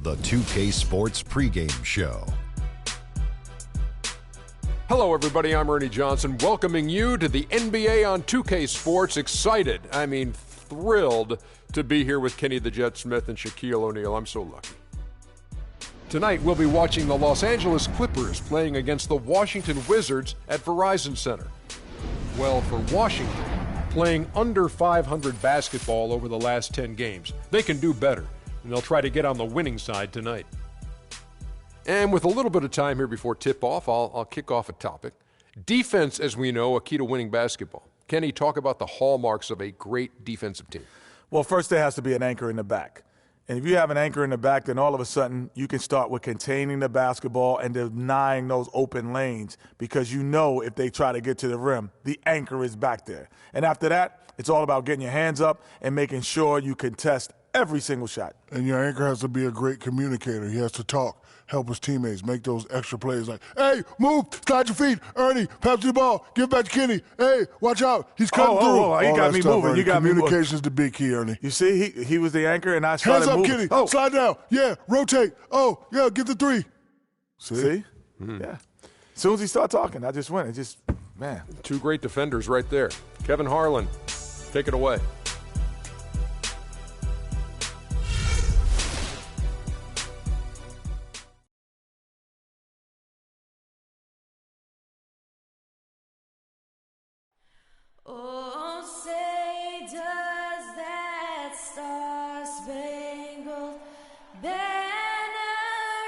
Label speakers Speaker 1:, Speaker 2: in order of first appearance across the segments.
Speaker 1: the 2K Sports pregame show.
Speaker 2: Hello, everybody. I'm Ernie Johnson, welcoming you to the NBA on 2K Sports. Excited, thrilled to be here with Kenny the Jet Smith and Shaquille O'Neal. I'm so lucky. Tonight, we'll be watching the Los Angeles Clippers playing against the Washington Wizards at Verizon Center. Well, for Washington, playing under 500 basketball over the last 10 games, they can do better, and they'll try to get on the winning side tonight. And with a little bit of time here before tip-off, I'll kick off a topic. Defense, as we know, a key to winning basketball. Kenny, talk about the hallmarks of a great defensive team.
Speaker 3: Well, first there has to be an anchor in the back. And if you have an anchor in the back, then all of a sudden you can start with containing the basketball and denying those open lanes, because you know if they try to get to the rim, the anchor is back there. And after that, it's all about getting your hands up and making sure you contest every single shot.
Speaker 4: And your anchor has to be a great communicator. He has to talk, help his teammates, make those extra plays like, hey, move, slide your feet, Ernie, pass the ball, give it back to Kenny, hey, watch out, he's cutting through.
Speaker 3: You got me moving.
Speaker 4: Ernie. Communication's the big key, Ernie.
Speaker 3: You see, he was the anchor, and I started
Speaker 4: moving.
Speaker 3: moving.
Speaker 4: Hands up, Kenny, slide down, yeah, rotate, oh, yeah, get the three.
Speaker 3: See? Yeah. As soon as he started talking, I just went. It just, man.
Speaker 2: Two great defenders right there. Kevin Harlan, take it away.
Speaker 5: Oh, say does that star-spangled banner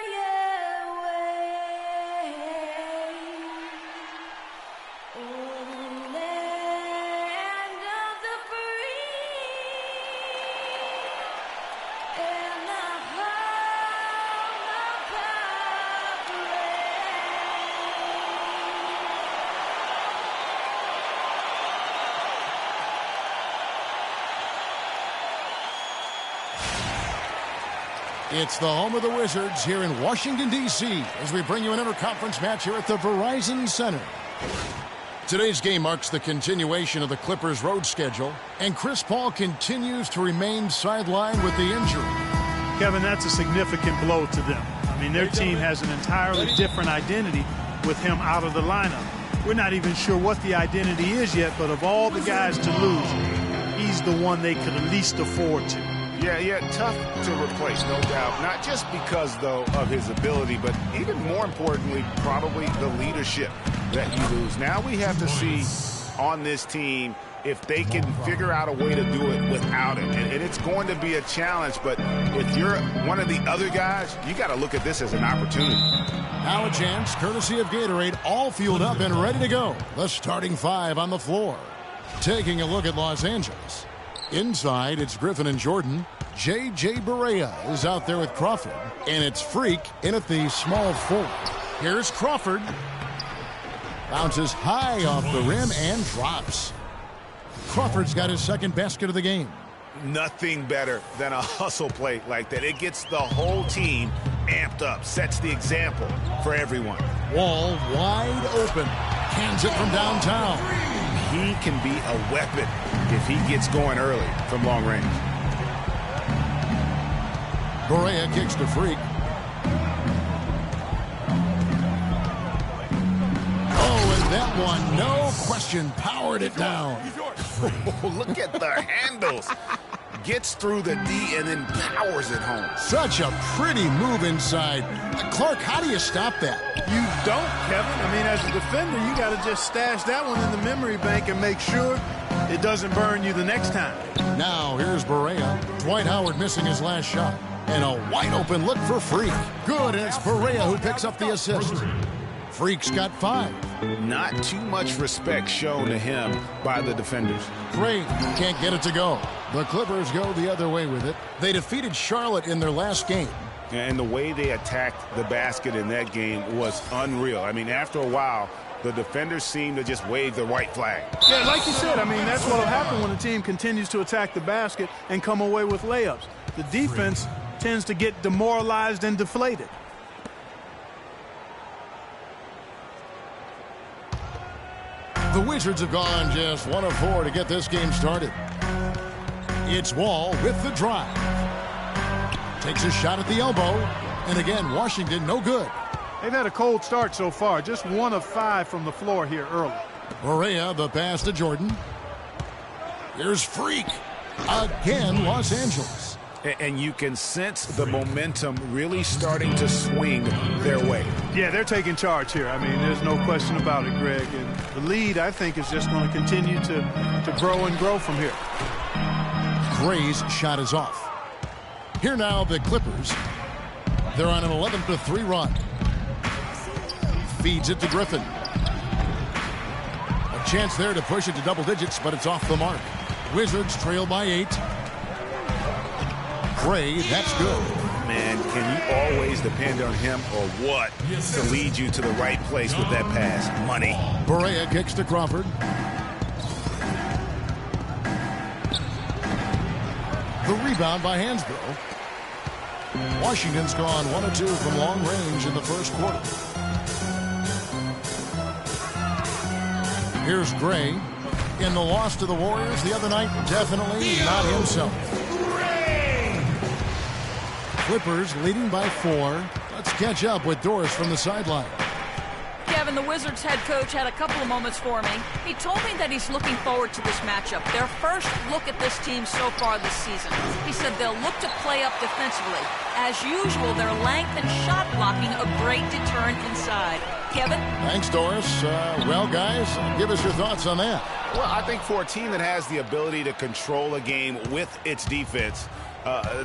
Speaker 5: yet wave? Oh, land of the free and the home of population.
Speaker 6: It's the home of the Wizards here in Washington, D.C. as we bring you an interconference match here at the Verizon Center. Today's game marks the continuation of the Clippers' road schedule, and Chris Paul continues to remain sidelined with the injury.
Speaker 7: Kevin, that's a significant blow to them. I mean, their team has an entirely different identity with him out of the lineup. We're not even sure what the identity is yet, but of all the guys to lose, he's the one they could at least afford to.
Speaker 8: Yeah, tough to replace, no doubt. Not just because, though, of his ability, but even more importantly, probably the leadership that you lose. Now we have to see on this team if they can figure out a way to do it without him. And it's going to be a challenge, but if you're one of the other guys, you got to look at this as an opportunity.
Speaker 6: Now a chance, courtesy of Gatorade, all fueled up and ready to go. The starting five on the floor. Taking a look at Los Angeles. Inside, it's Griffin and Jordan. J.J. Barea is out there with Crawford. And it's Freak in at the small forward. Here's Crawford. Bounces high off the rim and drops. Crawford's got his second basket of the game.
Speaker 8: Nothing better than a hustle play like that. It gets the whole team amped up, sets the example for everyone.
Speaker 6: Wall wide open. Cans it from downtown.
Speaker 8: He can be a weapon if he gets going early from long range.
Speaker 6: Barea kicks to Freak. Oh, and that one, no question, powered it down.
Speaker 8: Oh, look at the handles. Gets through the D and then powers it home.
Speaker 6: Such a pretty move inside. Clark, how do you stop that?
Speaker 7: You don't, Kevin. I mean, as a defender, you got to just stash that one in the memory bank and make sure it doesn't burn you the next time.
Speaker 6: Now, here's Barea. Dwight Howard missing his last shot. And a wide-open look for Freak. Good, and it's Barea who picks up the assist. Freak's got 5.
Speaker 8: Not too much respect shown to him by the defenders.
Speaker 6: Great. Can't get it to go. The Clippers go the other way with it. They defeated Charlotte in their last game.
Speaker 8: And the way they attacked the basket in that game was unreal. I mean, after a while, the defenders seemed to just wave the white flag.
Speaker 7: Yeah, like you said, I mean, that's what will happen when the team continues to attack the basket and come away with layups. The defense tends to get demoralized and deflated.
Speaker 6: The Wizards have gone just 1 of 4 to get this game started. It's Wall with the drive. Takes a shot at the elbow. And again, Washington no good.
Speaker 7: They've had a cold start so far. Just 1 of 5 from the floor here early.
Speaker 6: Barea, the pass to Jordan. Here's Freak. Again, Los Angeles.
Speaker 8: And you can sense the momentum really starting to swing their way.
Speaker 7: Yeah, they're taking charge here. I mean, there's no question about it, Greg. And the lead, I think, is just going to continue to grow and grow from here.
Speaker 6: Gray's shot is off. Here now, the Clippers. They're on an 11-3 run. Feeds it to Griffin. A chance there to push it to double digits, but it's off the mark. Wizards trail by 8. Gray, that's good.
Speaker 8: Man, can you always depend on him or what to lead you to the right place with that pass? Money.
Speaker 6: Barea kicks to Crawford. The rebound by Hansbrough. Washington's gone 1 of 2 from long range in the first quarter. Here's Gray. In the loss to the Warriors the other night, definitely not himself. Clippers leading by 4. Let's catch up with Doris from the sideline.
Speaker 9: Kevin, the Wizards head coach had a couple of moments for me. He told me that he's looking forward to this matchup. Their first look at this team so far this season. He said they'll look to play up defensively. As usual, their length and shot blocking a great deterrent inside. Kevin?
Speaker 6: Thanks, Doris. Well, guys, give us your thoughts on that.
Speaker 8: Well, I think for a team that has the ability to control a game with its defense,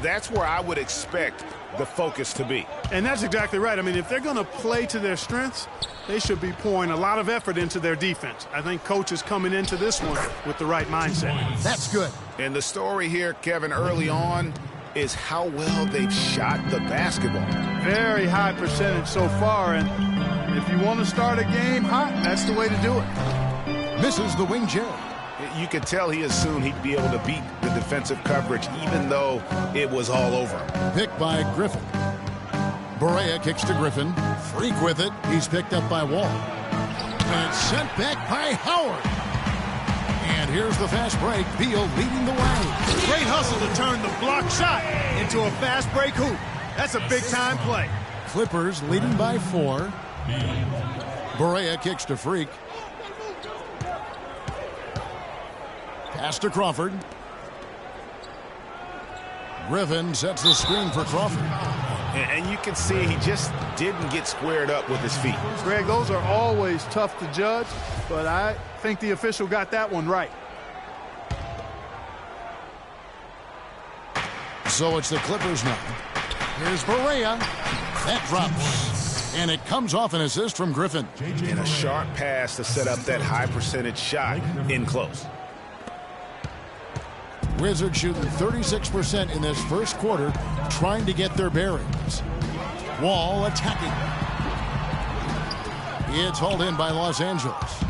Speaker 8: that's where I would expect the focus to be.
Speaker 7: And that's exactly right. I mean, if they're going to play to their strengths, they should be pouring a lot of effort into their defense. I think coach is coming into this one with the right mindset.
Speaker 6: That's good.
Speaker 8: And the story here, Kevin, early on is how well they've shot the basketball.
Speaker 7: Very high percentage so far, and if you want to start a game hot, that's the way to do it.
Speaker 6: Misses the wing chair.
Speaker 8: You could tell he assumed he'd be able to beat the defensive coverage even though it was all over him.
Speaker 6: Picked by Griffin. Barea kicks to Griffin. Freak with it. He's picked up by Wall. And it's sent back by Howard. And here's the fast break. Beal leading the way.
Speaker 7: Great hustle to turn the block shot into a fast break hoop. That's a big-time play.
Speaker 6: Clippers leading by 4. Barea kicks to Freak. Pass to Crawford. Griffin sets the screen for Crawford.
Speaker 8: And you can see he just didn't get squared up with his feet.
Speaker 7: Greg, those are always tough to judge, but I think the official got that one right.
Speaker 6: So it's the Clippers now. Here's Barea. That drops. And it comes off an assist from Griffin.
Speaker 8: And a sharp pass to set up that high percentage shot in close.
Speaker 6: Wizards shooting 36% in this first quarter, trying to get their bearings. Wall attacking. It's hauled in by Los Angeles.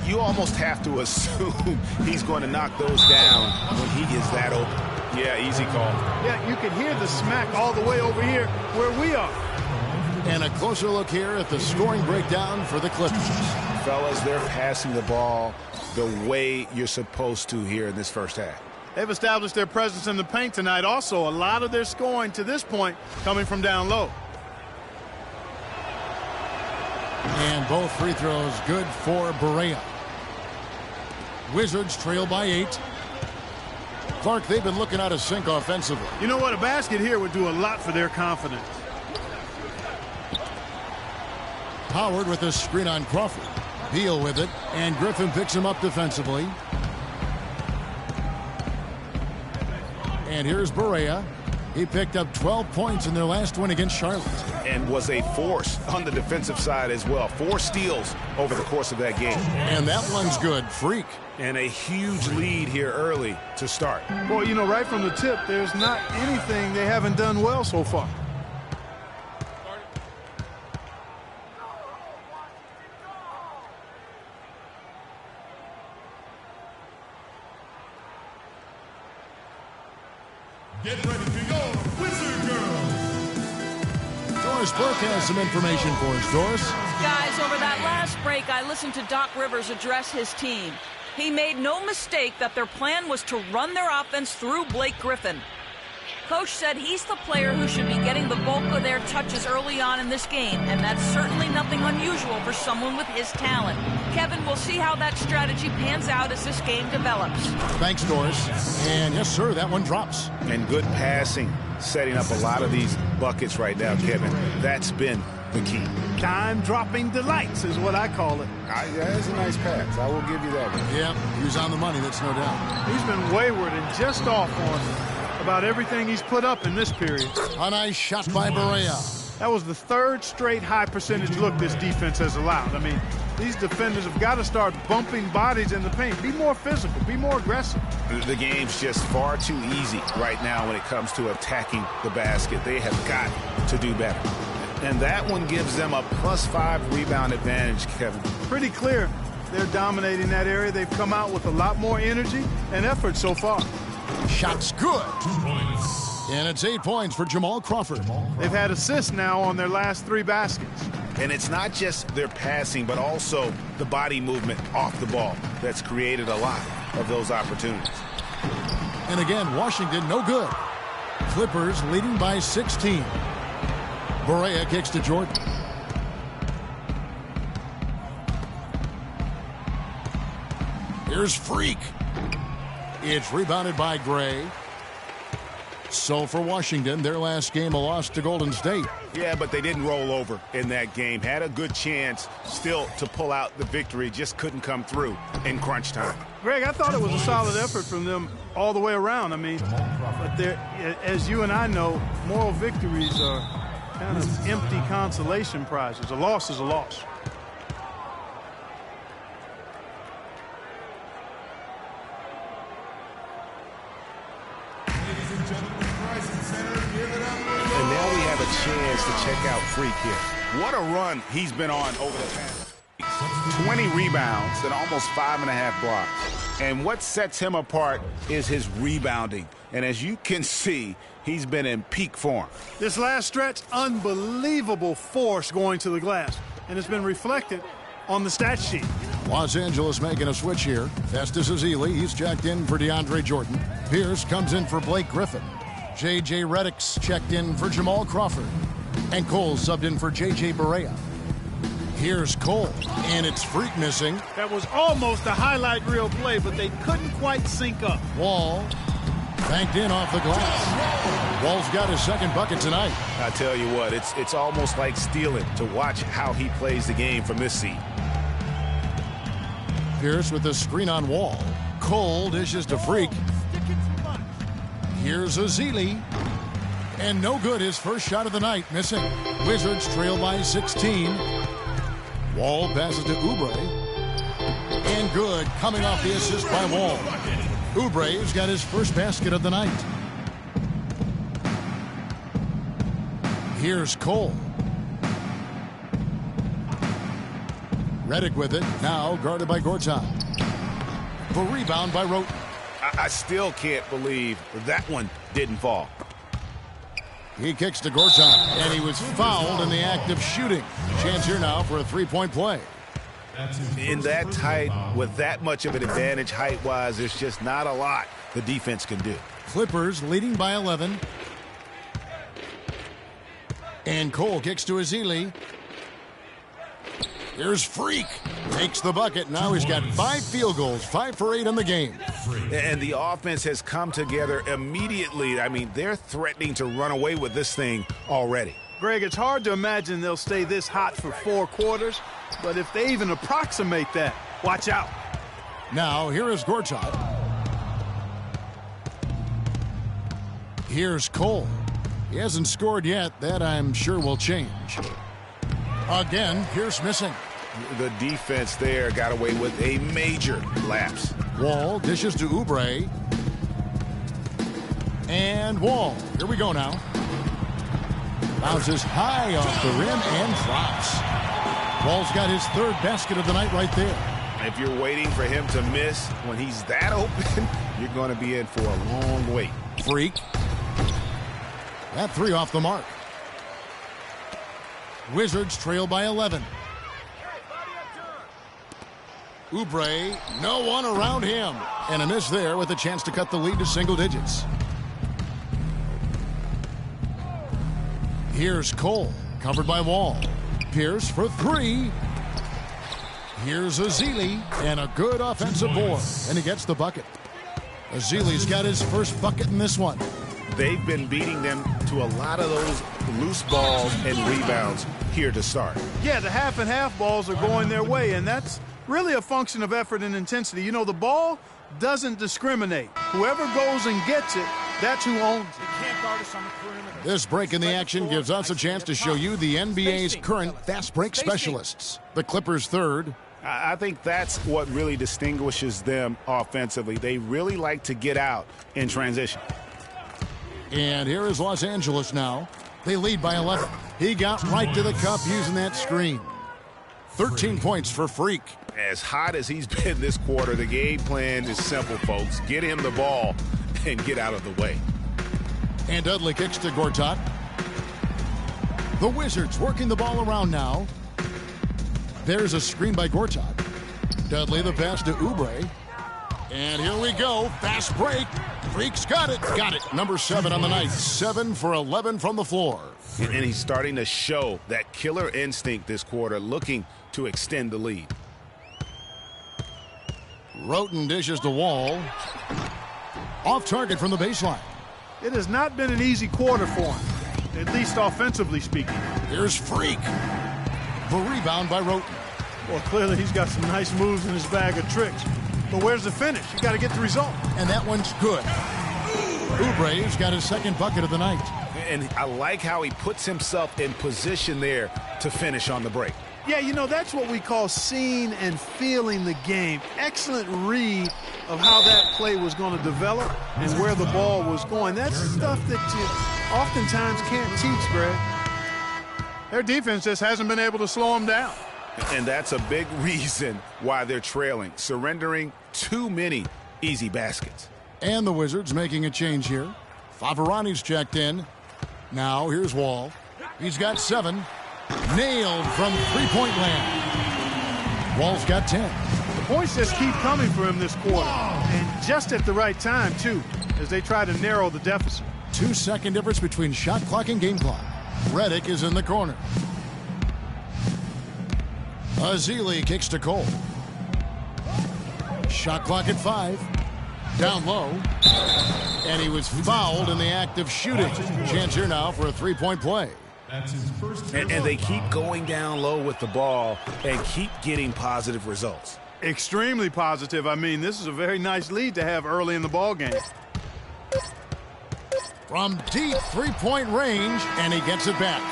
Speaker 8: You almost have to assume he's going to knock those down when he is that open. Yeah, easy call.
Speaker 7: Yeah, you can hear the smack all the way over here where we are.
Speaker 6: And a closer look here at the scoring breakdown for the Clippers.
Speaker 8: Fellas, they're passing the ball the way you're supposed to here in this first half.
Speaker 7: They've established their presence in the paint tonight. Also, a lot of their scoring to this point coming from down low.
Speaker 6: And both free throws good for Barea. Wizards trail by 8. Clark, they've been looking out of sync offensively.
Speaker 7: You know what? A basket here would do a lot for their confidence.
Speaker 6: Howard with a screen on Crawford. Beal with it, and Griffin picks him up defensively. And here's Barea. He picked up 12 points in their last win against Charlotte.
Speaker 8: And was a force on the defensive side as well. 4 steals over the course of that game.
Speaker 6: And that one's good. Freak.
Speaker 8: And a huge lead here early to start.
Speaker 7: Boy, you know, right from the tip, there's not anything they haven't done well so far.
Speaker 10: Get ready to go, Wizard Girls!
Speaker 6: Doris Burke has some information for us. Doris?
Speaker 9: Guys, over that last break, I listened to Doc Rivers address his team. He made no mistake that their plan was to run their offense through Blake Griffin. Coach said he's the player who should be getting the bulk of their touches early on in this game, and that's certainly nothing unusual for someone with his talent. Kevin, we'll see how that strategy pans out as this game develops.
Speaker 6: Thanks, Doris. And yes, sir, that one drops.
Speaker 8: And good passing, setting up a lot of these buckets right now, Kevin. That's been the key.
Speaker 7: Time-dropping delights is what I call it.
Speaker 8: That's a nice pass. I will give you that one.
Speaker 6: Yeah, he was on the money, that's no doubt.
Speaker 7: He's been wayward and just off on about everything he's put up in this period.
Speaker 6: A nice shot by Barea.
Speaker 7: That was the third straight high-percentage look this defense has allowed. I mean, these defenders have got to start bumping bodies in the paint. Be more physical. Be more aggressive.
Speaker 8: The game's just far too easy right now when it comes to attacking the basket. They have got to do better. And that one gives them a +5 rebound advantage, Kevin.
Speaker 7: Pretty clear they're dominating that area. They've come out with a lot more energy and effort so far.
Speaker 6: Shot's good. And it's 8 points for Jamal Crawford.
Speaker 7: They've had assists now on their last 3 baskets.
Speaker 8: And it's not just their passing, but also the body movement off the ball that's created a lot of those opportunities.
Speaker 6: And again, Washington no good. Clippers leading by 16. Barea kicks to Jordan. Here's Freak. It's rebounded by Gray. So for Washington, their last game a loss to Golden State.
Speaker 8: Yeah, but they didn't roll over in that game. Had a good chance still to pull out the victory. Just couldn't come through in crunch time.
Speaker 7: Greg, I thought it was a solid effort from them all the way around. I mean, but as you and I know, moral victories are kind of empty consolation prizes. A loss is a loss.
Speaker 8: And now we have a chance to check out Freak here. What a run he's been on over the past 20 rebounds and almost 5.5 blocks. And what sets him apart is his rebounding. And as you can see, he's been in peak form.
Speaker 7: This last stretch, unbelievable force going to the glass. And it's been reflected on the stat sheet.
Speaker 6: Los Angeles making a switch here. Festus Ezeli, he's checked in for DeAndre Jordan. Pierce comes in for Blake Griffin. J.J. Redick's checked in for Jamal Crawford. And Cole subbed in for J.J. Barea. Here's Cole, and it's Freak missing.
Speaker 7: That was almost a highlight reel play, but they couldn't quite sync up.
Speaker 6: Wall banked in off the glass. Wall's got his second bucket tonight.
Speaker 8: I tell you what, it's almost like stealing to watch how he plays the game from this seat.
Speaker 6: Pierce with the screen on Wall. Cole dishes to Freak. Here's Ezeli. And no good, his first shot of the night, missing. Wizards trail by 16. Wall passes to Oubre. And good, coming off the assist by Wall. Oubre's got his first basket of the night. Here's Cole. Redick with it, now guarded by Gortat. The rebound by Roten.
Speaker 8: I still can't believe that one didn't fall.
Speaker 6: He kicks to Gortat, and he was fouled in the act of shooting. Chance here now for a three-point play.
Speaker 8: In that tight, with that much of an advantage height-wise, there's just not a lot the defense can do.
Speaker 6: Clippers leading by 11. And Cole kicks to Ezeli. Here's Freak. Takes the bucket. Now he's got 5 field goals, 5 for 8 in the game.
Speaker 8: And the offense has come together immediately. I mean, they're threatening to run away with this thing already.
Speaker 7: Greg, it's hard to imagine they'll stay this hot for 4 quarters, but if they even approximate that, watch out.
Speaker 6: Now, here is Gortat. Here's Cole. He hasn't scored yet. That, I'm sure, will change. Again, Pierce missing.
Speaker 8: The defense there got away with a major lapse.
Speaker 6: Wall dishes to Oubre. And Wall. Here we go now. Bounces high off the rim and drops. Wall's got his 3rd basket of the night right there.
Speaker 8: If you're waiting for him to miss when he's that open, you're going to be in for a long wait.
Speaker 6: Freak. That 3 off the mark. Wizards trail by 11. Oubre, no one around him. And a miss there with a chance to cut the lead to single digits. Here's Cole, covered by Wall. Pierce for three. Here's Azili, and a good offensive board, and he gets the bucket. Azili's got his first bucket in this one.
Speaker 8: They've been beating them to a lot of those loose balls and rebounds here to start.
Speaker 7: Yeah, the half and half balls are going their way, and that's really a function of effort and intensity. You know, the ball doesn't discriminate. Whoever goes and gets it, that's who owns it.
Speaker 6: This break in the action gives us a chance to show you the NBA's current fast break specialists. The Clippers third.
Speaker 8: I think that's what really distinguishes them offensively. They really like to get out in transition.
Speaker 6: And here is Los Angeles now. They lead by 11. He got right to the cup using that screen. 13 points for Freak.
Speaker 8: As hot as he's been this quarter, the game plan is simple, folks. Get him the ball and get out of the way.
Speaker 6: And Dudley kicks to Gortat. The Wizards working the ball around now. There's a screen by Gortat. Dudley the pass to Oubre. And here we go. Fast break. Freak's got it. Got it. Number 7 on the night. 7 for 11 from the floor.
Speaker 8: And he's starting to show that killer instinct this quarter, looking to extend the lead.
Speaker 6: Roten dishes to Wall. Off target from the baseline.
Speaker 7: It has not been an easy quarter for him, at least offensively speaking.
Speaker 6: Here's Freak. The rebound by Roten.
Speaker 7: Well, clearly he's got some nice moves in his bag of tricks. But where's the finish? You got to get the result.
Speaker 6: And that one's good. Oubre's got his second bucket of the night.
Speaker 8: And I like how he puts himself in position there to finish on the break.
Speaker 7: Yeah, you know, that's what we call seeing and feeling the game. Excellent read of how that play was going to develop and where the ball was going. That's stuff that you oftentimes can't teach, Greg. Their defense just hasn't been able to slow them down.
Speaker 8: And that's a big reason why they're trailing, surrendering too many easy baskets.
Speaker 6: And the Wizards making a change here. Favarani's checked in. Now here's Wall. He's got 7. Nailed from three-point land. Wall's got 10.
Speaker 7: The points just keep coming for him this quarter. And just at the right time, too, as they try to narrow the deficit.
Speaker 6: 2-second difference between shot clock and game clock. Redick is in the corner. Azili kicks to Cole. Shot clock at 5. Down low. And he was fouled in the act of shooting. Chance here now for a three-point play.
Speaker 10: That's his first.
Speaker 8: And they keep going down low with the ball and keep getting positive results.
Speaker 7: Extremely positive. I mean, this is a very nice lead to have early in the ball game.
Speaker 6: From deep three-point range, and he gets it back.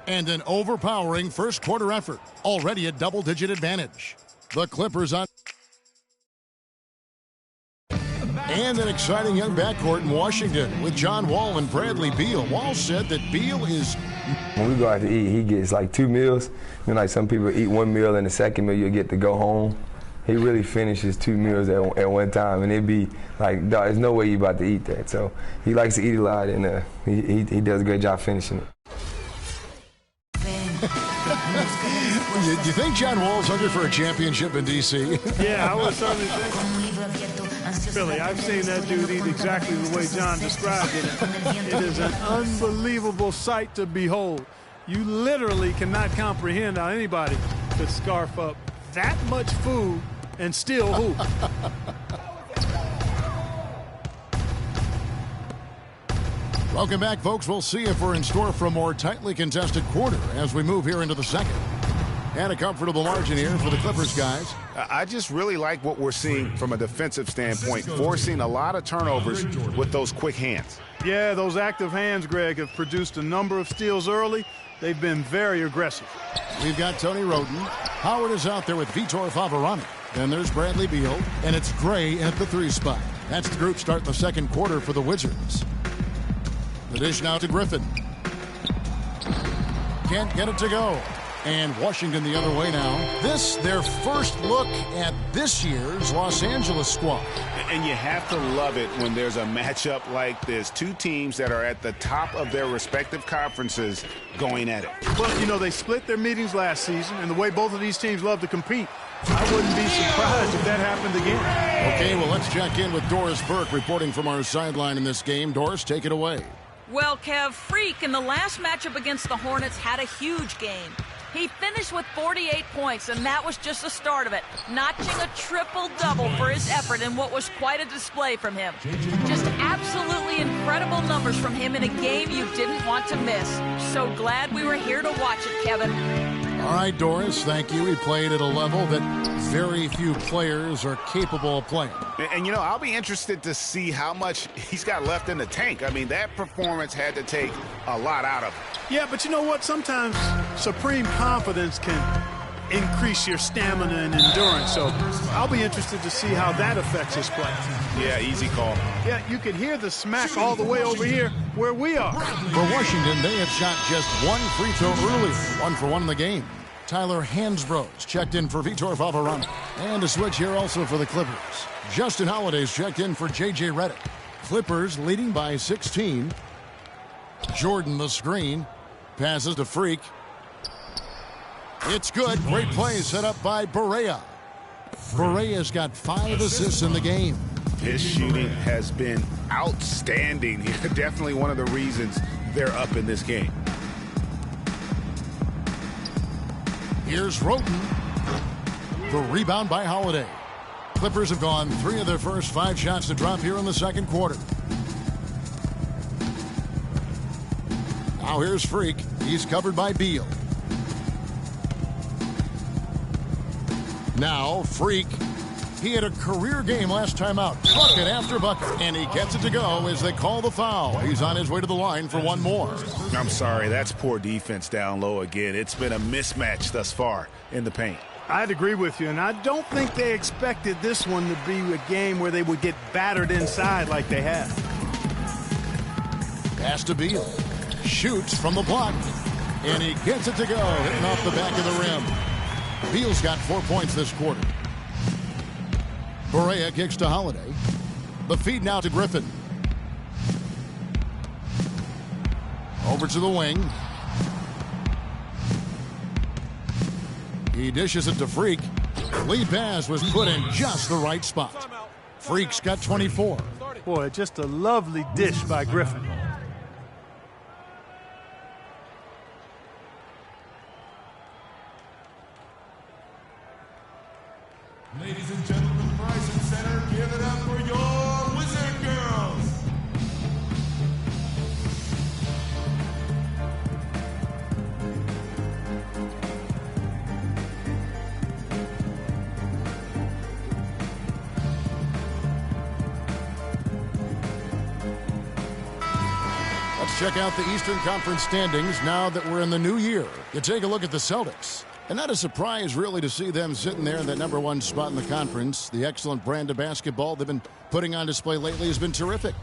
Speaker 6: And an overpowering first quarter effort. Already a double-digit advantage. The Clippers on. And an exciting young backcourt in Washington with John Wall and Bradley Beal. Wall said that Beal is...
Speaker 11: When we go out to eat, he gets like 2 meals. You know, like some people eat 1 meal and the second meal you get to go home. He really finishes 2 meals at one time, and it'd be like, there's no way you about to eat that. So he likes to eat a lot, and he does a great job finishing it.
Speaker 6: Do you think John Wall's hungry for a championship in D.C.?
Speaker 7: Yeah, I was certainly thinking. Billy, I've seen that dude eat exactly the way John described it. It is an unbelievable sight to behold. You literally cannot comprehend how anybody could scarf up that much food and still hoop.
Speaker 6: Welcome back, folks. We'll see if we're in store for a more tightly contested quarter as we move here into the second. And a comfortable margin here for the Clippers, guys.
Speaker 8: I just really like what we're seeing from a defensive standpoint, forcing a lot of turnovers with those quick hands.
Speaker 7: Yeah, those active hands, Greg, have produced a number of steals early. They've been very aggressive.
Speaker 6: We've got Tony Roten. Howard is out there with Vitor Favarani. Then there's Bradley Beal, and it's Gray at the 3 spot. That's the group starting the second quarter for the Wizards. The dish now to Griffin. Can't get it to go. And Washington the other way now. This, their first look at this year's Los Angeles squad.
Speaker 8: And you have to love it when there's a matchup like this. 2 teams that are at the top of their respective conferences going at it.
Speaker 7: Well, you know, they split their meetings last season, and the way both of these teams love to compete, I wouldn't be surprised if that happened again.
Speaker 6: Okay, well, let's check in with Doris Burke reporting from our sideline in this game. Doris, take it away.
Speaker 9: Well, Kev, Freak in the last matchup against the Hornets had a huge game. He finished with 48 points, and that was just the start of it, notching a triple-double for his effort in what was quite a display from him. Just absolutely incredible numbers from him in a game you didn't want to miss. So glad we were here to watch it, Kevin.
Speaker 6: All right, Doris, thank you. He played at a level that very few players are capable of playing.
Speaker 8: And, you know, I'll be interested to see how much he's got left in the tank. I mean, that performance had to take a lot out of him.
Speaker 7: Yeah, but you know what? Sometimes supreme confidence can increase your stamina and endurance. So I'll be interested to see how that affects his play.
Speaker 8: Yeah, easy call.
Speaker 7: Yeah, you can hear the smack all the way over here where we are.
Speaker 6: For Washington, they had shot just one free throw earlier, 1 for 1 in the game. Tyler Hansbrough checked in for Vitor Valderrama. And a switch here also for the Clippers. Justin Holiday's checked in for J.J. Redick. Clippers leading by 16. Jordan the screen. Passes to Freak. It's good. Great play set up by Barea. Barea's got 5 assists in the game.
Speaker 8: His shooting has been outstanding. Definitely one of the reasons they're up in this game.
Speaker 6: Here's Roten. The rebound by Holiday. Clippers have gone 3 of their first 5 shots to drop here in the second quarter. Now here's Freak. He's covered by Beal. Now Freak. He had a career game last time out. Bucket after bucket. And he gets it to go as they call the foul. He's on his way to the line for one more.
Speaker 8: I'm sorry, that's poor defense down low again. It's been a mismatch thus far in the paint.
Speaker 7: I'd agree with you, and I don't think they expected this one to be a game where they would get battered inside like they have.
Speaker 6: Pass to Beal. Shoots from the block. And he gets it to go, hitting off the back of the rim. Beal's got 4 points this quarter. Barea kicks to Holiday. The feed now to Griffin. Over to the wing. He dishes it to Freak. Lead pass was put in just the right spot. Freak's got 24.
Speaker 7: Boy, just a lovely dish by Griffin.
Speaker 10: Ladies and gentlemen, Bryson Center, give it up for your Wizard Girls.
Speaker 6: Let's check out the Eastern Conference standings now that we're in the new year. You take a look at the Celtics. And not a surprise, really, to see them sitting there in that #1 spot in the conference. The excellent brand of basketball they've been putting on display lately has been terrific.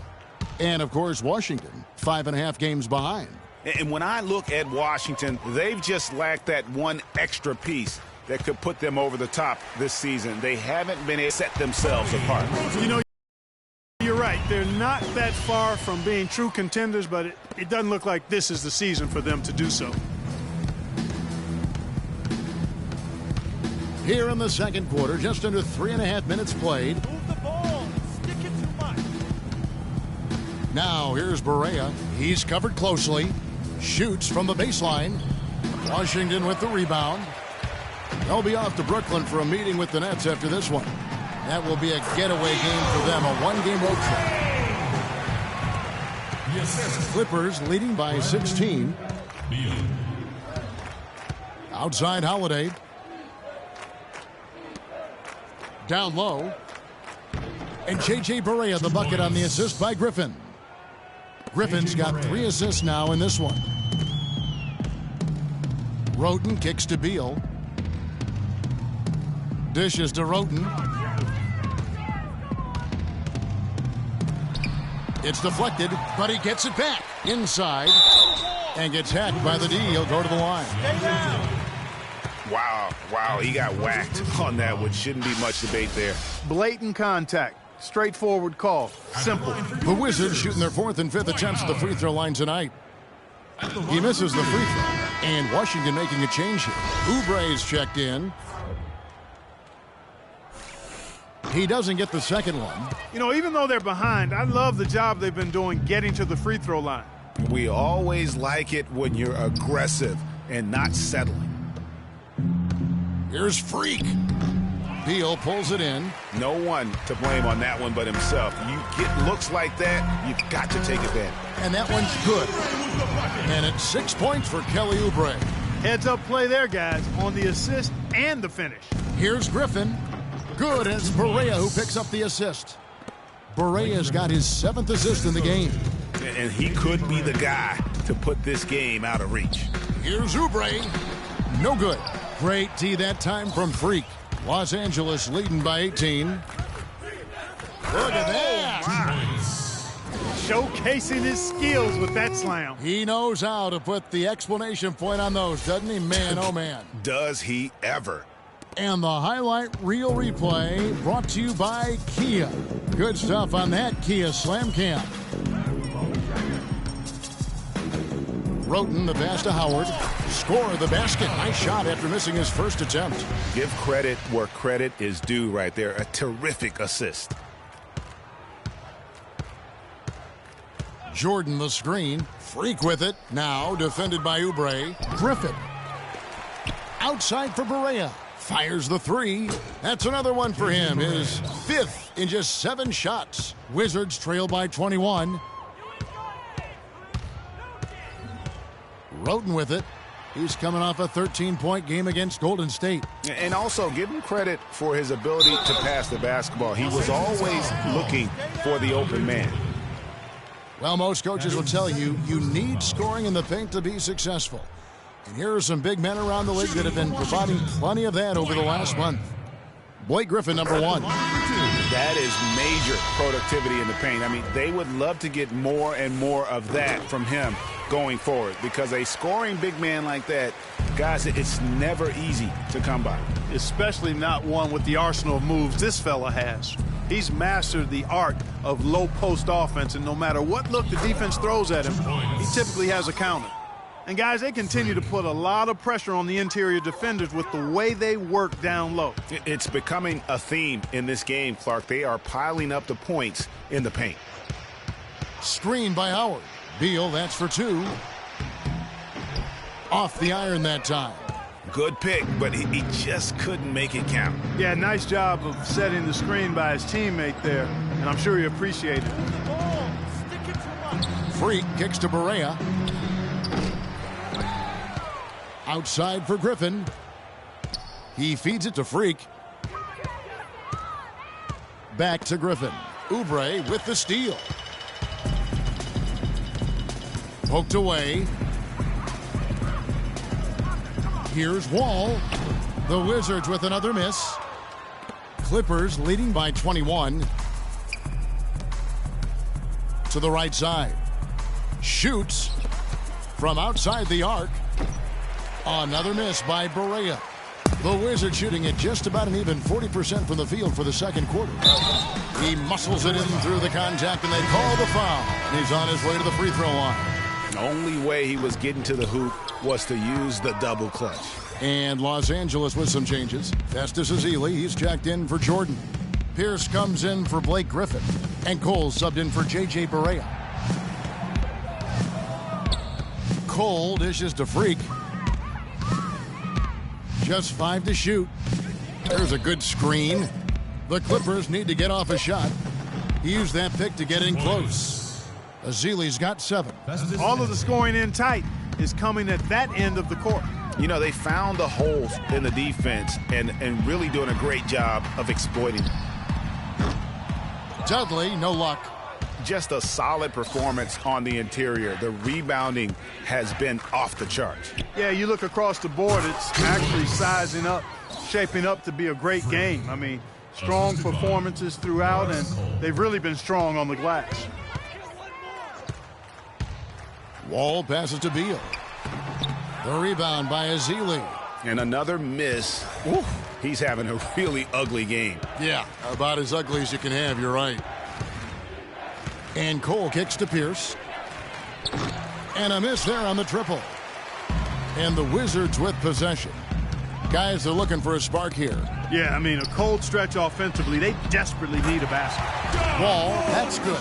Speaker 6: And, of course, Washington, 5.5 games behind.
Speaker 8: And when I look at Washington, they've just lacked that one extra piece that could put them over the top this season. They haven't been able to set themselves apart.
Speaker 7: You know, you're right. They're not that far from being true contenders, but it doesn't look like this is the season for them to do so.
Speaker 6: Here in the second quarter, just under 3.5 minutes played.
Speaker 7: Move the ball. Stick it too much.
Speaker 6: Now here's Barea. He's covered closely. Shoots from the baseline. Washington with the rebound. They'll be off to Brooklyn for a meeting with the Nets after this one. That will be a getaway game for them, a one-game road trip. Clippers leading by 16. Outside Holiday. Down low. And J.J. Barea the bucket on the assist by Griffin. Griffin's got 3 assists now in this one. Roten kicks to Beal. Dishes to Roten. It's deflected, but he gets it back inside and gets hacked by the D. He'll go to the line.
Speaker 8: Wow, he got whacked on that, which shouldn't be much debate there.
Speaker 7: Blatant contact. Straightforward call. Simple.
Speaker 6: The Wizards shooting their 4th and 5th attempts at the free throw line tonight. He misses the free throw. And Washington making a change here. Oubre's checked in. He doesn't get the second one.
Speaker 7: You know, even though they're behind, I love the job they've been doing getting to the free throw line.
Speaker 8: We always like it when you're aggressive and not settling.
Speaker 6: Here's Freak. Beal pulls it in.
Speaker 8: No one to blame on that one but himself. You get looks like that, you've got to take advantage.
Speaker 6: And that one's good. And it's 6 points for Kelly Oubre.
Speaker 7: Heads-up play there, guys, on the assist and the finish.
Speaker 6: Here's Griffin. Good, and it's Barea who picks up the assist. Barea's got his 7th assist in the game.
Speaker 8: And he could be the guy to put this game out of reach.
Speaker 6: Here's Oubre. No good. Great D that time from Freak. Los Angeles leading by 18. Look at that.
Speaker 7: Showcasing his skills with that slam.
Speaker 6: He knows how to put the exclamation point on those, doesn't he? Man, oh man.
Speaker 8: Does he ever?
Speaker 6: And the highlight reel replay brought to you by Kia. Good stuff on that Kia Slam Cam. Roten the pass to Howard. Score the basket. Nice shot after missing his first attempt.
Speaker 8: Give credit where credit is due right there. A terrific assist.
Speaker 6: Jordan the screen. Freak with it. Now defended by Oubre. Griffin. Outside for Barea. Fires the three. That's another one for him. His 5th in just 7 shots. Wizards trail by 21. Roten with it. He's coming off a 13-point game against Golden State.
Speaker 8: And also give him credit for his ability to pass the basketball. He was always looking for the open man.
Speaker 6: Well, most coaches will tell you, you need scoring in the paint to be successful. And here are some big men around the league that have been providing plenty of that over the last month. Blake Griffin, number 1.
Speaker 8: That is major productivity in the paint. I mean, they would love to get more and more of that from him going forward, because a scoring big man like that, guys, it's never easy to come by.
Speaker 7: Especially not one with the arsenal of moves this fella has. He's mastered the art of low post offense, and no matter what look the defense throws at him, he typically has a counter. And guys, they continue to put a lot of pressure on the interior defenders with the way they work down low.
Speaker 8: It's becoming a theme in this game, Clark. They are piling up the points in the paint.
Speaker 6: Screen by Howard. Beal, that's for 2. Off the iron that time.
Speaker 8: Good pick, but he just couldn't make it count.
Speaker 7: Yeah, nice job of setting the screen by his teammate there, and I'm sure he appreciated it.
Speaker 6: Freak kicks to Barea. Outside for Griffin. He feeds it to Freak. Back to Griffin. Oubre with the steal. Poked away. Here's Wall. The Wizards with another miss. Clippers leading by 21. To the right side. Shoots from outside the arc. Another miss by Barea. The Wizards shooting at just about an even 40% from the field for the second quarter. He muscles it in through the contact, and they call the foul. And he's on his way to the free throw line.
Speaker 8: The only way he was getting to the hoop was to use the double clutch.
Speaker 6: And Los Angeles with some changes. Festus Ezeli, he's checked in for Jordan. Pierce comes in for Blake Griffin. And Cole subbed in for J.J. Barea. Cole dishes to Freak. Just 5 to shoot. There's a good screen. The Clippers need to get off a shot. He used that pick to get in close. Ezeli's got 7.
Speaker 7: All of the scoring in tight is coming at that end of the court.
Speaker 8: You know, they found the holes in the defense and really doing a great job of exploiting them.
Speaker 6: Dudley, no luck.
Speaker 8: Just a solid performance on the interior. The rebounding has been off the charts.
Speaker 7: Yeah, you look across the board, it's actually sizing up, shaping up to be a great game. I mean, strong performances throughout, and they've really been strong on the glass.
Speaker 6: Wall passes to Beal. The rebound by Ezeli.
Speaker 8: And another miss. Oof, he's having a really ugly game.
Speaker 6: Yeah, about as ugly as you can have, you're right. And Cole kicks to Pierce. And a miss there on the triple. And the Wizards with possession. Guys are looking for a spark here.
Speaker 7: Yeah, I mean, a cold stretch offensively. They desperately need a basket.
Speaker 6: Wall, that's good.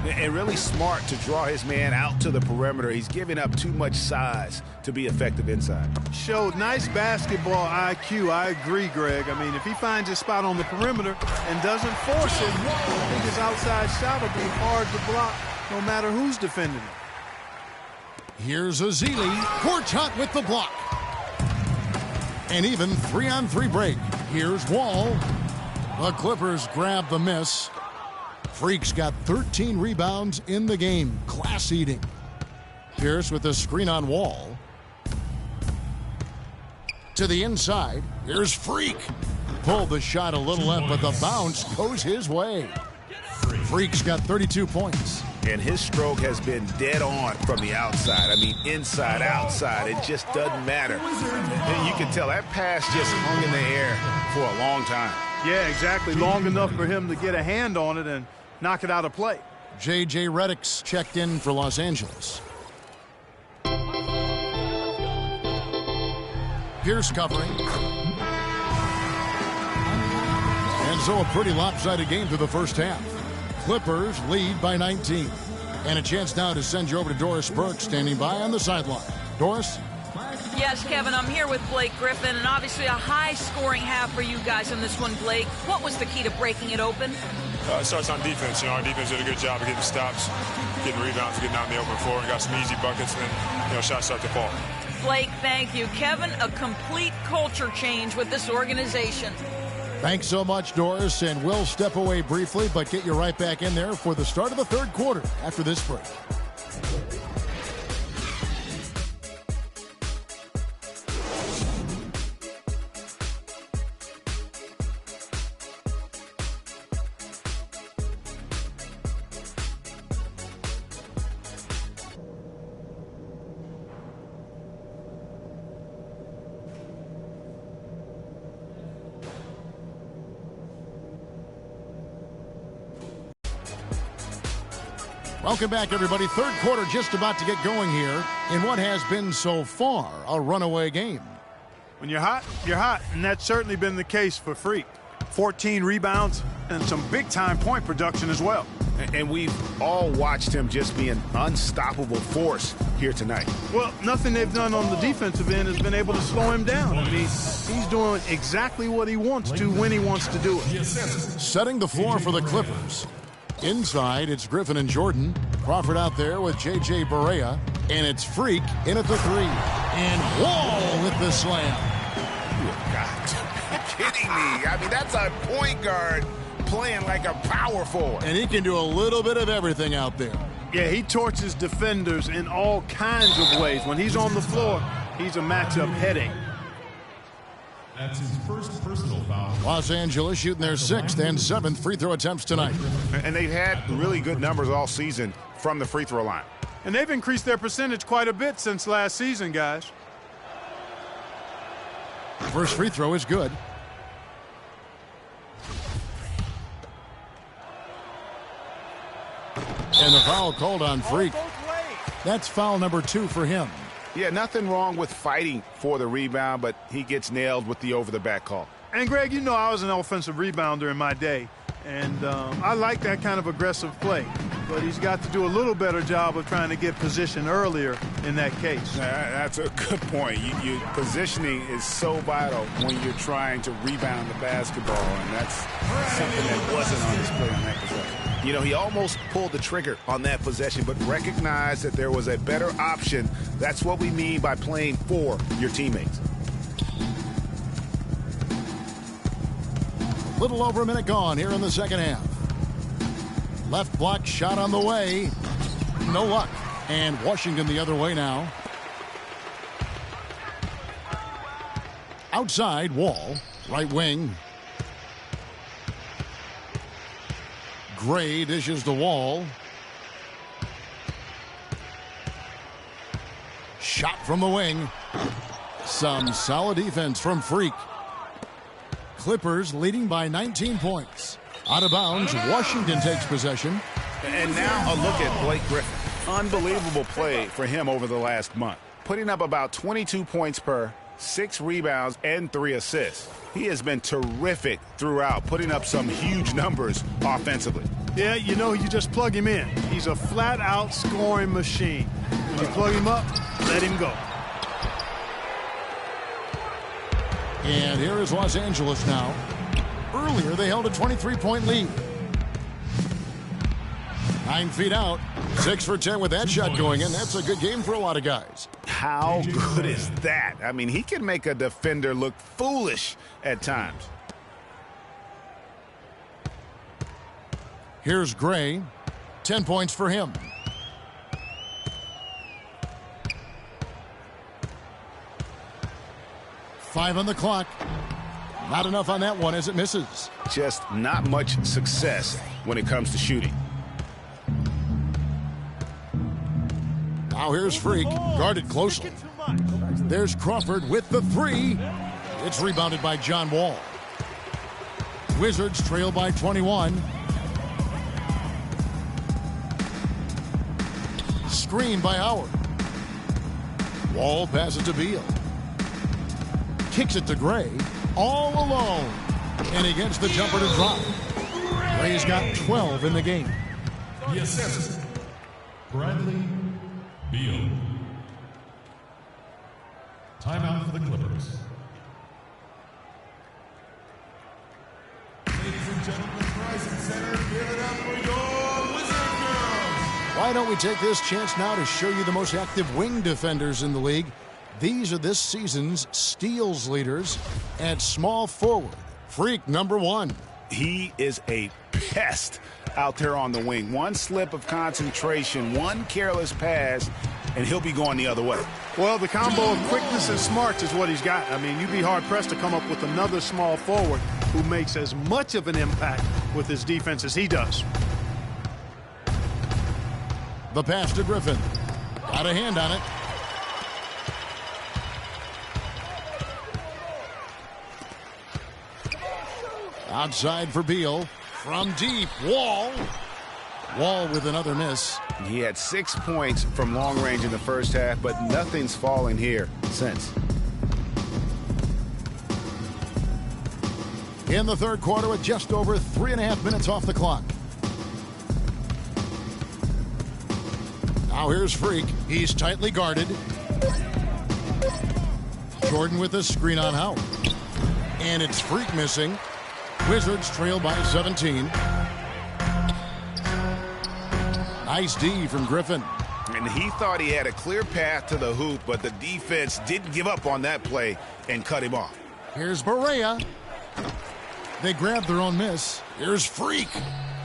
Speaker 8: And really smart to draw his man out to the perimeter. He's giving up too much size to be effective inside.
Speaker 7: Showed nice basketball IQ. I agree, Greg. I mean, if he finds his spot on the perimeter and doesn't force it, I think his outside shot will be hard to block no matter who's defending it.
Speaker 6: Here's Azili. Quartet with the block. And even 3-on-3 break. Here's Wall. The Clippers grab the miss. Freak's got 13 rebounds in the game. Class eating. Pierce with the screen on Wall. To the inside. Here's Freak. Pulled the shot a little left, but the bounce goes his way. Freak's got 32 points.
Speaker 8: And his stroke has been dead on from the outside. I mean, inside, outside. It just doesn't matter. And you can tell that pass just hung in the air for a long time.
Speaker 7: Yeah, exactly. Long enough for him to get a hand on it and knock it out of play.
Speaker 6: J.J. Redick's checked in for Los Angeles. Pierce covering. And so a pretty lopsided game through the first half. Clippers lead by 19. And a chance now to send you over to Doris Burke, standing by on the sideline. Doris?
Speaker 9: Yes, Kevin, I'm here with Blake Griffin, and obviously a high-scoring half for you guys in this one, Blake. What was the key to breaking it open?
Speaker 12: It starts on defense. Our defense did a good job of getting stops, getting rebounds, getting out in the open floor, and got some easy buckets, and then, shots start to fall.
Speaker 9: Blake, thank you. Kevin, a complete culture change with this organization.
Speaker 6: Thanks so much, Doris, and we'll step away briefly, but get you right back in there for the start of the third quarter after this break. Welcome back, everybody. Third quarter just about to get going here in what has been so far a runaway game.
Speaker 7: When you're hot, and that's certainly been the case for Freak. 14 rebounds and some big-time point production as well.
Speaker 8: And we've all watched him just be an unstoppable force here tonight.
Speaker 7: Well, nothing they've done on the defensive end has been able to slow him down. I mean, he's doing exactly what he wants to when he wants to do it.
Speaker 6: Setting the floor for the Clippers. Inside, it's Griffin and Jordan. Crawford out there with J.J. Barea. And it's Freak in at the three. And Wall with the slam.
Speaker 8: You got to be kidding me. I mean, that's a point guard playing like a power forward.
Speaker 6: And he can do a little bit of everything out there.
Speaker 7: Yeah, he torches defenders in all kinds of ways. When he's on the floor, he's a matchup headache.
Speaker 10: That's his first personal foul.
Speaker 6: Los Angeles shooting their 6th and 7th free throw attempts tonight.
Speaker 8: And they've had really good numbers all season from the free throw line.
Speaker 7: And they've increased their percentage quite a bit since last season, guys.
Speaker 6: First free throw is good. And the foul called on Freak. That's foul number 2 for him.
Speaker 8: Yeah, nothing wrong with fighting for the rebound, but he gets nailed with the over-the-back call.
Speaker 7: And, Greg, you know I was an offensive rebounder in my day, and I like that kind of aggressive play. But he's got to do a little better job of trying to get position earlier in that case.
Speaker 8: That's a good point. Positioning is so vital when you're trying to rebound the basketball, and that's something that wasn't on display on that possession. You know, he almost pulled the trigger on that possession, but recognized that there was a better option. That's what we mean by playing for your teammates.
Speaker 6: Little over a minute gone here in the second half. Left block shot on the way. No luck. And Washington the other way now. Outside, Wall. Right wing. Gray dishes the Wall. Shot from the wing. Some solid defense from Freak. Clippers leading by 19 points. Out of bounds, Washington takes possession.
Speaker 8: And now a look at Blake Griffin. Unbelievable play for him over the last month. Putting up about 22 points per 6 rebounds, and 3 assists. He has been terrific throughout, putting up some huge numbers offensively.
Speaker 7: Yeah, you know, you just plug him in. He's a flat-out scoring machine. When you plug him up, let him go.
Speaker 6: And here is Los Angeles now. Earlier, they held a 23-point lead. 9 feet out. 6 for 10 with that shot going in. That's a good game for a lot of guys.
Speaker 8: How good is that? I mean, he can make a defender look foolish at times.
Speaker 6: Here's Gray. 10 points for him. Five on the clock. Not enough on that one as it misses.
Speaker 8: Just not much success when it comes to shooting.
Speaker 6: Now here's Freak, guarded closely. There's Crawford with the 3. It's rebounded by John Wall. Wizards trail by 21. Screen by Howard. Wall passes to Beal. Kicks it to Gray. All alone. And he gets the jumper to drop. Gray's got 12 in the game.
Speaker 10: The assist, Bradley Beal. Timeout for the Clippers. Ladies and gentlemen, Bryson Center, give it up for your Wizard Girls.
Speaker 6: Why don't we take this chance now to show you the most active wing defenders in the league? These are this season's steals leaders. At small forward, Freak number 1.
Speaker 8: He is a pest out there on the wing. One slip of concentration, one careless pass, and he'll be going the other way.
Speaker 7: Well, the combo of quickness and smarts is what he's got. I mean, you'd be hard-pressed to come up with another small forward who makes as much of an impact with his defense as he does.
Speaker 6: The pass to Griffin. Got a hand on it. Outside for Beal. From deep. Wall. Wall with another miss.
Speaker 8: He had 6 points from long range in the first half, but nothing's fallen here since.
Speaker 6: In the third quarter with just over 3.5 minutes off the clock. Now here's Freak. He's tightly guarded. Jordan with a screen on Howard. And it's Freak missing. Wizards trail by 17. Nice D from Griffin.
Speaker 8: And he thought he had a clear path to the hoop, but the defense didn't give up on that play and cut him off.
Speaker 6: Here's Barea. They grab their own miss. Here's Freak.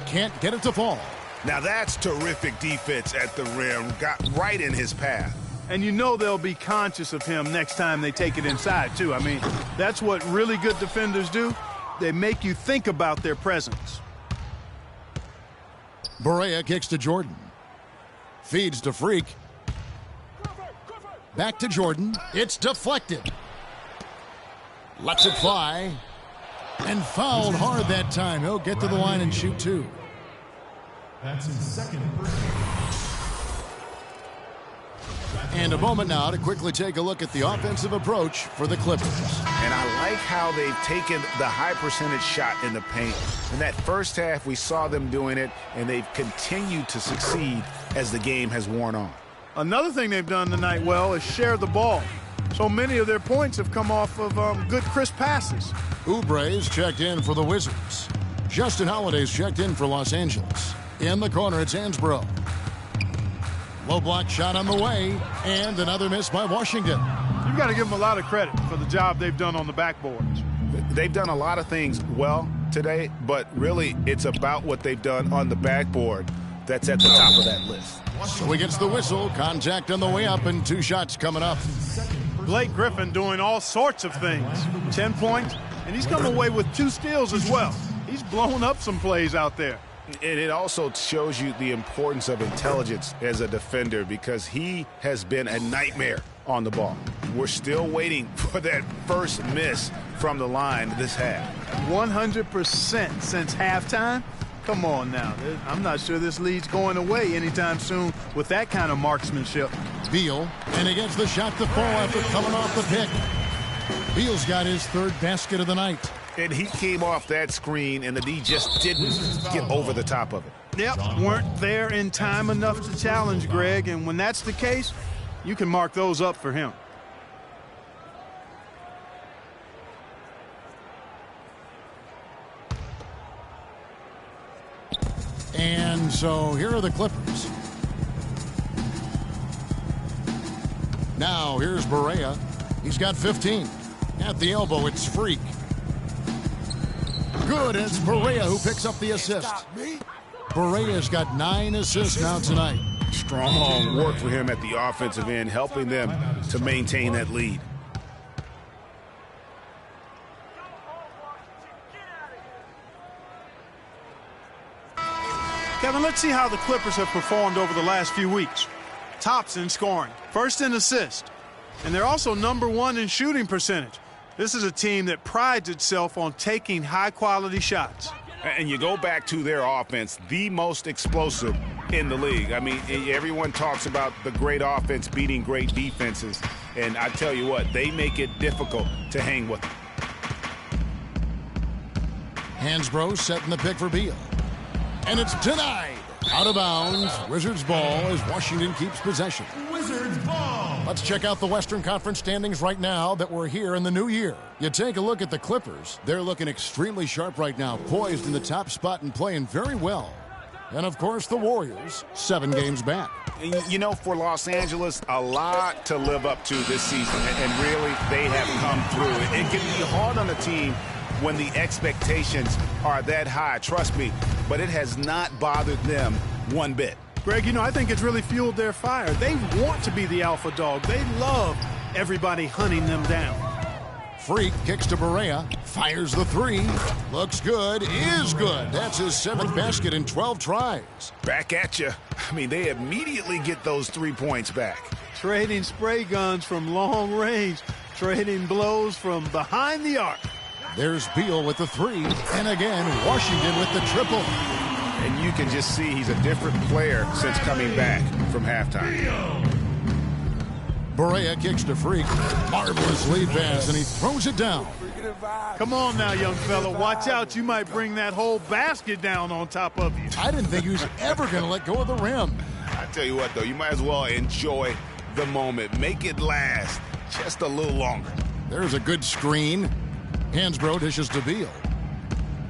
Speaker 6: Can't get it to fall.
Speaker 8: Now that's terrific defense at the rim. Got right in his path.
Speaker 7: And you know they'll be conscious of him next time they take it inside, too. I mean, that's what really good defenders do. They make you think about their presence.
Speaker 6: Barea kicks to Jordan. Feeds to Freak. Back to Jordan. It's deflected. Lets it fly. And fouled hard that time. He'll get to the line and shoot 2.
Speaker 10: That's his second personal.
Speaker 6: And a moment now to quickly take a look at the offensive approach for the Clippers.
Speaker 8: And I like how they've taken the high percentage shot in the paint. In that first half, we saw them doing it, and they've continued to succeed as the game has worn on.
Speaker 7: Another thing they've done tonight well is share the ball. So many of their points have come off of good, crisp passes.
Speaker 6: Oubre's checked in for the Wizards. Justin Holiday's checked in for Los Angeles. In the corner, it's Hansbrough. Low block shot on the way, and another miss by Washington.
Speaker 7: You've got to give them a lot of credit for the job they've done on the backboards.
Speaker 8: They've done a lot of things well today, but really it's about what they've done on the backboard that's at the top of that list.
Speaker 6: So he gets the whistle, contact on the way up, and 2 shots coming up.
Speaker 7: Blake Griffin doing all sorts of things. 10 points, and he's come away with 2 steals as well. He's blown up some plays out there.
Speaker 8: And it also shows you the importance of intelligence as a defender, because he has been a nightmare on the ball. We're still waiting for that first miss from the line this half.
Speaker 7: 100% since halftime? Come on now. I'm not sure this lead's going away anytime soon with that kind of marksmanship.
Speaker 6: Beal, and he gets the shot to fall after coming off the pick. Beal's got his third basket of the night.
Speaker 8: And he came off that screen, and the D just didn't get over the top of it.
Speaker 7: Yep, weren't there in time enough to challenge Greg, and when that's the case, you can mark those up for him.
Speaker 6: And so here are the Clippers. Now here's Barea. He's got 15. At the elbow, it's Freak. Good, it's Barea who picks up the assist. Barea's got 9 assists now tonight.
Speaker 8: Strong work for him at the offensive end, helping them to maintain that lead.
Speaker 7: Kevin, let's see how the Clippers have performed over the last few weeks. Tops in scoring, first in assist, and they're also #1 in shooting percentage. This is a team that prides itself on taking high-quality shots.
Speaker 8: And you go back to their offense, the most explosive in the league. I mean, everyone talks about the great offense beating great defenses, and I tell you what, they make it difficult to hang with them.
Speaker 6: Hansbrough setting the pick for Beal. And it's denied. Out of bounds. Wizards ball as Washington keeps possession.
Speaker 10: Wizards ball.
Speaker 6: Let's check out the Western Conference standings right now that we're here in the new year. You take a look at the Clippers. They're looking extremely sharp right now, poised in the top spot and playing very well. And, of course, the Warriors, 7 games back.
Speaker 8: You know, for Los Angeles, a lot to live up to this season, and really, they have come through. It can be hard on a team when the expectations are that high, trust me, but it has not bothered them one bit.
Speaker 7: Greg, you know, I think it's really fueled their fire. They want to be the alpha dog. They love everybody hunting them down.
Speaker 6: Freak kicks to Barea, fires the 3. Looks good, is good. That's his 7th basket in 12 tries.
Speaker 8: Back at you. I mean, they immediately get those 3 points back.
Speaker 7: Trading spray guns from long range, trading blows from behind the arc.
Speaker 6: There's Beal with the 3, and again, Washington with the triple.
Speaker 8: And you can just see he's a different player since coming back from halftime.
Speaker 6: Barea kicks to Freak. Marvelous lead pass, and he throws it down.
Speaker 7: Come on now, young fella. Watch out. You might bring that whole basket down on top of you.
Speaker 6: I didn't think he was ever going to let go of the rim.
Speaker 8: I tell you what, though, you might as well enjoy the moment. Make it last just a little longer.
Speaker 6: There's a good screen. Hansbrough dishes to Beal.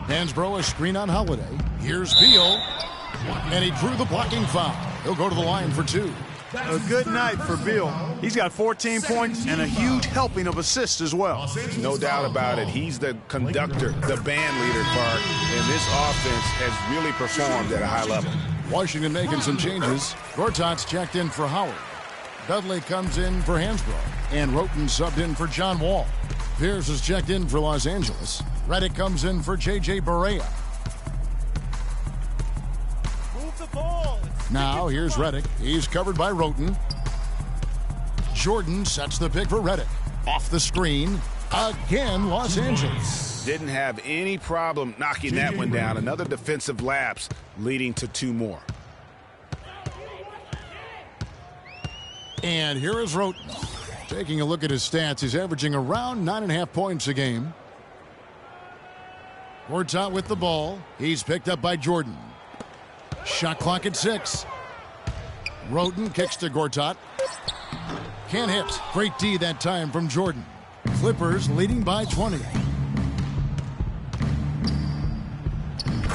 Speaker 6: Hansbrough a screen on Holiday. Here's Beal. And he drew the blocking foul. He'll go to the line for 2.
Speaker 7: A good night for Beal. He's got 14 points and a huge helping of assists as well.
Speaker 8: No doubt about it. He's the conductor, the band leader, Clark. And this offense has really performed at a high level.
Speaker 6: Washington making some changes. Gortat's checked in for Howard. Dudley comes in for Hansbrough. And Roten subbed in for John Wall. Pierce is checked in for Los Angeles. Redick comes in for J.J. Barea.
Speaker 10: Move the ball.
Speaker 6: Now here's Redick. He's covered by Roten. Jordan sets the pick for Redick. Off the screen. Again, Los Angeles.
Speaker 8: Didn't have any problem knocking that one down. Another defensive lapse leading to 2 more.
Speaker 6: And here is Roten. Taking a look at his stats, he's averaging around 9.5 points a game. Gortat with the ball. He's picked up by Jordan. Shot clock at 6. Roten kicks to Gortat. Can't hit. Great D that time from Jordan. Clippers leading by 20.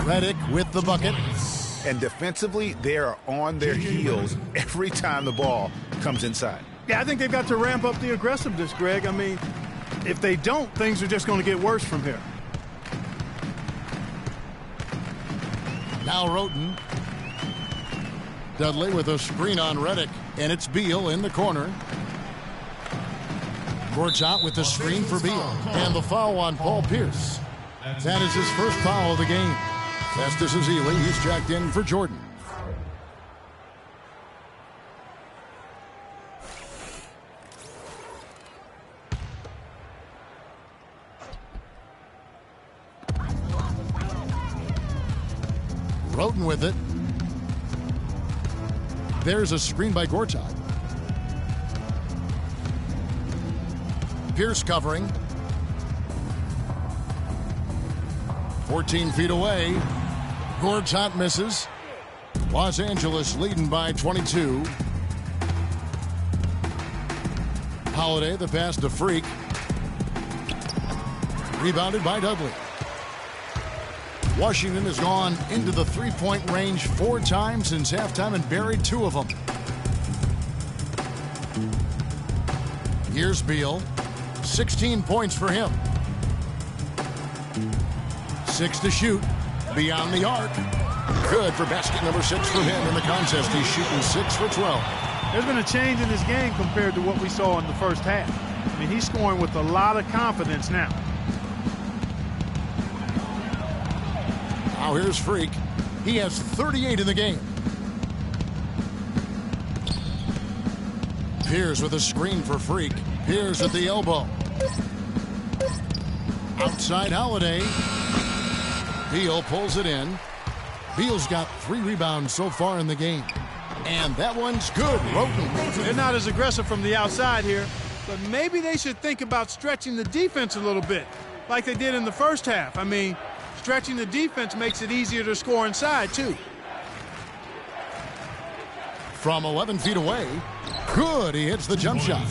Speaker 6: Redick with the bucket.
Speaker 8: And defensively, they are on their heels every time the ball comes inside.
Speaker 7: Yeah, I think they've got to ramp up the aggressiveness, Greg. I mean, if they don't, things are just going to get worse from here.
Speaker 6: Now Roten. Dudley with a screen on Redick. And it's Beal in the corner. Gortat with the screen for Beal. And the foul on Paul Pierce. That is his first foul of the game. Festus Ezeli, he's checked in for Jordan. Roten with it. There's a screen by Gortat. Pierce covering. 14 feet away. Gortat misses. Los Angeles leading by 22. Holiday, the pass to Freak. Rebounded by Dudley. Washington has gone into the three-point range 4 times since halftime and buried 2 of them. Here's Beal. 16 points for him. 6 to shoot. Beyond the arc. Good for basket number 6 for him in the contest. He's shooting 6 for 12.
Speaker 7: There's been a change in his game compared to what we saw in the first half. I mean, he's scoring with a lot of confidence now.
Speaker 6: Now here's Freak. He has 38 in the game. Pierce with a screen for Freak. Pierce at the elbow. Outside Holiday. Beal pulls it in. Beal's got 3 rebounds so far in the game. And that one's good. Roten.
Speaker 7: They're not as aggressive from the outside here, but maybe they should think about stretching the defense a little bit, like they did in the first half. I mean, stretching the defense makes it easier to score inside, too.
Speaker 6: From 11 feet away. Good. He hits the jump shot.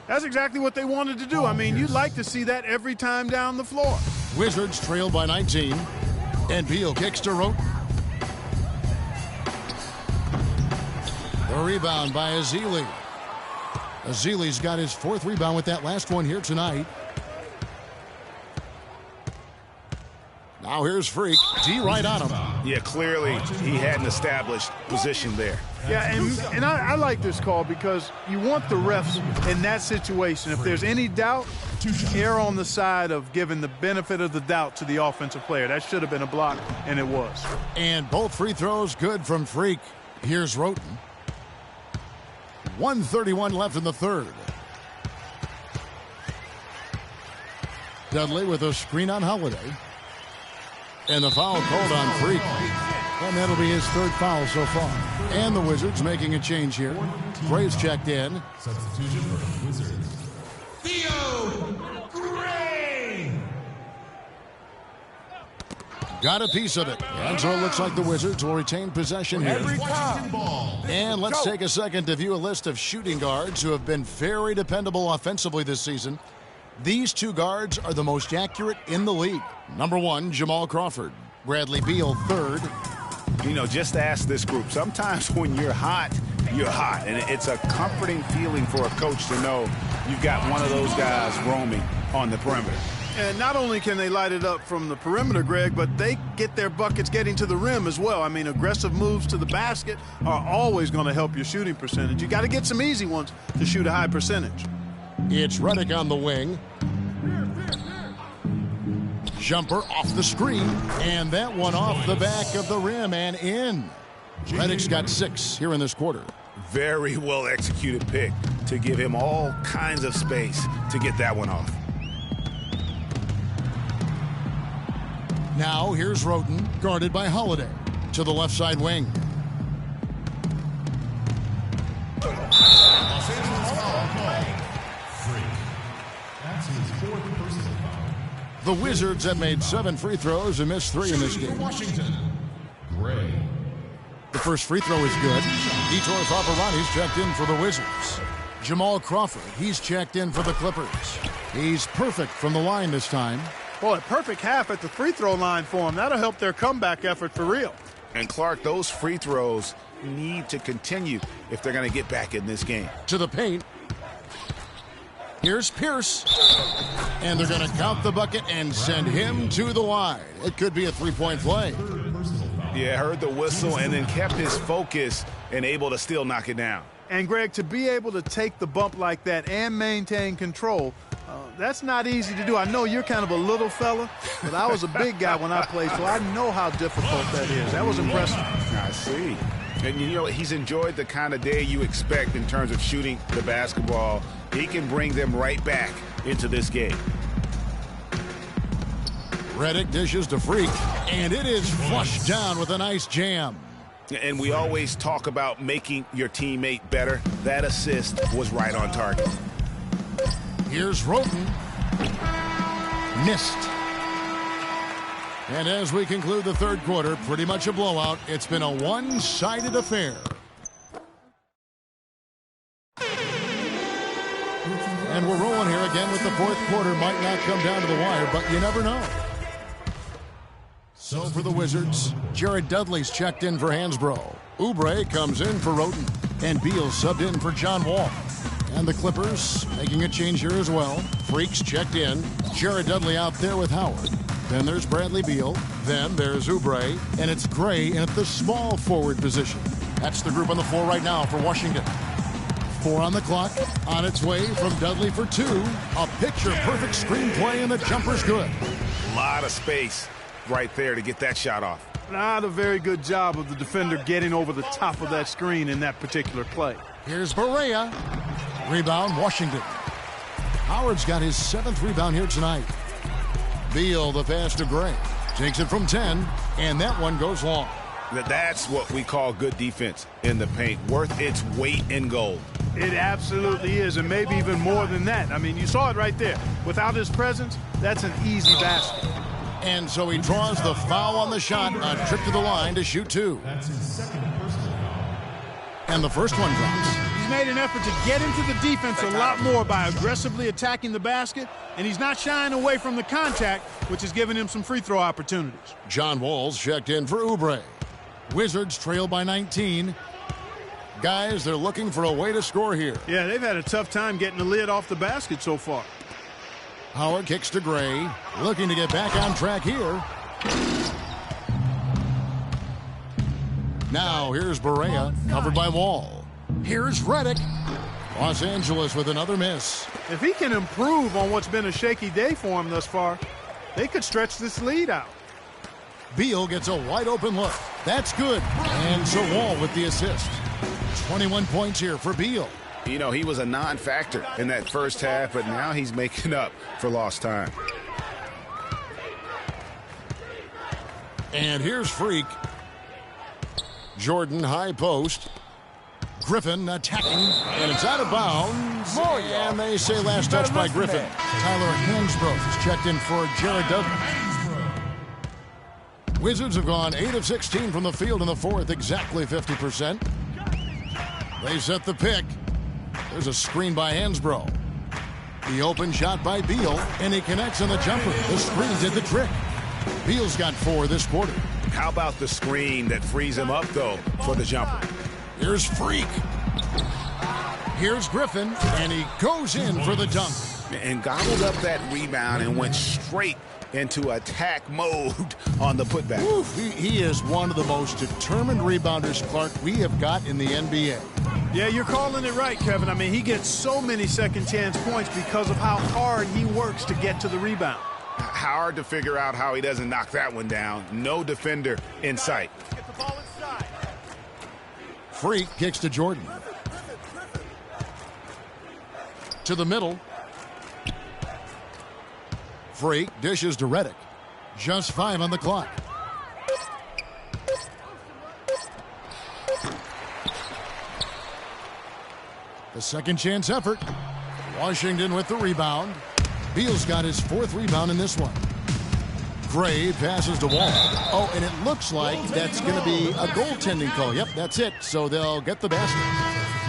Speaker 7: That's exactly what they wanted to do. I mean, you'd like to see that every time down the floor.
Speaker 6: Wizards trail by 19. And Beal kicks to Roten. The rebound by Ezeli. Ezeli's got his 4th rebound with that last one here tonight. Now here's Freak. D right on him.
Speaker 8: Yeah, clearly he had an established position there.
Speaker 7: Yeah, and I like this call because you want the refs in that situation. If there's any doubt, err on the side of giving the benefit of the doubt to the offensive player. That should have been a block, and it was.
Speaker 6: And both free throws good from Freak. Here's Roten. 1:31 left in the third. Dudley with a screen on Holiday. And the foul called on Freak. And that'll be his 3rd foul so far. And the Wizards making a change here. Gray's checked in.
Speaker 10: Substitution for the Wizards. Theo Gray!
Speaker 6: Got a piece of it. And so it looks like the Wizards will retain possession here. And let's take a second to view a list of shooting guards who have been very dependable offensively this season. These 2 guards are the most accurate in the league. Number 1, Jamal Crawford. Bradley Beal, 3rd.
Speaker 8: You know, just ask this group. Sometimes when you're hot, you're hot. And it's a comforting feeling for a coach to know you've got one of those guys roaming on the perimeter.
Speaker 7: And not only can they light it up from the perimeter, Greg, but they get their buckets getting to the rim as well. I mean, aggressive moves to the basket are always going to help your shooting percentage. You got to get some easy ones to shoot a high percentage.
Speaker 6: It's Redick on the wing. Jumper off the screen, and that one off the back of the rim and in. Redick's got 6 here in this quarter.
Speaker 8: Very well executed pick to give him all kinds of space to get that one off.
Speaker 6: Now here's Roten, guarded by Holiday, to the left side wing.
Speaker 10: Los Angeles foul call. Freak. That's his 4th personal foul.
Speaker 6: The Wizards have made 7 free throws and missed 3 in this game.
Speaker 10: Washington. Gray.
Speaker 6: The first free throw is good. Vitor Paparotti's checked in for the Wizards. Jamal Crawford, he's checked in for the Clippers. He's perfect from the line this time.
Speaker 7: Boy, a perfect half at the free throw line for him. That'll help their comeback effort for real.
Speaker 8: And Clark, those free throws need to continue if they're going to get back in this game.
Speaker 6: To the paint. Here's Pierce. And they're going to count the bucket and send him to the wide. It could be a 3-point play.
Speaker 8: Yeah, heard the whistle and then kept his focus and able to still knock it down.
Speaker 7: And, Greg, to be able to take the bump like that and maintain control, that's not easy to do. I know you're kind of a little fella, but I was a big guy when I played, so I know how difficult that is. That was impressive.
Speaker 8: I see. And, you know, he's enjoyed the kind of day you expect in terms of shooting the basketball. He can bring them right back into this game.
Speaker 6: Redick dishes to Freak, and it is flushed down with a nice jam.
Speaker 8: And we always talk about making your teammate better. That assist was right on target.
Speaker 6: Here's Roten. Missed. And as we conclude the third quarter, pretty much a blowout. It's been a one-sided affair. And we're rolling here again with the fourth quarter. Might not come down to the wire, but you never know. So for the Wizards, Jared Dudley's checked in for Hansbrough. Oubre comes in for Roten. And Beal subbed in for John Wall. And the Clippers making a change here as well. Freaks checked in. Jared Dudley out there with Howard. Then there's Bradley Beal. Then there's Oubre. And it's Gray in at the small forward position. That's the group on the floor right now for Washington. 4 on the clock. On its way from Dudley for 2. A picture-perfect screenplay, and the jumper's good.
Speaker 8: A lot of space right there to get that shot off.
Speaker 7: Not a very good job of the defender getting over the top of that screen in that particular play.
Speaker 6: Here's Barea. Rebound, Washington. Howard's got his 7th rebound here tonight. Beal, the pass to Gray. Takes it from 10, and that one goes long.
Speaker 8: That's what we call good defense in the paint, worth its weight in gold.
Speaker 7: It absolutely is, and maybe even more than that. I mean, you saw it right there. Without his presence, that's an easy basket.
Speaker 6: And so he draws the foul on the shot, a trip to the line to shoot 2.
Speaker 10: That's his second personal foul.
Speaker 6: And the first one drops.
Speaker 7: He's made an effort to get into the defense a lot more by aggressively attacking the basket, and he's not shying away from the contact, which has given him some free throw opportunities.
Speaker 6: John Wall's checked in for Oubre. Wizards trail by 19. Guys, they're looking for a way to score here.
Speaker 7: Yeah, they've had a tough time getting the lid off the basket so far.
Speaker 6: Howard kicks to Gray, looking to get back on track here. Now here's Barea, covered by Wall. Here's Redick. Los Angeles with another miss.
Speaker 7: If he can improve on what's been a shaky day for him thus far, they could stretch this lead out.
Speaker 6: Beal gets a wide open look. That's good. And so Wall with the assist. 21 points here for Beal.
Speaker 8: You know, he was a non-factor in that first half, but now he's making up for lost time.
Speaker 6: And here's Freak. Jordan high post. Griffin attacking, and it's out of bounds. And they say last touch by Griffin. Tyler Hansbrough is checked in for Jared Dudley. Wizards have gone 8 of 16 from the field in the fourth, exactly 50%. They set the pick. There's a screen by Hansbrough. The open shot by Beal, and he connects on the jumper. The screen did the trick. Beal's got 4 this quarter.
Speaker 8: How about the screen that frees him up, though, for the jumper?
Speaker 6: Here's Freak. Here's Griffin, and he goes in for the dunk.
Speaker 8: And gobbled up that rebound and went straight into attack mode on the putback.
Speaker 6: Oof, he is one of the most determined rebounders, Clark, we have got in the NBA.
Speaker 7: Yeah, you're calling it right, Kevin. I mean, he gets so many second chance points because of how hard he works to get to the rebound.
Speaker 8: Hard to figure out how he doesn't knock that one down. No defender in sight.
Speaker 7: Get the ball inside.
Speaker 6: Freak kicks to Jordan. To the middle. Freak dishes to Redick. Just 5 on the clock. The second chance effort. Washington with the rebound. Beal's got his 4th rebound in this one. Gray passes to Wall. Oh, and it looks like that's going to be a goaltending call. Yep, that's it. So they'll get the basket.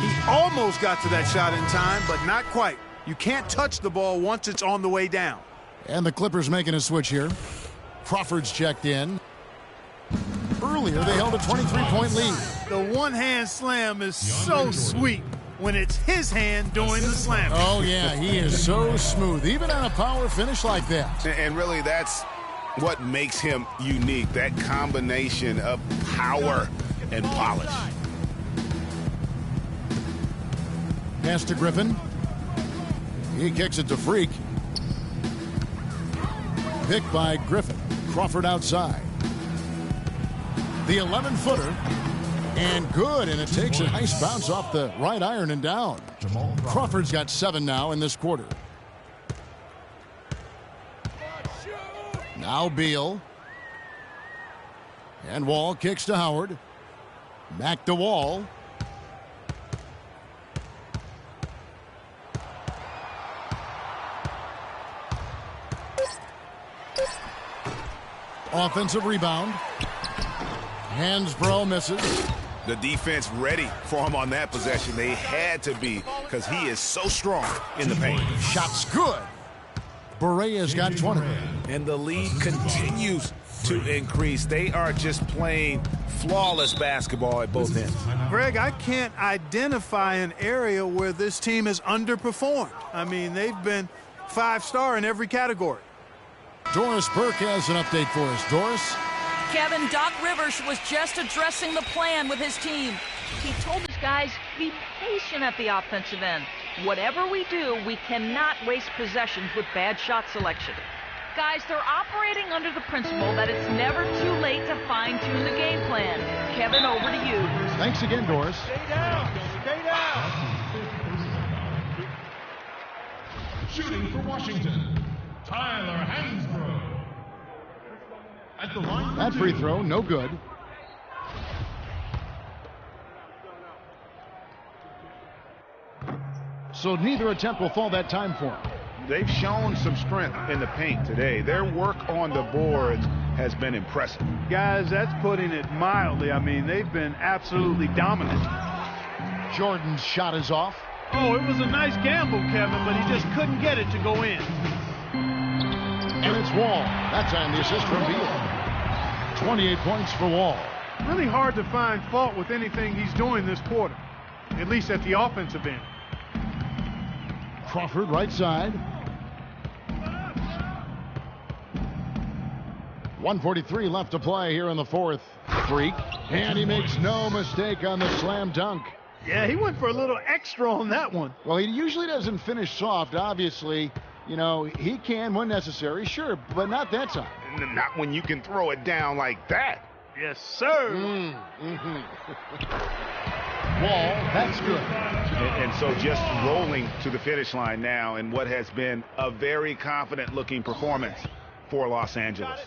Speaker 7: He almost got to that shot in time, but not quite. You can't touch the ball once it's on the way down.
Speaker 6: And the Clippers making a switch here. Crawford's checked in. Earlier, they held a 23-point lead.
Speaker 7: The one-hand slam is so sweet when it's his hand doing the slam.
Speaker 6: Oh, yeah, he is so smooth, even on a power finish like that.
Speaker 8: And really, that's what makes him unique, that combination of power and polish.
Speaker 6: Pass to Griffin. He kicks it to Freak. Picked by Griffin. Crawford outside. The 11-footer. And good, and it takes a nice bounce off the right iron and down. Crawford's got 7 now in this quarter. Now Beal. And Wall kicks to Howard. Back to Wall. Offensive rebound. Hansbrough misses.
Speaker 8: The defense ready for him on that possession. They had to be, because he is so strong in the paint.
Speaker 6: Shot's good. Berea's got 20.
Speaker 8: And the lead continues to increase. They are just playing flawless basketball at both ends.
Speaker 7: Greg, I can't identify an area where this team has underperformed. I mean, they've been 5-star in every category.
Speaker 6: Doris Burke has an update for us. Doris?
Speaker 9: Kevin, Doc Rivers was just addressing the plan with his team. He told his guys, be patient at the offensive end. Whatever we do, we cannot waste possessions with bad shot selection. Guys, they're operating under the principle that it's never too late to fine-tune the game plan. Kevin, over to you.
Speaker 6: Thanks again, Doris.
Speaker 10: Stay down. Stay down. Shooting for Washington, Tyler Hansbrough. At the line
Speaker 6: That free throw, no good. So neither attempt will fall that time for him.
Speaker 8: They've shown some strength in the paint today. Their work on the boards has been impressive.
Speaker 7: Guys, that's putting it mildly. I mean, they've been absolutely dominant.
Speaker 6: Jordan's shot is off.
Speaker 7: Oh, it was a nice gamble, Kevin, but he just couldn't get it to go in.
Speaker 6: And it's Wall. That time the assist from Beal. 28 points for Wall.
Speaker 7: Really hard to find fault with anything he's doing this quarter, at least at the offensive end.
Speaker 6: Crawford right side. 1:43 left to play here in the fourth. Freak. And he makes no mistake on the slam dunk.
Speaker 7: Yeah, he went for a little extra on that one.
Speaker 6: Well, he usually doesn't finish soft. Obviously, you know, he can when necessary, sure, but not that time.
Speaker 8: Not when you can throw it down like that.
Speaker 7: Yes, sir.
Speaker 6: Wall, that's good.
Speaker 8: And so just rolling to the finish line now in what has been a very confident-looking performance for Los Angeles.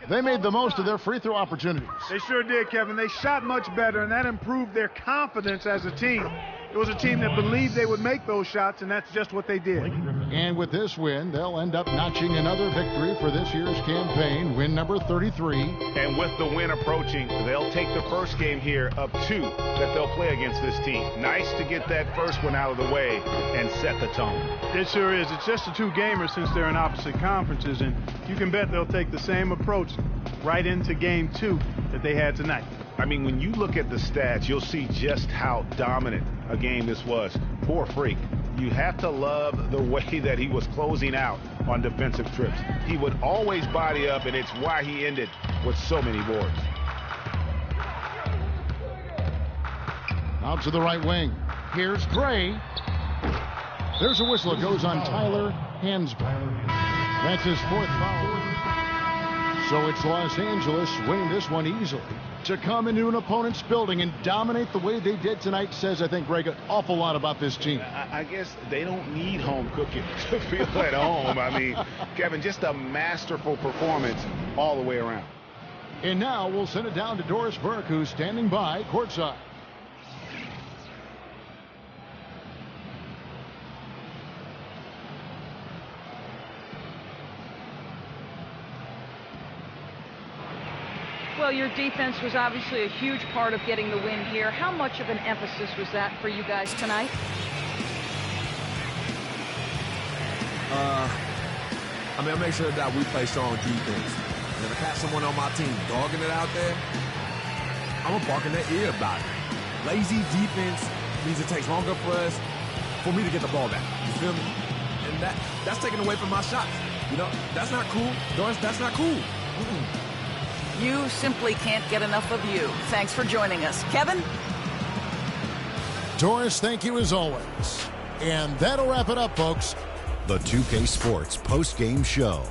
Speaker 6: They made the most of their free throw opportunities.
Speaker 7: They sure did, Kevin. They shot much better, and that improved their confidence as a team. It was a team that believed they would make those shots, and that's just what they did.
Speaker 6: And with this win, they'll end up notching another victory for this year's campaign, win number 33.
Speaker 8: And with the win approaching, they'll take the first game here of 2 that they'll play against this team. Nice to get that first one out of the way and set the tone.
Speaker 7: It sure is. It's just a 2-gamer since they're in opposite conferences, and you can bet they'll take the same approach right into game 2 that they had tonight.
Speaker 8: I mean, when you look at the stats, you'll see just how dominant a game this was for Freak. You have to love the way that he was closing out on defensive trips. He would always body up, and it's why he ended with so many boards.
Speaker 6: Out to the right wing. Here's Gray. There's a whistle. It goes on Tyler Hansbrough. That's his 4th foul. So it's Los Angeles winning this one easily. To come into an opponent's building and dominate the way they did tonight says, I think, Greg, an awful lot about this team.
Speaker 8: I guess they don't need home cooking to feel at home. I mean, Kevin, just a masterful performance all the way around.
Speaker 6: And now we'll send it down to Doris Burke, who's standing by courtside.
Speaker 9: Well, your defense was obviously a huge part of getting the win here. How much of an emphasis was that for you guys tonight?
Speaker 13: I make sure that we play strong defense. And if I have someone on my team dogging it out there, I'm going to bark in their ear about it. Lazy defense means it takes longer for us, for me to get the ball back. You feel me? And that's taken away from my shots. You know, that's not cool. Doris, that's not cool.
Speaker 9: You simply can't get enough of you. Thanks for joining us. Kevin?
Speaker 6: Doris, thank you as always. And that'll wrap it up, folks.
Speaker 1: The 2K Sports post-game show.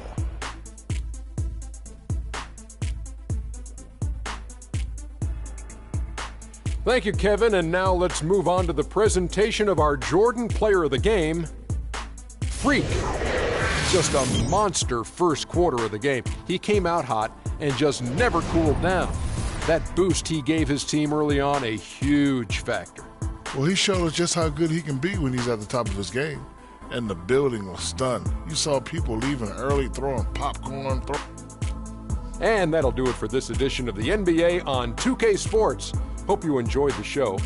Speaker 2: Thank you, Kevin. And now let's move on to the presentation of our Jordan Player of the Game, Freak. Just a monster first quarter of the game. He came out hot and just never cooled down. That boost he gave his team early on, a huge factor.
Speaker 4: Well, he showed us just how good he can be when he's at the top of his game. And the building was stunned. You saw people leaving early, throwing popcorn.
Speaker 2: And that'll do it for this edition of the NBA on 2K Sports. Hope you enjoyed the show.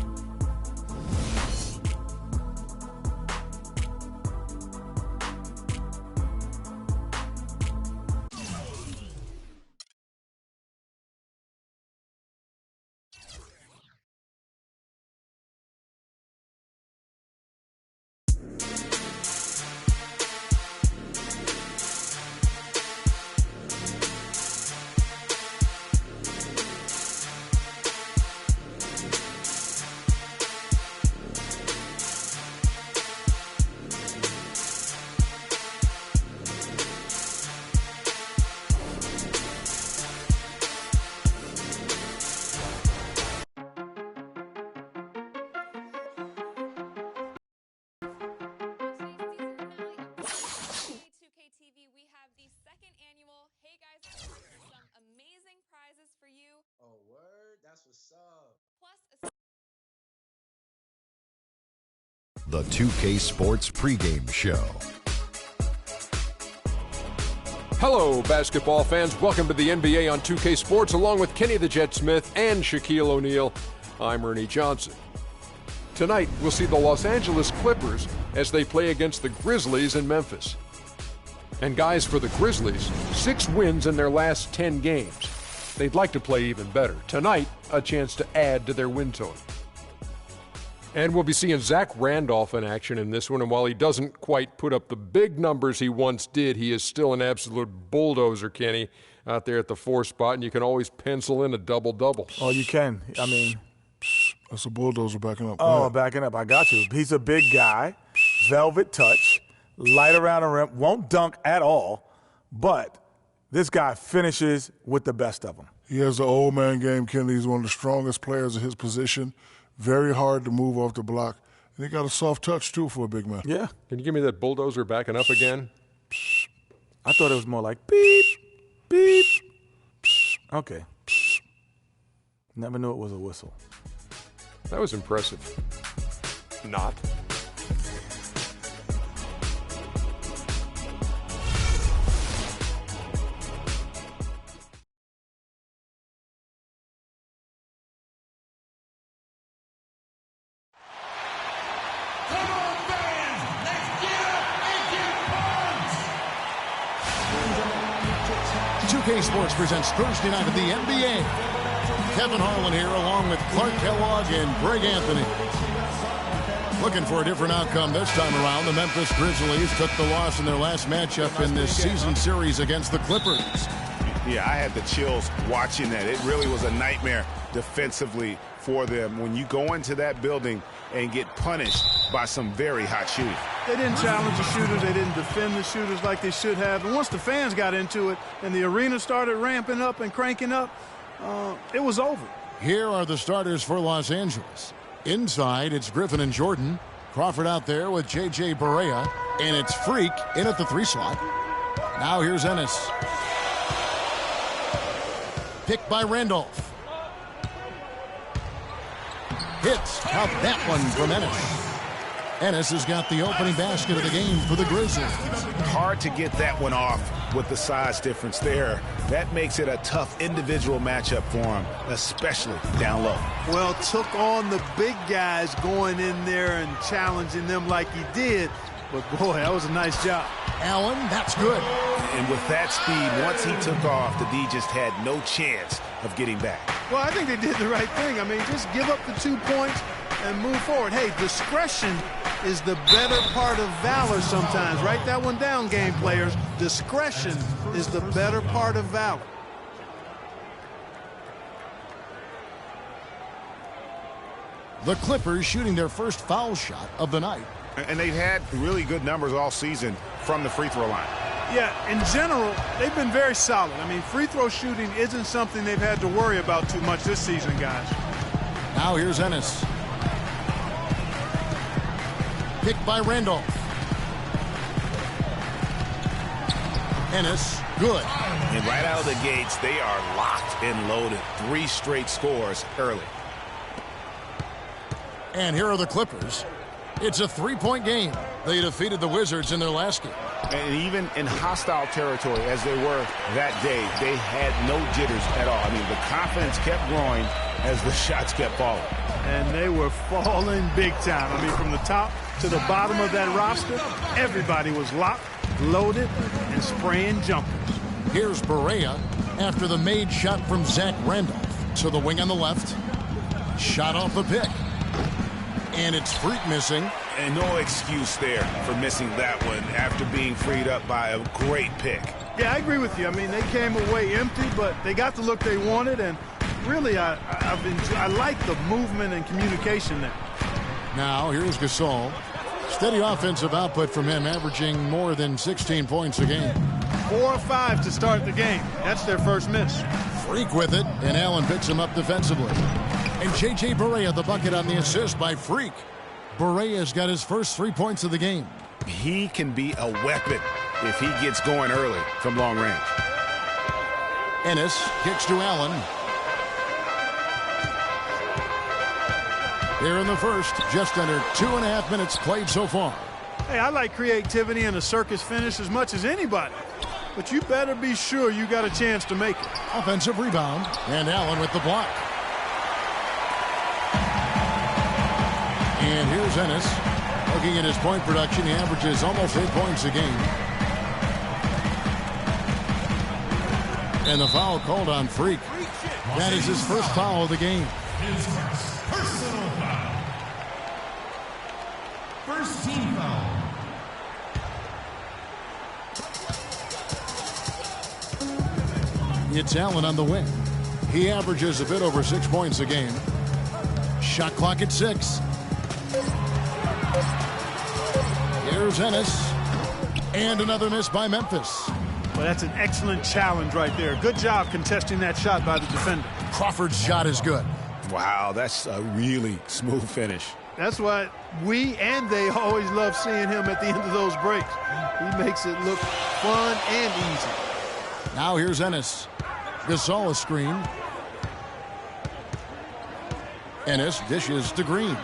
Speaker 1: The 2K Sports pregame show.
Speaker 2: Hello, basketball fans. Welcome to the NBA on 2K Sports, along with Kenny the Jet Smith and Shaquille O'Neal. I'm Ernie Johnson. Tonight, we'll see the Los Angeles Clippers as they play against the Grizzlies in Memphis. And guys, for the Grizzlies, 6 wins in their last 10 games. They'd like to play even better. Tonight, a chance to add to their win total. And we'll be seeing Zach Randolph in action in this one. And while he doesn't quite put up the big numbers he once did, he is still an absolute bulldozer, Kenny, out there at the 4 spot. And you can always pencil in a double-double.
Speaker 3: Oh, you can. I mean,
Speaker 4: that's a bulldozer backing up.
Speaker 3: Oh, backing up. I got you. He's a big guy, velvet touch, light around the rim, won't dunk at all. But this guy finishes with the best of them.
Speaker 4: He has the old man game, Kenny. He's one of the strongest players in his position. Very hard to move off the block. And he got a soft touch, too, for a big man.
Speaker 3: Yeah.
Speaker 2: Can you give me that bulldozer backing up again?
Speaker 3: I thought it was more like beep, beep. Okay. Never knew it was a whistle.
Speaker 2: That was impressive. Not.
Speaker 10: Come on, fans! Let's get up and get pumped!
Speaker 6: 2K Sports presents Thursday night of the NBA. Kevin Harlan here along with Clark Kellogg and Greg Anthony. Looking for a different outcome this time around. The Memphis Grizzlies took the loss in their last matchup in this season series against the Clippers.
Speaker 8: Yeah, I had the chills watching that. It really was a nightmare defensively for them when you go into that building and get punished by some very hot shooting.
Speaker 7: They didn't challenge the shooters. They didn't defend the shooters like they should have. And once the fans got into it and the arena started ramping up and cranking up, it was over.
Speaker 6: Here are the starters for Los Angeles. Inside, it's Griffin and Jordan. Crawford out there with J.J. Barea. And it's Freak in at the 3 slot. Now here's Ennis. Picked by Randolph. Hits. How about that one from Ennis? Ennis has got the opening basket of the game for the Grizzlies.
Speaker 8: Hard to get that one off with the size difference there. That makes it a tough individual matchup for him, especially down low.
Speaker 7: Well, took on the big guys going in there and challenging them like he did. But, boy, that was a nice job.
Speaker 6: Allen, that's good.
Speaker 8: And with that speed, once he took off, the D just had no chance of getting back.
Speaker 7: Well, I think they did the right thing. I mean, just give up the 2 points and move forward. Hey, discretion is the better part of valor sometimes. Write that one down, game players. Discretion is the better part of valor.
Speaker 6: The Clippers shooting their first foul shot of the night.
Speaker 8: And they've had really good numbers all season from the free throw line.
Speaker 7: Yeah, in general, they've been very solid. I mean, free throw shooting isn't something they've had to worry about too much this season, guys.
Speaker 6: Now here's Ennis. Picked by Randolph. Ennis, good.
Speaker 8: And right out of the gates, they are locked and loaded. 3 straight scores early.
Speaker 6: And here are the Clippers. It's a 3-point game. They defeated the Wizards in their last game.
Speaker 8: And even in hostile territory, as they were that day, they had no jitters at all. I mean, the confidence kept growing as the shots kept falling.
Speaker 7: And they were falling big time. I mean, from the top to the bottom of that roster, everybody was locked, loaded, and spraying jumpers.
Speaker 6: Here's Barea after the made shot from Zach Randolph. To the wing on the left. Shot off the pick. And it's Freak missing.
Speaker 8: And no excuse there for missing that one after being freed up by a great pick.
Speaker 7: Yeah, I agree with you. I mean, they came away empty, but they got the look they wanted, and really, I like the movement and communication there.
Speaker 6: Now, here's Gasol. Steady offensive output from him, averaging more than 16 points a game.
Speaker 7: 4 or 5 to start the game. That's their first miss.
Speaker 6: Freak with it, and Allen picks him up defensively. And J.J. Barea, the bucket on the assist by Freak. Barea's got his first 3 points of the game.
Speaker 8: He can be a weapon if he gets going early from long range.
Speaker 6: Ennis kicks to Allen. Here in the first, just under 2.5 minutes played so far.
Speaker 7: Hey, I like creativity and a circus finish as much as anybody. But you better be sure you got a chance to make it.
Speaker 6: Offensive rebound, and Allen with the block. And here's Ennis. Looking at his point production, he averages almost 8 points a game. And the foul called on Freak. That is his first foul of the game.
Speaker 10: His first personal foul. First team foul.
Speaker 6: It's Allen on the wing. He averages a bit over 6 points a game. Shot clock at 6. Here's Ennis. And another miss by Memphis.
Speaker 7: Well, that's an excellent challenge right there. Good job contesting that shot by the defender.
Speaker 6: Crawford's shot is good.
Speaker 8: Wow, that's a really smooth finish.
Speaker 7: That's why we and they always love seeing him at the end of those breaks. He makes it look fun and easy.
Speaker 6: Now here's Ennis. Gasol a screen. Ennis dishes to Green.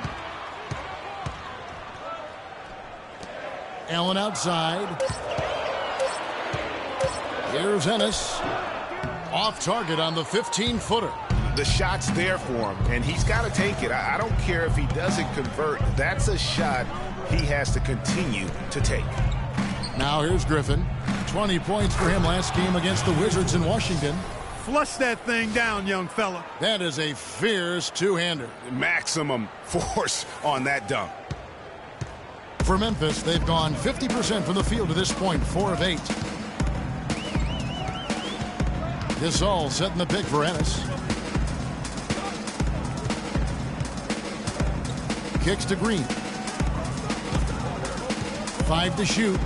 Speaker 6: Allen outside. Here's Ennis. Off target on the 15-footer.
Speaker 8: The shot's there for him, and he's got to take it. I don't care if he doesn't convert. That's a shot he has to continue to take.
Speaker 6: Now here's Griffin. 20 points for him last game against the Wizards in Washington.
Speaker 7: Flush that thing down, young fella.
Speaker 6: That is a fierce two-hander.
Speaker 8: Maximum force on that dunk.
Speaker 6: For Memphis, they've gone 50% from the field to this point, 4 of 8. Gasol setting the pick for Ennis. Kicks to Green. 5 to shoot.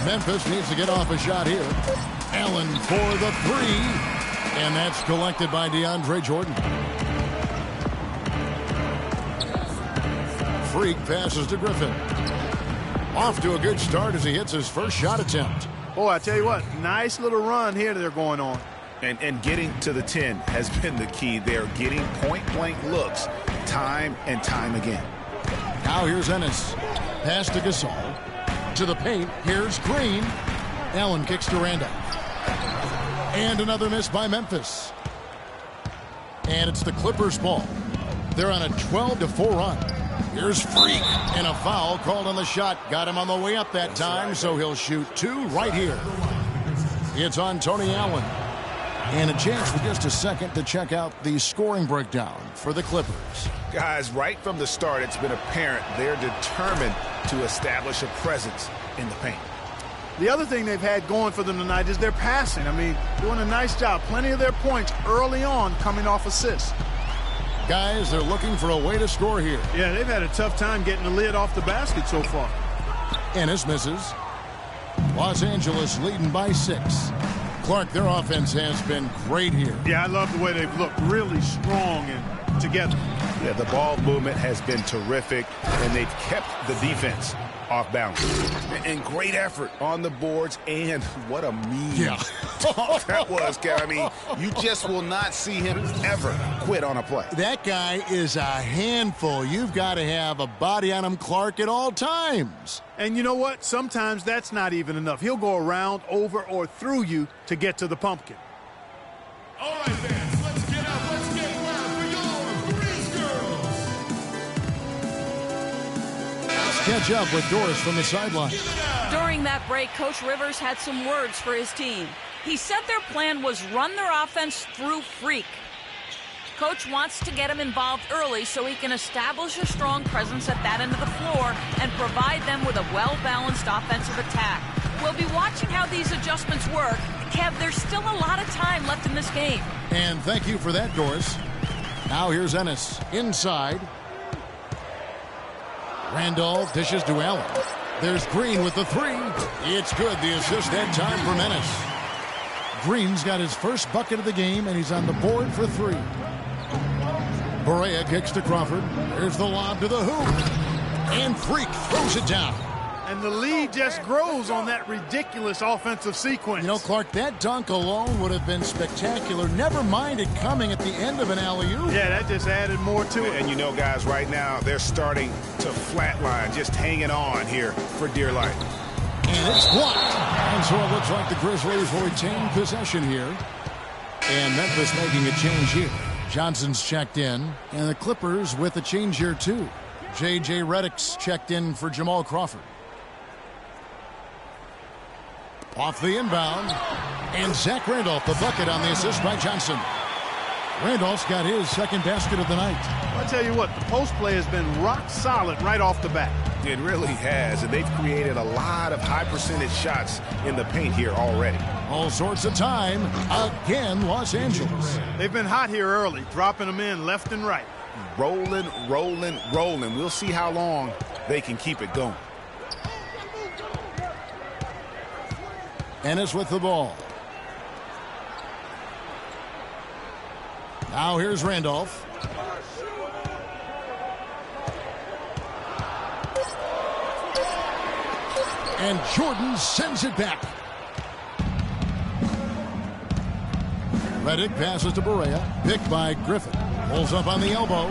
Speaker 6: Memphis needs to get off a shot here. Allen for the 3. And that's collected by DeAndre Jordan. Freak passes to Griffin. Off to a good start as he hits his first shot attempt.
Speaker 7: Boy, I tell you what, nice little run here they're going on.
Speaker 8: And getting to the 10 has been the key. They're getting point-blank looks time and time again.
Speaker 6: Now here's Ennis. Pass to Gasol. To the paint. Here's Green. Allen kicks to Randolph. And another miss by Memphis. And it's the Clippers' ball. They're on a 12-4 run. Here's Freak. And a foul called on the shot. Got him on the way up that time, so he'll shoot 2 right here. It's on Tony Allen. And a chance for just a second to check out the scoring breakdown for the Clippers.
Speaker 8: Guys, right from the start, it's been apparent they're determined to establish a presence in the paint.
Speaker 7: The other thing they've had going for them tonight is their passing. I mean, doing a nice job. Plenty of their points early on coming off assists.
Speaker 6: Guys, they're looking for a way to score here.
Speaker 7: Yeah, they've had a tough time getting the lid off the basket so far.
Speaker 6: Ennis misses. Los Angeles leading by 6. Clark, their offense has been great here.
Speaker 7: Yeah, I love the way they've looked. Really strong and together.
Speaker 8: Yeah, the ball movement has been terrific, and they've kept the defense off balance. And great effort on the boards, and what a mean dunk that was, Kev. I mean, you just will not see him ever quit on a play.
Speaker 6: That guy is a handful. You've got to have a body on him, Clark, at all times.
Speaker 7: And you know what? Sometimes that's not even enough. He'll go around, over, or through you to get to the pumpkin.
Speaker 10: All right, fans, let's get up. Let's get wild for your Breeze Girls.
Speaker 6: Let's catch up with Doris from the sideline.
Speaker 9: During that break, Coach Rivers had some words for his team. He said their plan was run their offense through Freak. Coach wants to get him involved early so he can establish a strong presence at that end of the floor and provide them with a well-balanced offensive attack. We'll be watching how these adjustments work. Kev, there's still a lot of time left in this game.
Speaker 6: And thank you for that, Doris. Now here's Ennis inside. Randolph dishes to Allen. There's Green with the three. It's good. The assist that time for Ennis. Green's got his first bucket of the game, and he's on the board for three. Barea kicks to Crawford. There's the lob to the hoop. And Freak throws it down.
Speaker 7: And the lead just grows on that ridiculous offensive sequence.
Speaker 6: You know, Clark, that dunk alone would have been spectacular. Never mind it coming at the end of an alley-oop.
Speaker 7: Yeah, that just added more to it.
Speaker 8: And you know, guys, right now, they're starting to flatline, just hanging on here for dear life.
Speaker 6: And it's blocked. And so it looks like the Grizzlies will retain possession here. And Memphis making a change here. Johnson's checked in. And the Clippers with a change here, too. J.J. Redick's checked in for Jamal Crawford. Off the inbound. And Zach Randolph, the bucket on the assist by Johnson. Randolph's got his second basket of the night.
Speaker 7: I'll tell you what, the post play has been rock solid right off the bat.
Speaker 8: It really has, and they've created a lot of high percentage shots in the paint here already.
Speaker 6: All sorts of time. Again, Los Angeles.
Speaker 7: They've been hot here early, dropping them in left and right.
Speaker 8: Rolling, rolling, rolling. We'll see how long they can keep it going.
Speaker 6: Ennis with the ball. Now here's Randolph. And Jordan sends it back. Redick passes to Barea. Picked by Griffin. Pulls up on the elbow.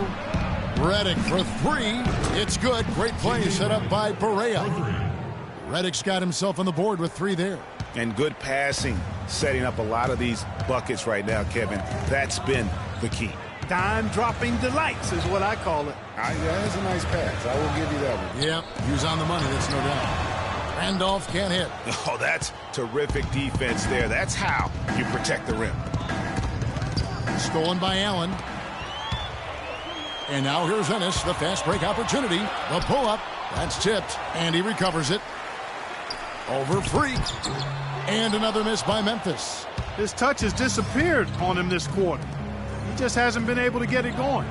Speaker 6: Redick for three. It's good. Great play set up by Barea. Redick's got himself on the board with three there.
Speaker 8: And good passing, setting up a lot of these buckets right now, Kevin. That's been the key.
Speaker 7: Dime-dropping delights is what I call it.
Speaker 8: That's a nice pass. I will give you that one.
Speaker 6: Yep, he was on the money, that's no doubt. Randolph can't hit.
Speaker 8: Oh, that's terrific defense there. That's how you protect the rim.
Speaker 6: Stolen by Allen. And now here's Ennis, the fast break opportunity. The pull-up, that's tipped, and he recovers it. Over Freak. And another miss by Memphis.
Speaker 7: His touch has disappeared on him this quarter. He just hasn't been able to get it going.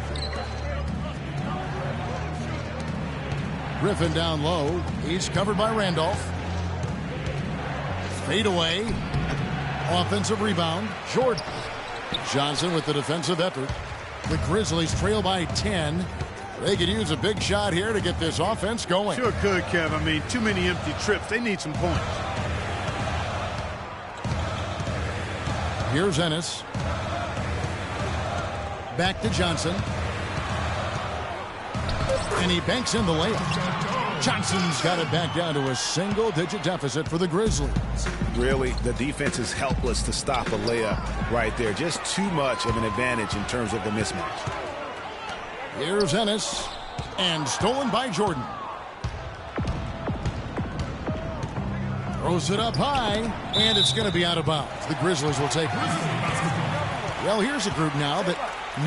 Speaker 6: Griffin down low. He's covered by Randolph. Fade away. Offensive rebound. Jordan. Johnson with the defensive effort. The Grizzlies trail by 10. They could use a big shot here to get this offense going.
Speaker 7: Sure could, Kev. I mean, too many empty trips. They need some points.
Speaker 6: Here's Ennis. Back to Johnson. And he banks in the layup. Johnson's got it back down to a single-digit deficit for the Grizzlies.
Speaker 8: Really, the defense is helpless to stop a layup right there. Just too much of an advantage in terms of the mismatch.
Speaker 6: Here's Ennis. And stolen by Jordan. Throws it up high. And it's going to be out of bounds. The Grizzlies will take it. Well, here's a group now that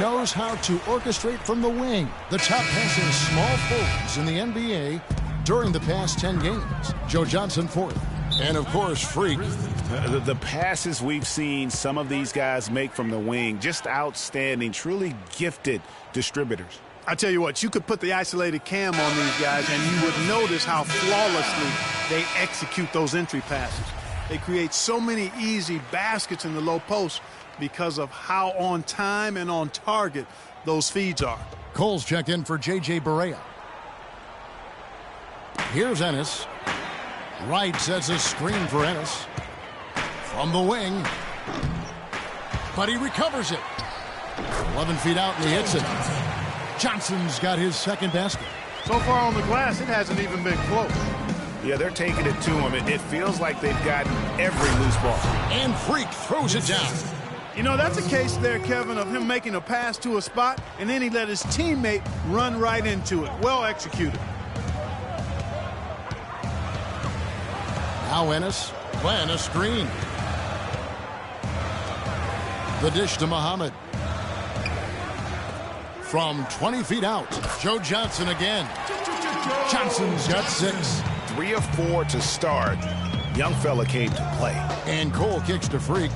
Speaker 6: knows how to orchestrate from the wing. The top passing small forwards in the NBA during the past 10 games. Joe Johnson fourth. And, of course, Freak.
Speaker 8: The passes we've seen some of these guys make from the wing, just outstanding, truly gifted distributors.
Speaker 7: I tell you what, you could put the isolated cam on these guys and you would notice how flawlessly they execute those entry passes. They create so many easy baskets in the low post because of how on time and on target those feeds are.
Speaker 6: Cole's checked in for J.J. Barea. Here's Ennis. Wright sets a screen for Ennis. From the wing. But he recovers it. 11 feet out and he hits it. Johnson's got his second basket.
Speaker 7: So far on the glass, it hasn't even been close.
Speaker 8: Yeah, they're taking it to him. It feels like they've gotten every loose ball.
Speaker 6: And Freak throws it down.
Speaker 7: You know, that's a case there, Kevin, of him making a pass to a spot, and then he let his teammate run right into it. Well executed.
Speaker 6: Now Ennis playing a screen. The dish to Muhammad. From 20 feet out, Joe Johnson again. Johnson's got 6.
Speaker 8: 3 of 4 to start. Young fella came to play.
Speaker 6: And Cole kicks to Freak.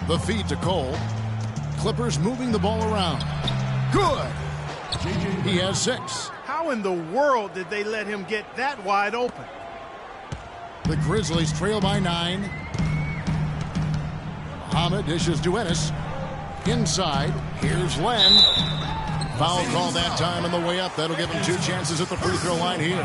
Speaker 6: The feed to Cole. Clippers moving the ball around. Good. He has 6.
Speaker 7: How in the world did they let him get that wide open?
Speaker 6: The Grizzlies trail by 9. Muhammad dishes to Ennis. Inside, here's Len. Foul call that time on the way up. That'll give him 2 chances at the free throw line here.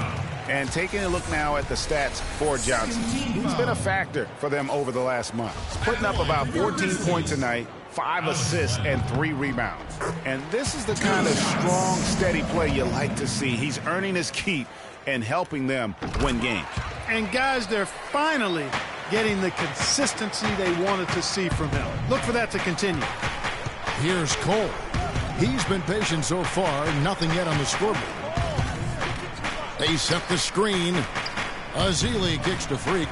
Speaker 8: And taking a look now at the stats for Johnson. He's been a factor for them over the last month. He's putting up about 14 points a night, 5 assists, and 3 rebounds. And this is the kind of strong, steady play you like to see. He's earning his keep and helping them win games.
Speaker 7: And guys, they're finally getting the consistency they wanted to see from him. Look for that to continue.
Speaker 6: Here's Cole. He's been patient so far, nothing yet on the scoreboard. They set the screen. Azili kicks to Freak.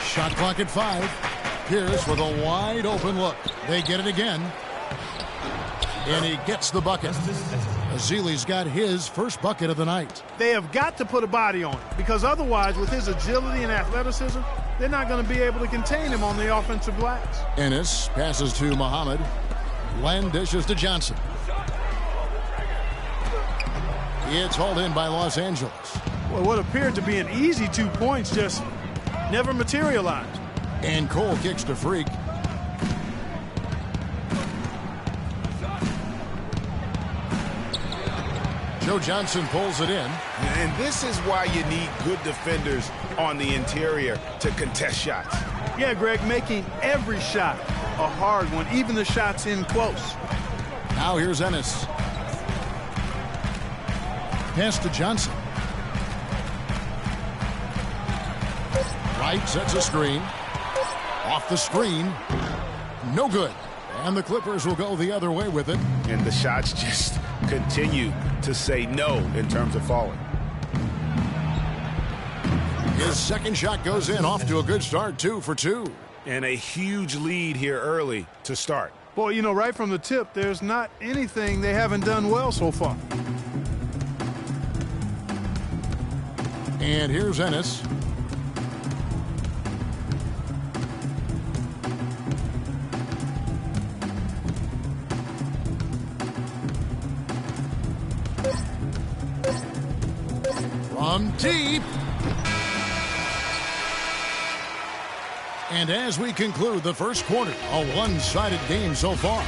Speaker 6: Shot clock at 5. Pierce with a wide open look. They get it again. And he gets the bucket. Azili's got his first bucket of the night.
Speaker 7: They have got to put a body on it, because otherwise, with his agility and athleticism, they're not going to be able to contain him on the offensive glass.
Speaker 6: Ennis passes to Muhammad. Len dishes to Johnson. It's hauled in by Los Angeles.
Speaker 7: Well, what appeared to be an easy 2 points just never materialized.
Speaker 6: And Cole kicks to Freak. Joe Johnson pulls it in.
Speaker 8: And this is why you need good defenders on the interior to contest shots.
Speaker 7: Yeah, Greg, making every shot a hard one, even the shots in close.
Speaker 6: Now here's Ennis. Pass to Johnson. Wright sets a screen. Off the screen. No good. And the Clippers will go the other way with it.
Speaker 8: And the shots just continue to say no in terms of falling.
Speaker 6: His second shot goes in, off to a good start, 2 for 2.
Speaker 8: And a huge lead here early to start.
Speaker 7: Boy, you know, right from the tip, there's not anything they haven't done well so far.
Speaker 6: And here's Ennis. From deep. And as we conclude the first quarter, a one-sided game so far.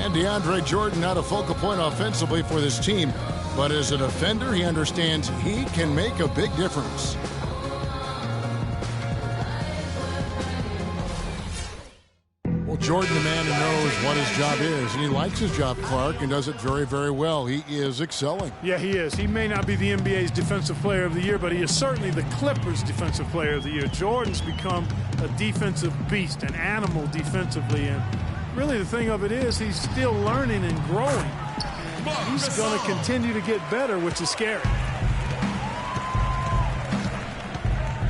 Speaker 6: And DeAndre Jordan not a focal point offensively for this team, but as a defender, he understands he can make a big difference. Well, Jordan, the man who knows what his job is, and he likes his job, Clark, and does it very, very well. He is excelling.
Speaker 7: Yeah, he is. He may not be the NBA's Defensive Player of the Year, but he is certainly the Clippers' Defensive Player of the Year. Jordan's become a defensive beast, an animal defensively, and really the thing of it is he's still learning and growing. And he's going to continue to get better, which is scary.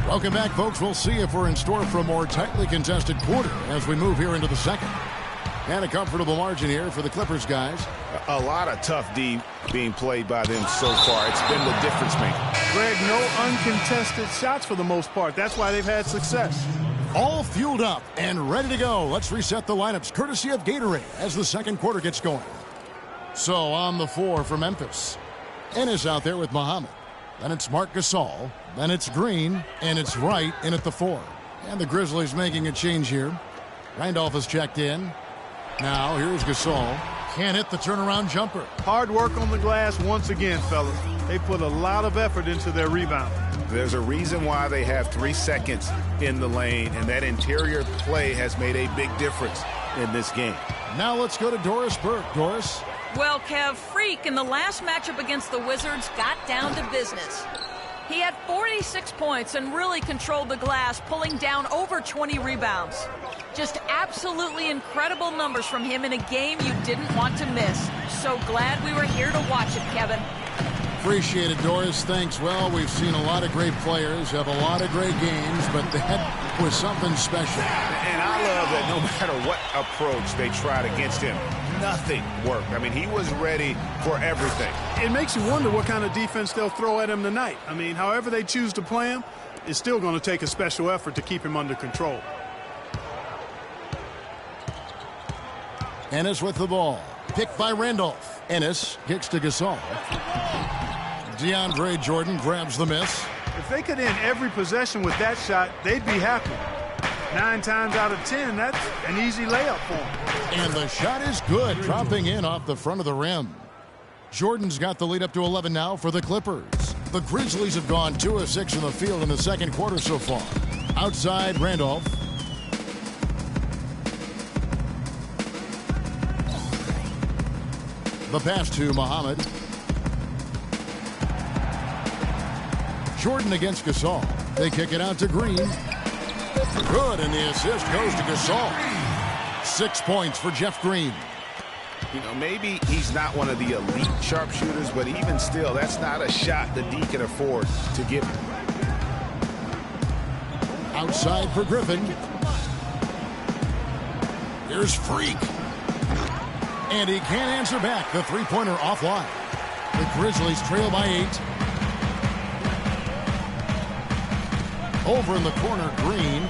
Speaker 6: Welcome back, folks. We'll see if we're in store for a more tightly contested quarter as we move here into the second. And a comfortable margin here for the Clippers, guys.
Speaker 8: A lot of tough D being played by them so far. It's been the difference maker.
Speaker 7: Greg, no uncontested shots for the most part. That's why they've had success.
Speaker 6: All fueled up and ready to go. Let's reset the lineups courtesy of Gatorade as the second quarter gets going. So on the floor for Memphis, Ennis out there with Muhammad. Then it's Marc Gasol. Then it's Green. And it's Wright in at the 4. And the Grizzlies making a change here. Randolph has checked in. Now here's Gasol. Can't hit the turnaround jumper.
Speaker 7: Hard work on the glass once again, fellas. They put a lot of effort into their rebound.
Speaker 8: There's a reason why they have 3 seconds in the lane, and that interior play has made a big difference in this game.
Speaker 6: Now let's go to Doris Burke. Doris.
Speaker 9: Well, Kev, Freak in the last matchup against the Wizards got down to business. He had 46 points and really controlled the glass, pulling down over 20 rebounds. Just absolutely incredible numbers from him in a game you didn't want to miss. So glad we were here to watch it, Kevin.
Speaker 6: Appreciate it, Doris. Thanks. Well, we've seen a lot of great players have a lot of great games, but that was something special.
Speaker 8: And I love that no matter what approach they tried against him, nothing worked. I mean, he was ready for everything.
Speaker 7: It makes you wonder what kind of defense they'll throw at him tonight. I mean, however they choose to play him, it's still going to take a special effort to keep him under control.
Speaker 6: Ennis with the ball. Picked by Randolph. Ennis kicks to Gasol. DeAndre Jordan grabs the miss.
Speaker 7: If they could end every possession with that shot, they'd be happy. 9 times out of 10, that's an easy layup for them.
Speaker 6: And the shot is good, dropping in off the front of the rim. Jordan's got the lead up to 11 now for the Clippers. The Grizzlies have gone 2 of 6 in the field in the second quarter so far. Outside, Randolph. The pass to Muhammad. Jordan against Gasol. They kick it out to Green. Good, and the assist goes to Gasol. 6 points for Jeff Green.
Speaker 8: You know, maybe he's not one of the elite sharpshooters, but even still, that's not a shot the D can afford to give him.
Speaker 6: Outside for Griffin. Here's Freak. And he can't answer back. The three-pointer offline. The Grizzlies trail by 8. Over in the corner, Green.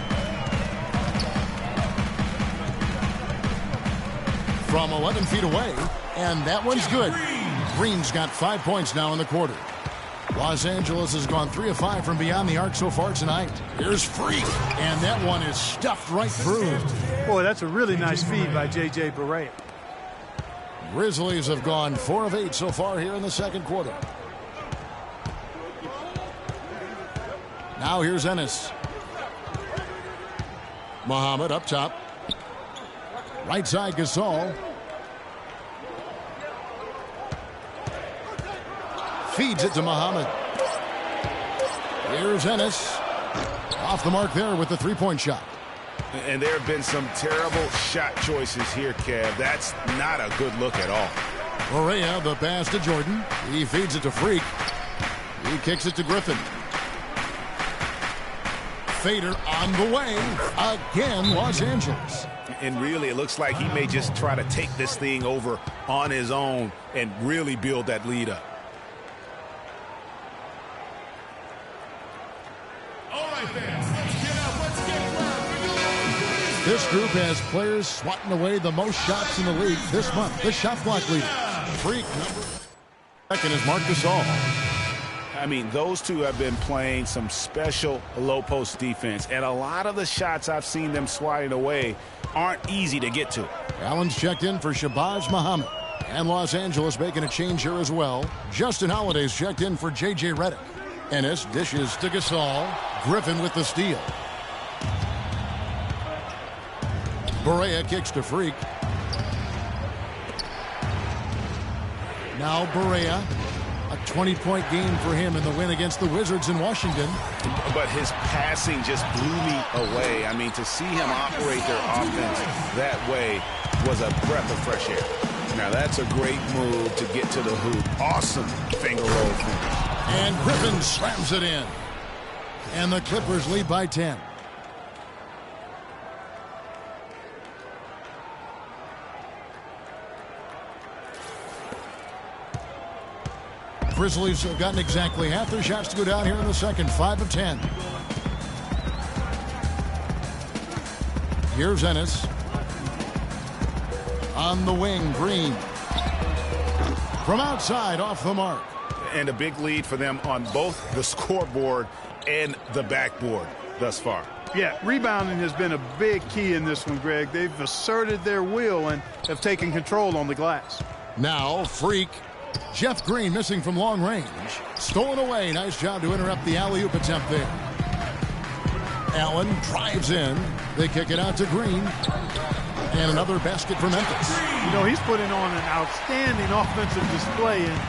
Speaker 6: From 11 feet away. And that one's good. Green's got 5 points now in the quarter. Los Angeles has gone 3 of 5 from beyond the arc so far tonight. Here's Freak. And that one is stuffed right through.
Speaker 7: Boy, that's a really nice feed by J.J. Barea.
Speaker 6: Grizzlies have gone 4 of 8 so far here in the second quarter. Now here's Ennis. Muhammad up top. Right side Gasol. Feeds it to Muhammad. Here's Ennis. Off the mark there with the three-point shot.
Speaker 8: And there have been some terrible shot choices here, Kev. That's not a good look at all.
Speaker 6: Barea, the pass to Jordan. He feeds it to Freak. He kicks it to Griffin. Fader on the way. Again, Los Angeles.
Speaker 8: And really, it looks like he may just try to take this thing over on his own and really build that lead up.
Speaker 10: All right, fans, let's get up. Let's get loud for your
Speaker 6: This group has players swatting away the most shots in the league this month. The shot block leader. Freak number second is Marc Gasol.
Speaker 8: I mean, those two have been playing some special low-post defense, and a lot of the shots I've seen them swatting away aren't easy to get to.
Speaker 6: Allen's checked in for Shabazz Muhammad. And Los Angeles making a change here as well. Justin Holiday's checked in for J.J. Redick. Ennis dishes to Gasol. Griffin with the steal. Barea kicks to Freak. Now Barea. A 20-point game for him in the win against the Wizards in Washington.
Speaker 8: But his passing just blew me away. I mean, to see him operate their offense that way was a breath of fresh air. Now, that's a great move to get to the hoop. Awesome finger roll finish.
Speaker 6: And Griffin slams it in. And the Clippers lead by 10. Grizzlies have gotten exactly half their shots to go down here in the second. 5 of 10. Here's Ennis. On the wing, Green. From outside, off the mark.
Speaker 8: And a big lead for them on both the scoreboard and the backboard. thus far.
Speaker 7: Yeah, rebounding has been a big key in this one, Greg. They've asserted their will and have taken control on the glass.
Speaker 6: Now, Freak. Jeff Green missing from long range. Stolen away. Nice job to interrupt the alley-oop attempt there. Allen drives in. They kick it out to Green. And another basket for Memphis.
Speaker 7: You know, he's putting on an outstanding offensive display, and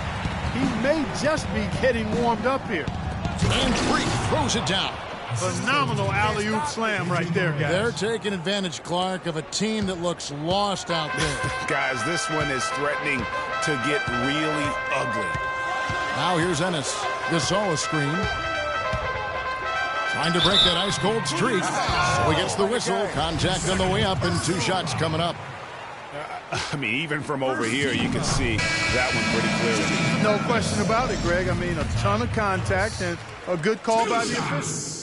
Speaker 7: he may just be getting warmed up here.
Speaker 6: And Freak throws it down.
Speaker 7: Phenomenal alley-oop slam right there, guys.
Speaker 6: They're taking advantage, Clark, of a team that looks lost out there.
Speaker 8: Guys, this one is threatening to get really ugly.
Speaker 6: Now here's Ennis. Gasol a screen. Trying to break that ice-cold streak. So he gets the whistle. Contact on the way up, and 2 shots coming up.
Speaker 8: I mean, even from over here, you can see that one pretty clearly.
Speaker 7: No question about it, Greg. I mean, a ton of contact and a good call by the officials.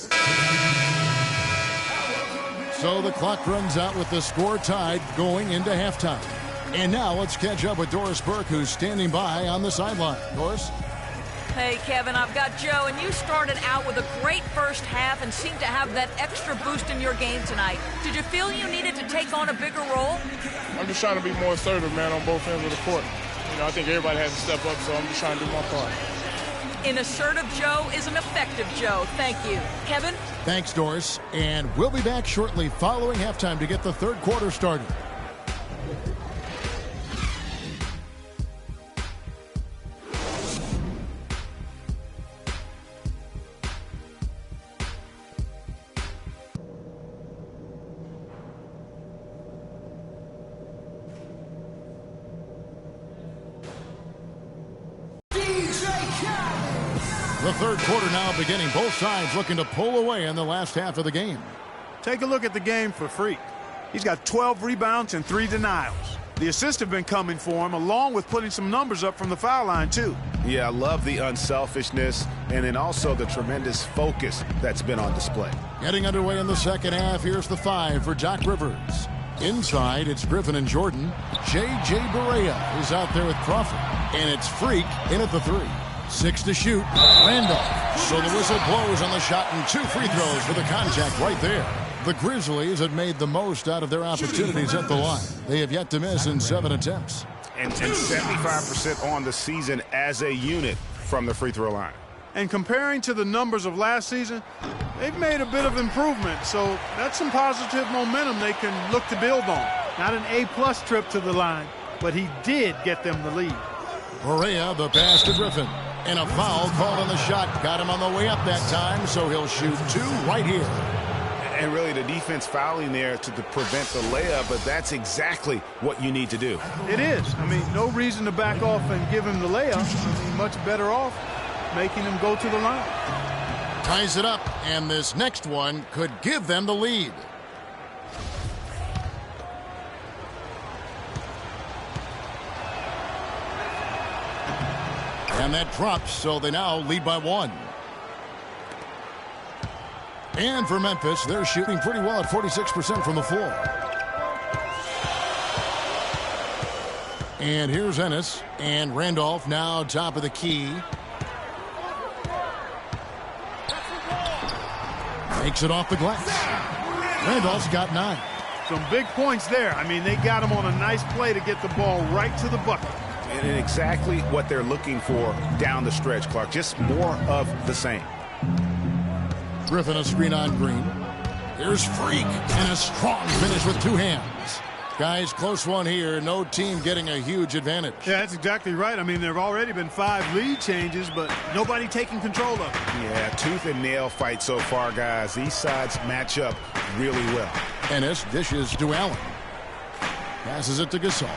Speaker 6: So the clock runs out with the score tied going into halftime. And now let's catch up with Doris Burke, who's standing by on the sideline. Doris?
Speaker 9: Hey, Kevin, I've got Joe, and you started out with a great first half and seemed to have that extra boost in your game tonight. Did you feel you needed to take on a bigger role?
Speaker 14: I'm just trying to be more assertive, man, on both ends of the court. You know, I think everybody has to step up, so I'm just trying to do my part.
Speaker 9: An assertive Joe is an effective Joe. Thank you. Kevin?
Speaker 6: Thanks, Doris. And we'll be back shortly following halftime to get the third quarter started. The third quarter now beginning. Both sides looking to pull away in the last half of the game.
Speaker 7: Take a look at the game for Freak. He's got 12 rebounds and 3 denials. The assists have been coming for him, along with putting some numbers up from the foul line, too.
Speaker 8: Yeah, I love the unselfishness and then also the tremendous focus that's been on display.
Speaker 6: Getting underway in the second half. Here's the 5 for Doc Rivers. Inside, it's Griffin and Jordan. J.J. Barea is out there with Crawford. And it's Freak in at the 3. 6 to shoot. Randolph. So the whistle blows on the shot and 2 free throws for the contact right there. The Grizzlies have made the most out of their opportunities at the line. They have yet to miss in 7 attempts.
Speaker 8: And 75% on the season as a unit from the free throw line.
Speaker 7: And comparing to the numbers of last season, they've made a bit of improvement. So that's some positive momentum they can look to build on. Not an A-plus trip to the line, but he did get them the lead.
Speaker 6: Barea, the pass to Griffin. And a foul called on the shot. Got him on the way up that time, so he'll shoot 2 right here.
Speaker 8: And really the defense fouling there to prevent the layup, but that's exactly what you need to do.
Speaker 7: It is. I mean, no reason to back off and give him the layup. I mean, much better off making him go to the line.
Speaker 6: Ties it up, and this next one could give them the lead. And that drops, so they now lead by 1. And for Memphis, they're shooting pretty well at 46% from the floor. And here's Ennis. And Randolph now top of the key. Takes it off the glass. Randolph's got 9.
Speaker 7: Some big points there. I mean, they got him on a nice play to get the ball right to the bucket.
Speaker 8: And exactly what they're looking for down the stretch, Clark. Just more of the same.
Speaker 6: Griffin a screen on Green. Here's Freak. And a strong finish with 2 hands. Guys, close one here. No team getting a huge advantage.
Speaker 7: Yeah, that's exactly right. I mean, there have already been 5 lead changes, but nobody taking control of it.
Speaker 8: Yeah, tooth and nail fight so far, guys. These sides match up really well.
Speaker 6: Ennis dishes to Allen. Passes it to Gasol.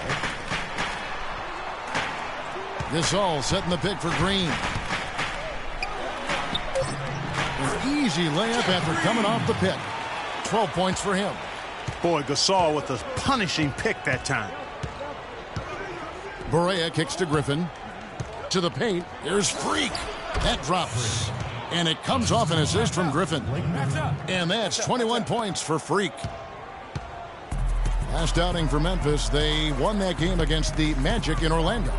Speaker 6: Gasol setting the pick for Green. An easy layup after coming off the pick. 12 points for him.
Speaker 7: Boy, Gasol with a punishing pick that time.
Speaker 6: Barea kicks to Griffin. To the paint. There's Freak. That drops. And it comes off an assist from Griffin. And that's 21 points for Freak. Last outing for Memphis. They won that game against the Magic in Orlando.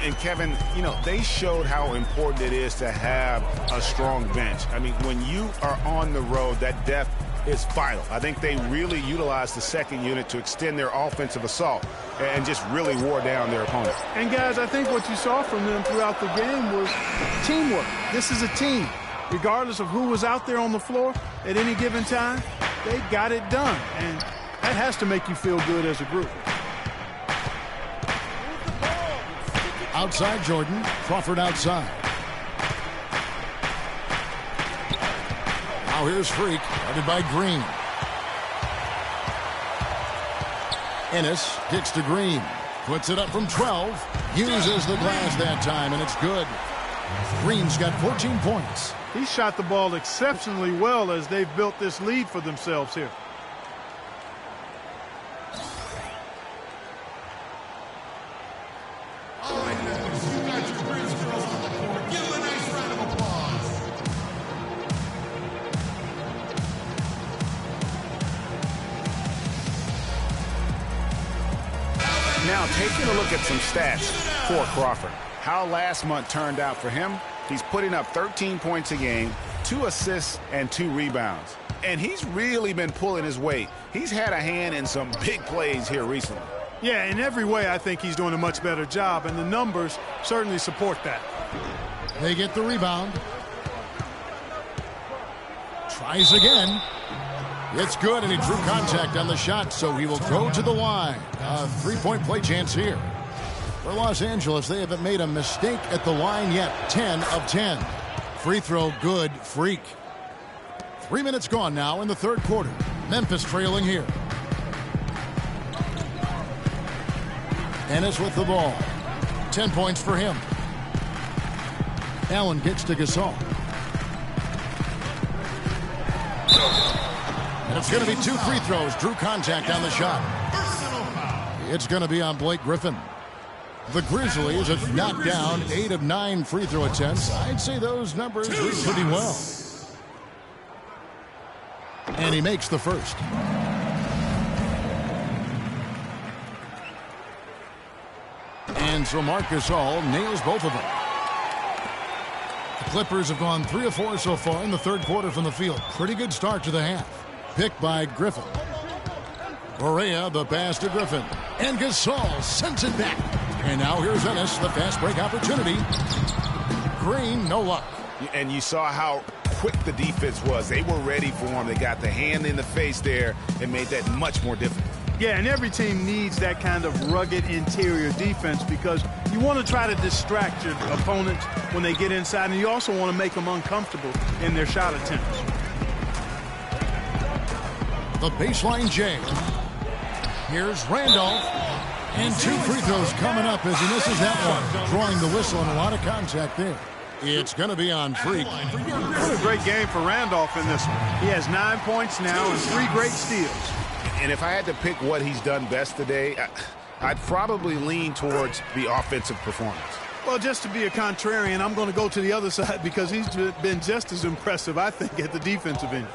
Speaker 8: And Kevin, you know, they showed how important it is to have a strong bench. I mean, when you are on the road, that depth is vital. I think they really utilized the second unit to extend their offensive assault and just really wore down their opponent.
Speaker 7: And guys, I think what you saw from them throughout the game was teamwork. This is a team. Regardless of who was out there on the floor at any given time, they got it done. And that has to make you feel good as a group.
Speaker 6: Outside Jordan, Crawford outside. Now here's Freak, guarded by Green. Ennis kicks to Green. Puts it up from 12. Uses the glass that time, and it's good. Green's got 14 points.
Speaker 7: He shot the ball exceptionally well as they've built this lead for themselves here.
Speaker 10: All right, guys, you got your Grizz girls on the court. Give them a nice round of applause.
Speaker 8: Now, taking a look at some stats for Crawford. How last month turned out for him, he's putting up 13 points a game, 2 assists, and 2 rebounds. And he's really been pulling his weight. He's had a hand in some big plays here recently.
Speaker 7: Yeah, in every way, I think he's doing a much better job, and the numbers certainly support that.
Speaker 6: They get the rebound. Tries again. It's good, and he drew contact on the shot, so he will go to the line. A three-point play chance here. For Los Angeles, they haven't made a mistake at the line yet. 10 of 10. Free throw good. Freak. 3 minutes gone now in the third quarter. Memphis trailing here. Ennis with the ball. 10 points for him. Allen gets to Gasol. And it's going to be 2 free throws. Drew contact on the shot. It's going to be on Blake Griffin. The Grizzlies have knocked down 8 of 9 free throw attempts. I'd say those numbers read pretty well. And he makes the first. And so Marc Gasol nails both of them. The Clippers have gone 3 of 4 so far in the third quarter from the field. Pretty good start to the half. Picked by Griffin. Correa, the pass to Griffin. And Gasol sends it back. And now here's Ennis, the fast break opportunity. Green, no luck.
Speaker 8: And you saw how quick the defense was. They were ready for him. They got the hand in the face there and made that much more difficult.
Speaker 7: Yeah, and every team needs that kind of rugged interior defense because you want to try to distract your opponents when they get inside, and you also want to make them uncomfortable in their shot attempts.
Speaker 6: The baseline J. Here's Randolph. And 2 free throws coming up as he misses that one. Drawing the whistle and a lot of contact there. It's going to be on Freak.
Speaker 7: What a great game for Randolph in this one. He has 9 points now and 3 great steals.
Speaker 8: And if I had to pick what he's done best today, I'd probably lean towards the offensive performance.
Speaker 7: Well, just to be a contrarian, I'm going to go to the other side because he's been just as impressive, I think, at the defensive end.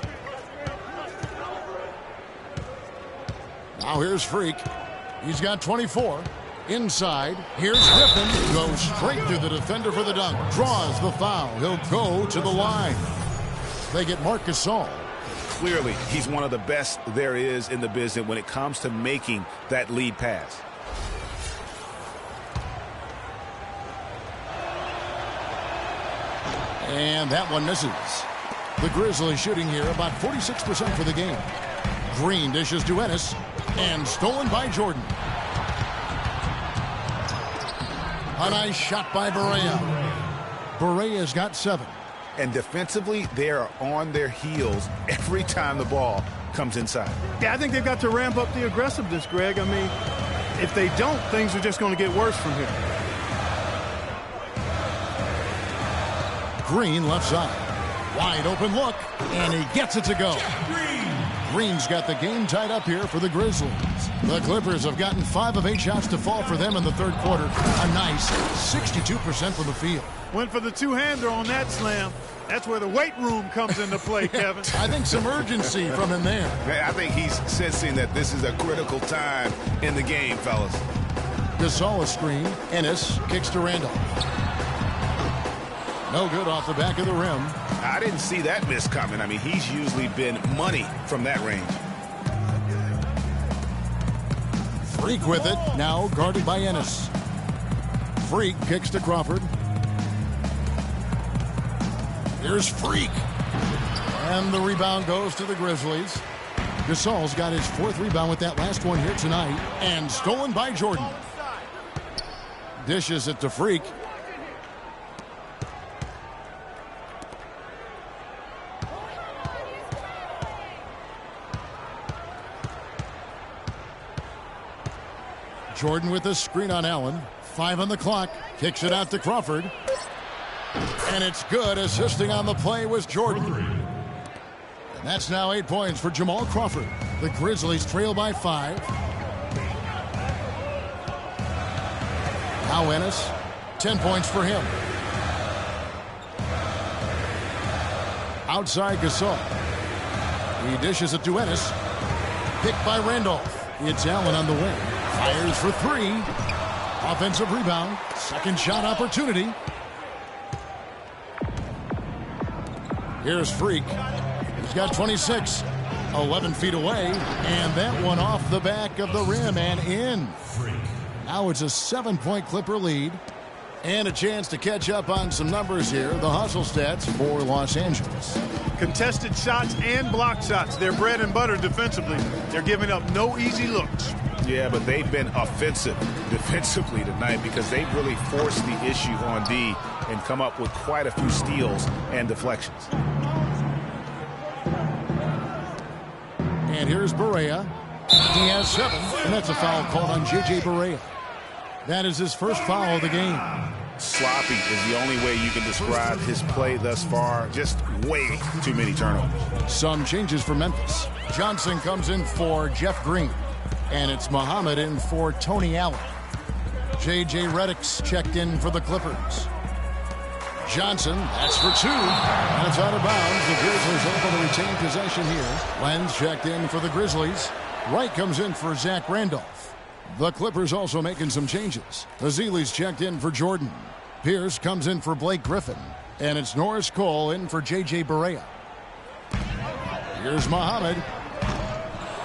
Speaker 6: Now here's Freak. He's got 24. Inside. Here's Griffin. Goes straight to the defender for the dunk. Draws the foul. He'll go to the line. They get Marc Gasol.
Speaker 8: Clearly, he's one of the best there is in the business when it comes to making that lead pass.
Speaker 6: And that one misses. The Grizzlies shooting here about 46% for the game. Green dishes to Ennis. And stolen by Jordan. A nice shot by Barea. Barea's got 7.
Speaker 8: And defensively, they are on their heels every time the ball comes inside.
Speaker 7: Yeah, I think they've got to ramp up the aggressiveness, Greg. I mean, if they don't, things are just going to get worse from here.
Speaker 6: Green left side. Wide open look. And he gets it to go. Green's got the game tied up here for the Grizzlies. The Clippers have gotten 5 of 8 shots to fall for them in the third quarter. A nice 62% from the field.
Speaker 7: Went for the two-hander on that slam. That's where the weight room comes into play, Kevin.
Speaker 6: I think some urgency from him there.
Speaker 8: I think he's sensing that this is a critical time in the game, fellas.
Speaker 6: Gasol a screen. Ennis kicks to Randall. No good off the back of the rim.
Speaker 8: I didn't see that miss coming. I mean, he's usually been money from that range.
Speaker 6: Freak with it. Now guarded by Ennis. Freak kicks to Crawford. Here's Freak. And the rebound goes to the Grizzlies. Gasol's got his 4th rebound with that last one here tonight. And stolen by Jordan. Dishes it to Freak. Jordan with a screen on Allen. 5 on the clock. Kicks it out to Crawford. And it's good. Assisting on the play was Jordan. And that's now 8 points for Jamal Crawford. The Grizzlies trail by 5. Now Ennis. 10 points for him. Outside Gasol. He dishes it to Ennis. Picked by Randolph. It's Allen on the wing. Fires for 3. Offensive rebound. Second shot opportunity. Here's Freak. He's got 26. 11 feet away. And that one off the back of the rim and in. Now it's a 7-point Clipper lead. And a chance to catch up on some numbers here. The hustle stats for Los Angeles.
Speaker 7: Contested shots and block shots. They're bread and butter defensively. They're giving up no easy looks.
Speaker 8: Yeah, but they've been offensive defensively tonight because they've really forced the issue on D and come up with quite a few steals and deflections.
Speaker 6: And here's Barea. He has 7, and that's a foul called on J.J. Barea. That is his first foul of the game.
Speaker 8: Sloppy is the only way you can describe his play thus far. Just way too many turnovers.
Speaker 6: Some changes for Memphis. Johnson comes in for Jeff Green. And it's Muhammad in for Tony Allen. J.J. Redick's checked in for the Clippers. Johnson, that's for 2. And it's out of bounds. The Grizzlies able to retain possession here. Lenz checked in for the Grizzlies. Wright comes in for Zach Randolph. The Clippers also making some changes. Azile's checked in for Jordan. Pierce comes in for Blake Griffin. And it's Norris Cole in for J.J. Barea. Here's Muhammad.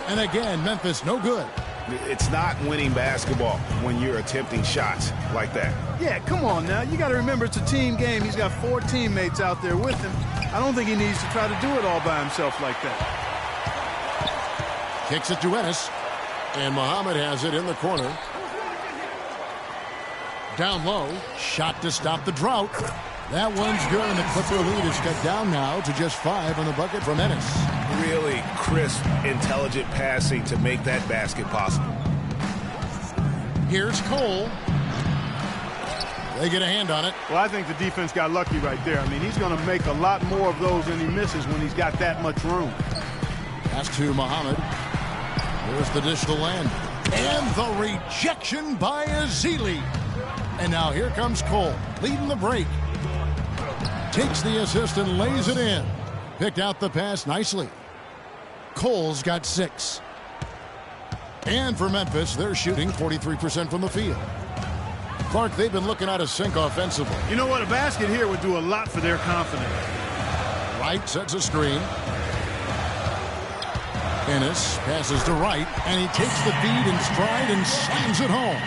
Speaker 6: And again, Memphis no good.
Speaker 8: It's not winning basketball when you're attempting shots like that.
Speaker 7: Yeah, come on now. You got to remember it's a team game. He's got 4 teammates out there with him. I don't think he needs to try to do it all by himself like that.
Speaker 6: Kicks it to Ennis. And Muhammad has it in the corner. Down low. Shot to stop the drought. That one's good, and the Clipper lead is cut down now to just 5 on the bucket from Ennis.
Speaker 8: Really crisp, intelligent passing to make that basket possible.
Speaker 6: Here's Cole. They get a hand on it.
Speaker 7: Well, I think the defense got lucky right there. I mean, he's going to make a lot more of those than he misses when he's got that much room.
Speaker 6: Pass to Muhammad. Here's the dish to Land. And the rejection by Azili. And now here comes Cole, leading the break. Takes the assist and lays it in. Picked out the pass nicely. Cole's got 6. And for Memphis, they're shooting 43% from the field. Clark, they've been looking out of sync offensively.
Speaker 7: You know what? A basket here would do a lot for their confidence.
Speaker 6: Wright sets a screen. Ennis passes to Wright, and he takes the feed in stride and slams it home.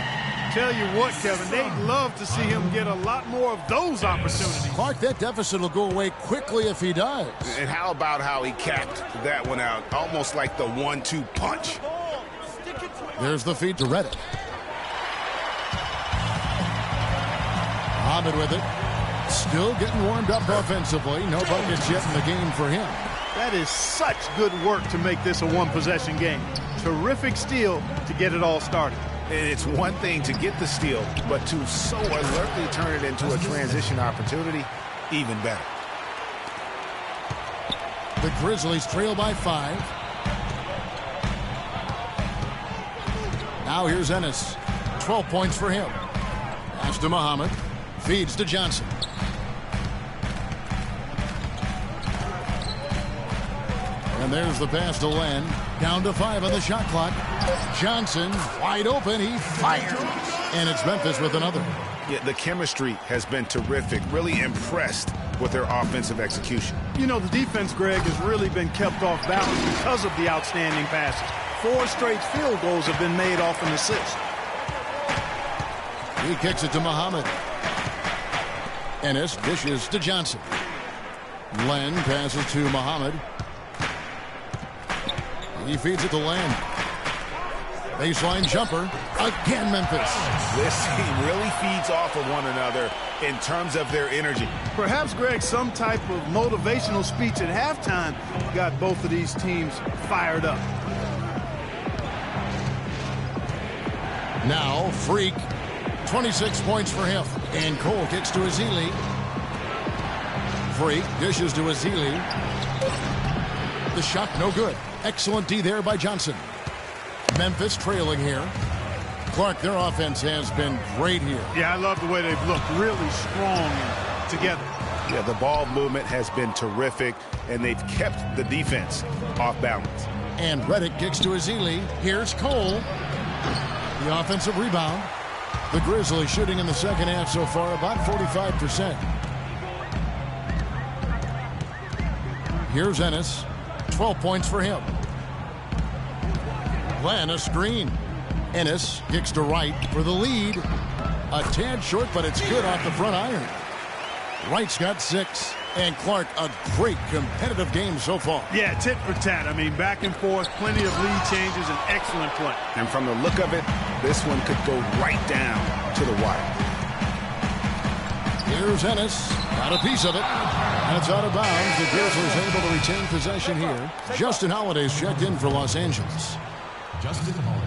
Speaker 7: Tell you what, Kevin, they'd love to see him get a lot more of those opportunities.
Speaker 6: Clark, that deficit will go away quickly if he does.
Speaker 8: And how about how he capped that one out, almost like the 1-2 punch.
Speaker 6: There's the feed to Redick. Muhammad with it. Still getting warmed up offensively. No buckets yet in the game for him.
Speaker 7: That is such good work to make this a one-possession game. Terrific steal to get it all started.
Speaker 8: And it's one thing to get the steal, but to so alertly turn it into a transition opportunity, even better.
Speaker 6: The Grizzlies trail by 5. Now here's Ennis. 12 points for him. Pass to Muhammad. Feeds to Johnson. And there's the pass to Len. Down to 5 on the shot clock. Johnson wide open. He fires. And it's Memphis with another.
Speaker 8: Yeah, the chemistry has been terrific. Really impressed with their offensive execution.
Speaker 7: You know, the defense, Greg, has really been kept off balance because of the outstanding passes. 4 straight field goals have been made off an assist.
Speaker 6: He kicks it to Muhammad. Ennis dishes to Johnson. Len passes to Muhammad. He feeds it to Len. Baseline jumper. Again, Memphis.
Speaker 8: This team really feeds off of one another in terms of their energy.
Speaker 7: Perhaps, Greg, some type of motivational speech at halftime got both of these teams fired up.
Speaker 6: Now, Freak. 26 points for him. And Cole kicks to Azili. Freak dishes to Azili. The shot no good. Excellent D there by Johnson. Memphis trailing here. Clark, their offense has been great here.
Speaker 7: Yeah, I love the way they've looked. Really strong and together.
Speaker 8: Yeah, the ball movement has been terrific, and they've kept the defense off balance.
Speaker 6: And Reddick kicks to Azili. Here's Cole. The offensive rebound. The Grizzlies shooting in the second half so far about 45%. Here's Ennis. 12 points for him. Len, a screen. Ennis kicks to Wright for the lead. A tad short, but it's good off the front iron. Wright's got 6. And Clark, a great competitive game so far.
Speaker 7: Yeah, tit for tat. I mean, back and forth, plenty of lead changes, and excellent play.
Speaker 8: And from the look of it, this one could go right down to the wire.
Speaker 6: Here's Ennis. Got a piece of it. And it's out of bounds. The Grizzlies able to retain possession here. Justin Holiday's checked in for Los Angeles.
Speaker 10: Justin Holiday.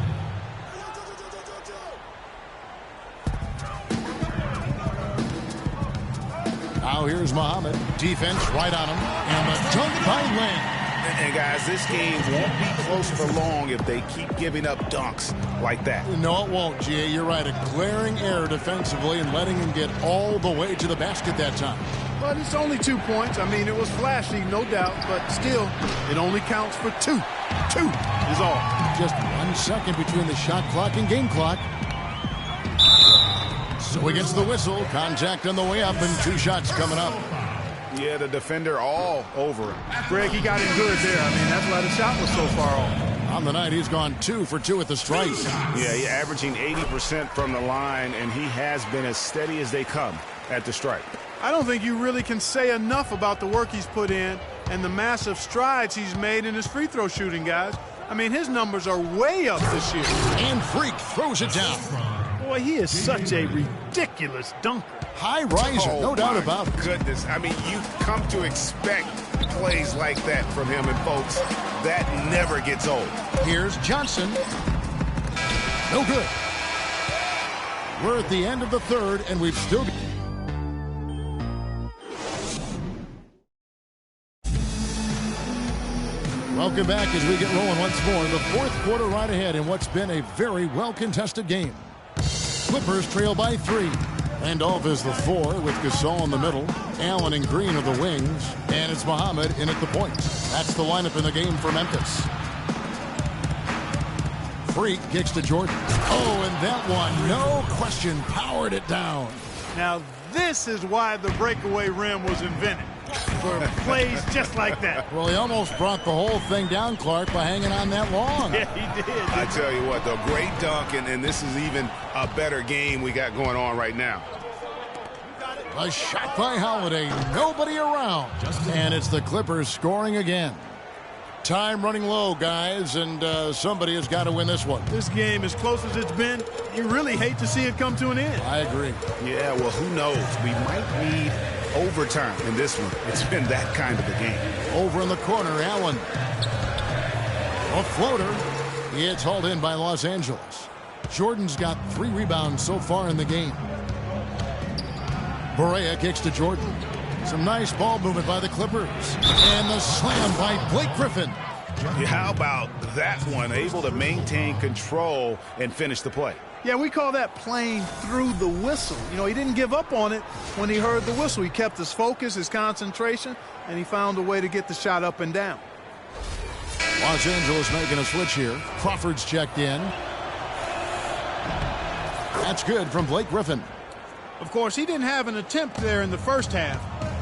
Speaker 6: Now here's Muhammad. Defense right on him. And the dunk by Len.
Speaker 8: And guys, this game won't be close for long if they keep giving up dunks like that.
Speaker 6: No, it won't, G.A. You're right. A glaring error defensively and letting him get all the way to the basket that time.
Speaker 7: But it's only 2 points. I mean, it was flashy, no doubt, but still, it only counts for 2. 2 is all.
Speaker 6: Just 1 second between the shot clock and game clock. So he gets the whistle. Contact on the way up and 2 shots coming up.
Speaker 8: Yeah, the defender all over him.
Speaker 7: Greg, he got in good there. I mean, that's why the shot was so far off.
Speaker 6: On the night, he's gone 2 for 2 at the stripe.
Speaker 8: Yeah, he's averaging 80% from the line, and he has been as steady as they come at the stripe.
Speaker 7: I don't think you really can say enough about the work he's put in and the massive strides he's made in his free throw shooting, guys. I mean, his numbers are way up this year.
Speaker 6: And Freak throws it down.
Speaker 7: Boy, he is such a ridiculous dunker.
Speaker 6: High riser, no doubt about it.
Speaker 8: Goodness, I mean, you come to expect plays like that from him, and folks, that never gets old.
Speaker 6: Here's Johnson. No good. We're at the end of the third, and we've still... Welcome back as we get rolling once more. The fourth quarter right ahead in what's been a very well-contested game. Clippers trail by 3. Randolph is the 4 with Gasol in the middle. Allen and Green are the wings. And it's Muhammad in at the point. That's the lineup in the game for Memphis. Freak kicks to Jordan. Oh, and that one, no question, powered it down.
Speaker 7: Now, this is why the breakaway rim was invented. For plays just like that.
Speaker 6: Well, he almost brought the whole thing down, Clark, by hanging on that long.
Speaker 7: Yeah, he did.
Speaker 8: I tell you what, though, great dunk, and this is even a better game we got going on right now.
Speaker 6: A shot by Holiday, nobody around. And it's the Clippers scoring again. Time running low, guys, and somebody has got to win this one.
Speaker 7: This game, as close as it's been, you really hate to see it come to an end.
Speaker 6: I agree.
Speaker 8: Yeah, well, who knows? We might need overtime in this one. It's been that kind of a game.
Speaker 6: Over in the corner, Allen. A floater. It's hauled in by Los Angeles. Jordan's got 3 rebounds so far in the game. Barea kicks to Jordan. Some nice ball movement by the Clippers. And the slam by Blake Griffin.
Speaker 8: Yeah, how about that one? Able to maintain control and finish the play.
Speaker 7: Yeah, we call that playing through the whistle. You know, he didn't give up on it when he heard the whistle. He kept his focus, his concentration, and he found a way to get the shot up and down.
Speaker 6: Los Angeles making a switch here. Crawford's checked in. That's good from Blake Griffin.
Speaker 7: Of course, he didn't have an attempt there in the first half.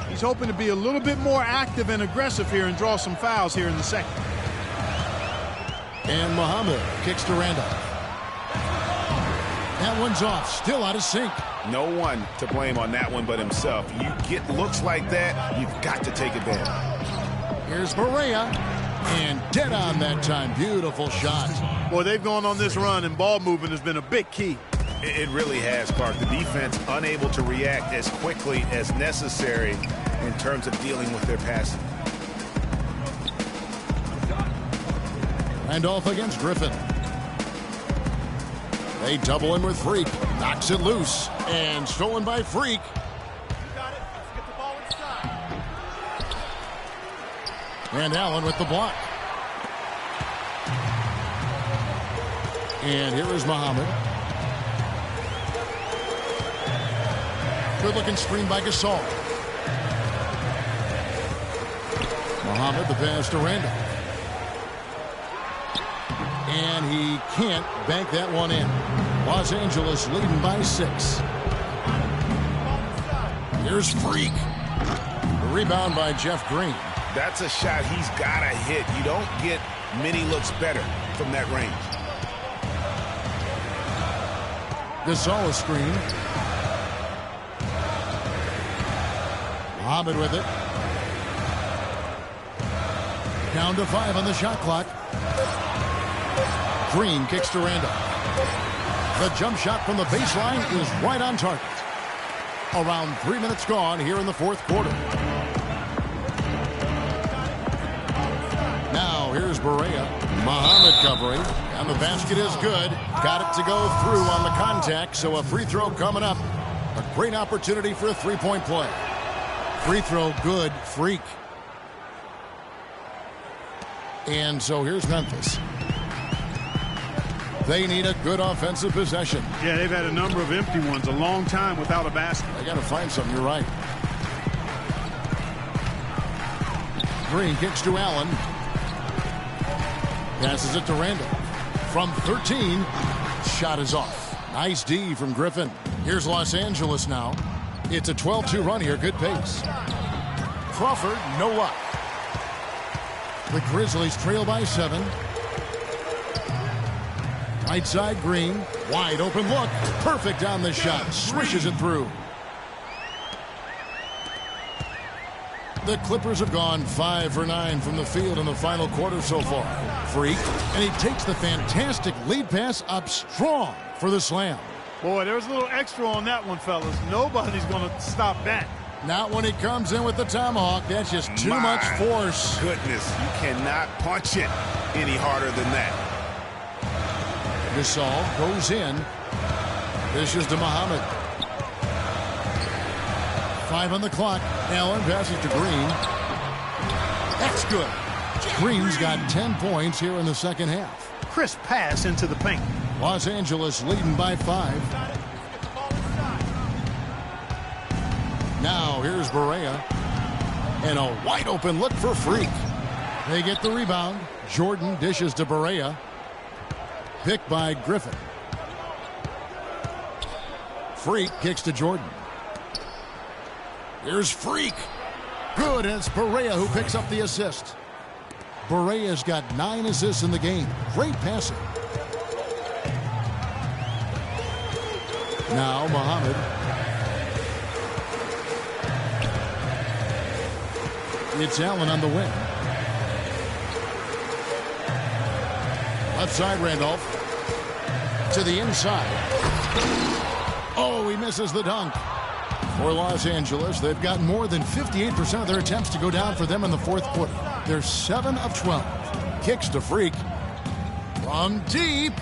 Speaker 7: He's hoping to be a little bit more active and aggressive here and draw some fouls here in the second.
Speaker 6: And Muhammad kicks to Randolph. That one's off, still out of sync.
Speaker 8: No one to blame on that one but himself. You get looks like that, you've got to take it down.
Speaker 6: Here's Barea, and dead on that time. Beautiful shot.
Speaker 7: Boy, they've gone on this run, and ball movement has been a big key.
Speaker 8: It really has, Clark. The defense unable to react as quickly as necessary in terms of dealing with their passing.
Speaker 6: Randolph against Griffin. They double him with Freak. Knocks it loose. And stolen by Freak. And Allen with the block. And here is Muhammad. Good looking screen by Gasol. Muhammad, the pass to Randolph. And he can't bank that one in. Los Angeles leading by 6. Here's Freak. The rebound by Jeff Green.
Speaker 8: That's a shot he's got to hit. You don't get many looks better from that range.
Speaker 6: Gasol screen. Muhammad with it. Down to 5 on the shot clock. Green kicks to Randolph. The jump shot from the baseline is right on target. Around 3 minutes gone here in the fourth quarter. Now here's Barea. Muhammad covering. And the basket is good. Got it to go through on the contact. So a free throw coming up. A great opportunity for a three-point play. Free throw good. Freak. And so here's Memphis. They need a good offensive possession.
Speaker 7: Yeah, they've had a number of empty ones, a long time without a basket.
Speaker 6: They got to find something, you're right. Green kicks to Allen. Passes it to Randall. From 13, shot is off. Nice D from Griffin. Here's Los Angeles now. It's a 12-2 run here, good pace. Crawford, no luck. The Grizzlies trail by 7. Right side, Green. Wide open look. Perfect on the shot. Swishes it through. The Clippers have gone 5 for 9 from the field in the final quarter so far. Freak. And he takes the fantastic lead pass up strong for the slam.
Speaker 7: Boy, there's a little extra on that one, fellas. Nobody's going to stop that.
Speaker 6: Not when he comes in with the tomahawk. That's just too much force.
Speaker 8: Goodness, you cannot punch it any harder than that.
Speaker 6: Gasol goes in. Dishes to Muhammad. 5 on the clock. Allen passes to Green. That's good. Green's got 10 points here in the second half.
Speaker 7: Crisp pass into the paint.
Speaker 6: Los Angeles leading by 5. Now here's Barea. And a wide open look for Freak. They get the rebound. Jordan dishes to Barea. Picked by Griffin. Freak kicks to Jordan. Here's Freak. Good, and it's Barea who picks up the assist. Barea's got 9 assists in the game. Great passing. Now Muhammad. It's Allen on the wing. Left side, Randolph. To the inside. Oh, he misses the dunk. For Los Angeles, they've got more than 58% of their attempts to go down for them in the fourth quarter. They're 7 of 12. Kicks to Freak. From deep.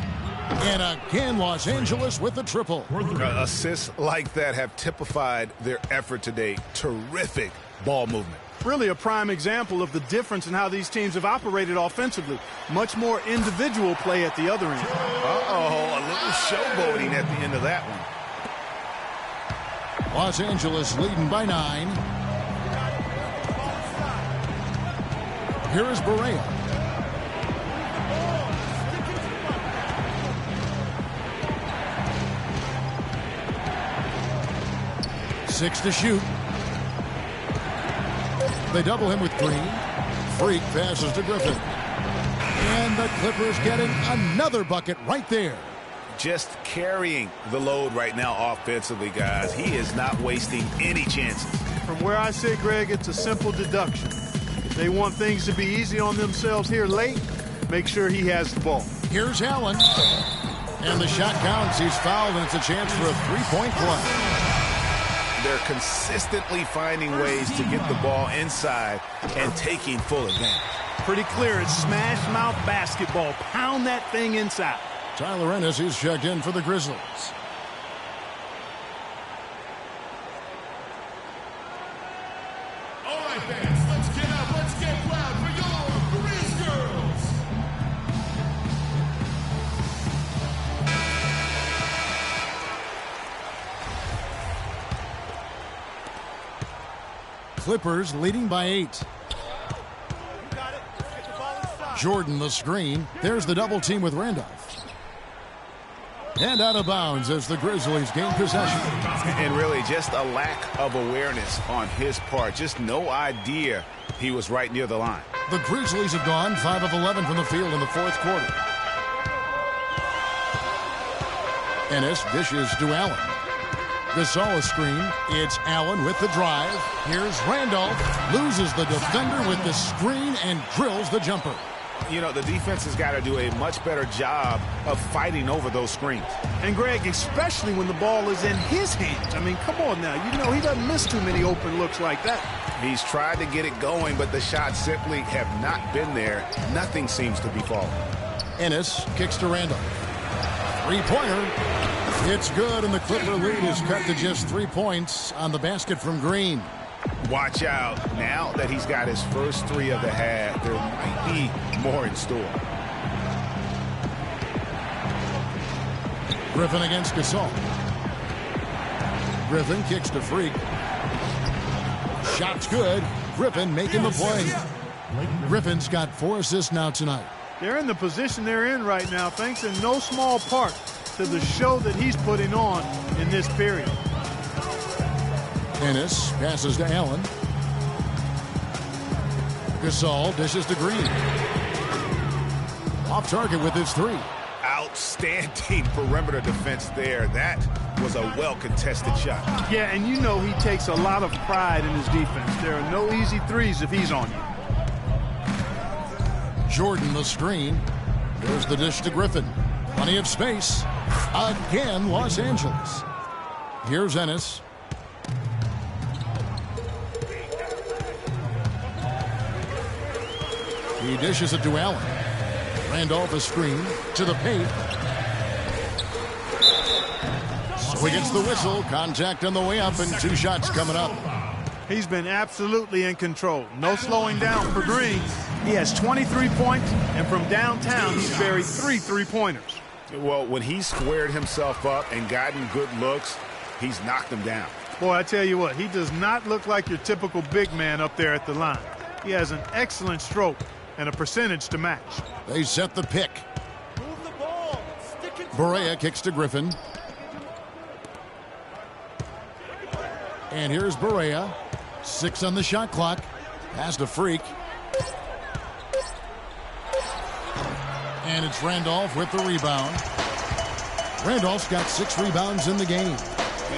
Speaker 6: And again, Los Angeles with the triple.
Speaker 8: Assists like that have typified their effort today. Terrific ball movement.
Speaker 7: Really a prime example of the difference in how these teams have operated offensively. Much more individual play at the other end.
Speaker 8: Uh-oh, a little showboating at the end of that one.
Speaker 6: Los Angeles leading by 9. Here is Barea. 6 to shoot. They double him with Green. Freak passes to Griffin. And the Clippers getting another bucket right there.
Speaker 8: Just carrying the load right now offensively, guys. He is not wasting any chances.
Speaker 7: From where I sit, Greg, it's a simple deduction. If they want things to be easy on themselves here late, make sure he has the ball.
Speaker 6: Here's Allen. And the shot counts. He's fouled, and it's a chance for a three-point play.
Speaker 8: They're consistently finding ways to get the ball inside and taking full advantage.
Speaker 7: Pretty clear. It's smash mouth basketball. Pound that thing inside.
Speaker 6: Tyler Ennis, he's checked in for the Grizzlies.
Speaker 10: All right, fans, let's get up. Let's get loud for your Grizz girls.
Speaker 6: Clippers leading by 8. Jordan the screen. There's the double team with Randolph. And out of bounds as the Grizzlies gain possession.
Speaker 8: And really just a lack of awareness on his part. Just no idea he was right near the line.
Speaker 6: The Grizzlies have gone 5 of 11 from the field in the fourth quarter. Ennis dishes to Allen. Gasol screen. It's Allen with the drive. Here's Randolph. Loses the defender with the screen and drills the jumper.
Speaker 8: You know, the defense has got to do a much better job of fighting over those screens.
Speaker 7: And, Greg, especially when the ball is in his hands. I mean, come on now. You know, he doesn't miss too many open looks like that.
Speaker 8: He's tried to get it going, but the shots simply have not been there. Nothing seems to be falling.
Speaker 6: Ennis kicks to Randolph. Three-pointer. It's good, and the Clipper lead is cut to just 3 points on the basket from Green.
Speaker 8: Watch out. Now that he's got his first 3 of the half, there might be more in store.
Speaker 6: Griffin against Gasol. Griffin kicks to Freak. Shot's good. Griffin making the play. Griffin's got 4 assists now tonight.
Speaker 7: They're in the position they're in right now, thanks in no small part to the show that he's putting on in this period.
Speaker 6: Ennis passes to Allen. Gasol dishes to Green. Off target with his 3.
Speaker 8: Outstanding perimeter defense there. That was a well-contested shot.
Speaker 7: Yeah, and you know he takes a lot of pride in his defense. There are no easy threes if he's on you.
Speaker 6: Jordan the screen. There's the dish to Griffin. Plenty of space. Again, Los Angeles. Here's Ennis. He dishes it to Allen. Randolph a screen to the paint. So he gets the whistle. Contact on the way up and 2 shots coming up.
Speaker 7: He's been absolutely in control. No slowing down for Green. He has 23 points, and from downtown, he's buried 3 3-pointers.
Speaker 8: Well, when he's squared himself up and gotten good looks, he's knocked them down.
Speaker 7: Boy, I tell you what, he does not look like your typical big man up there at the line. He has an excellent stroke and a percentage to match.
Speaker 6: They set the pick. Barea kicks to Griffin. And here's Barea. 6 on the shot clock. Pass to Freak. And it's Randolph with the rebound. Randolph's got 6 rebounds in the game.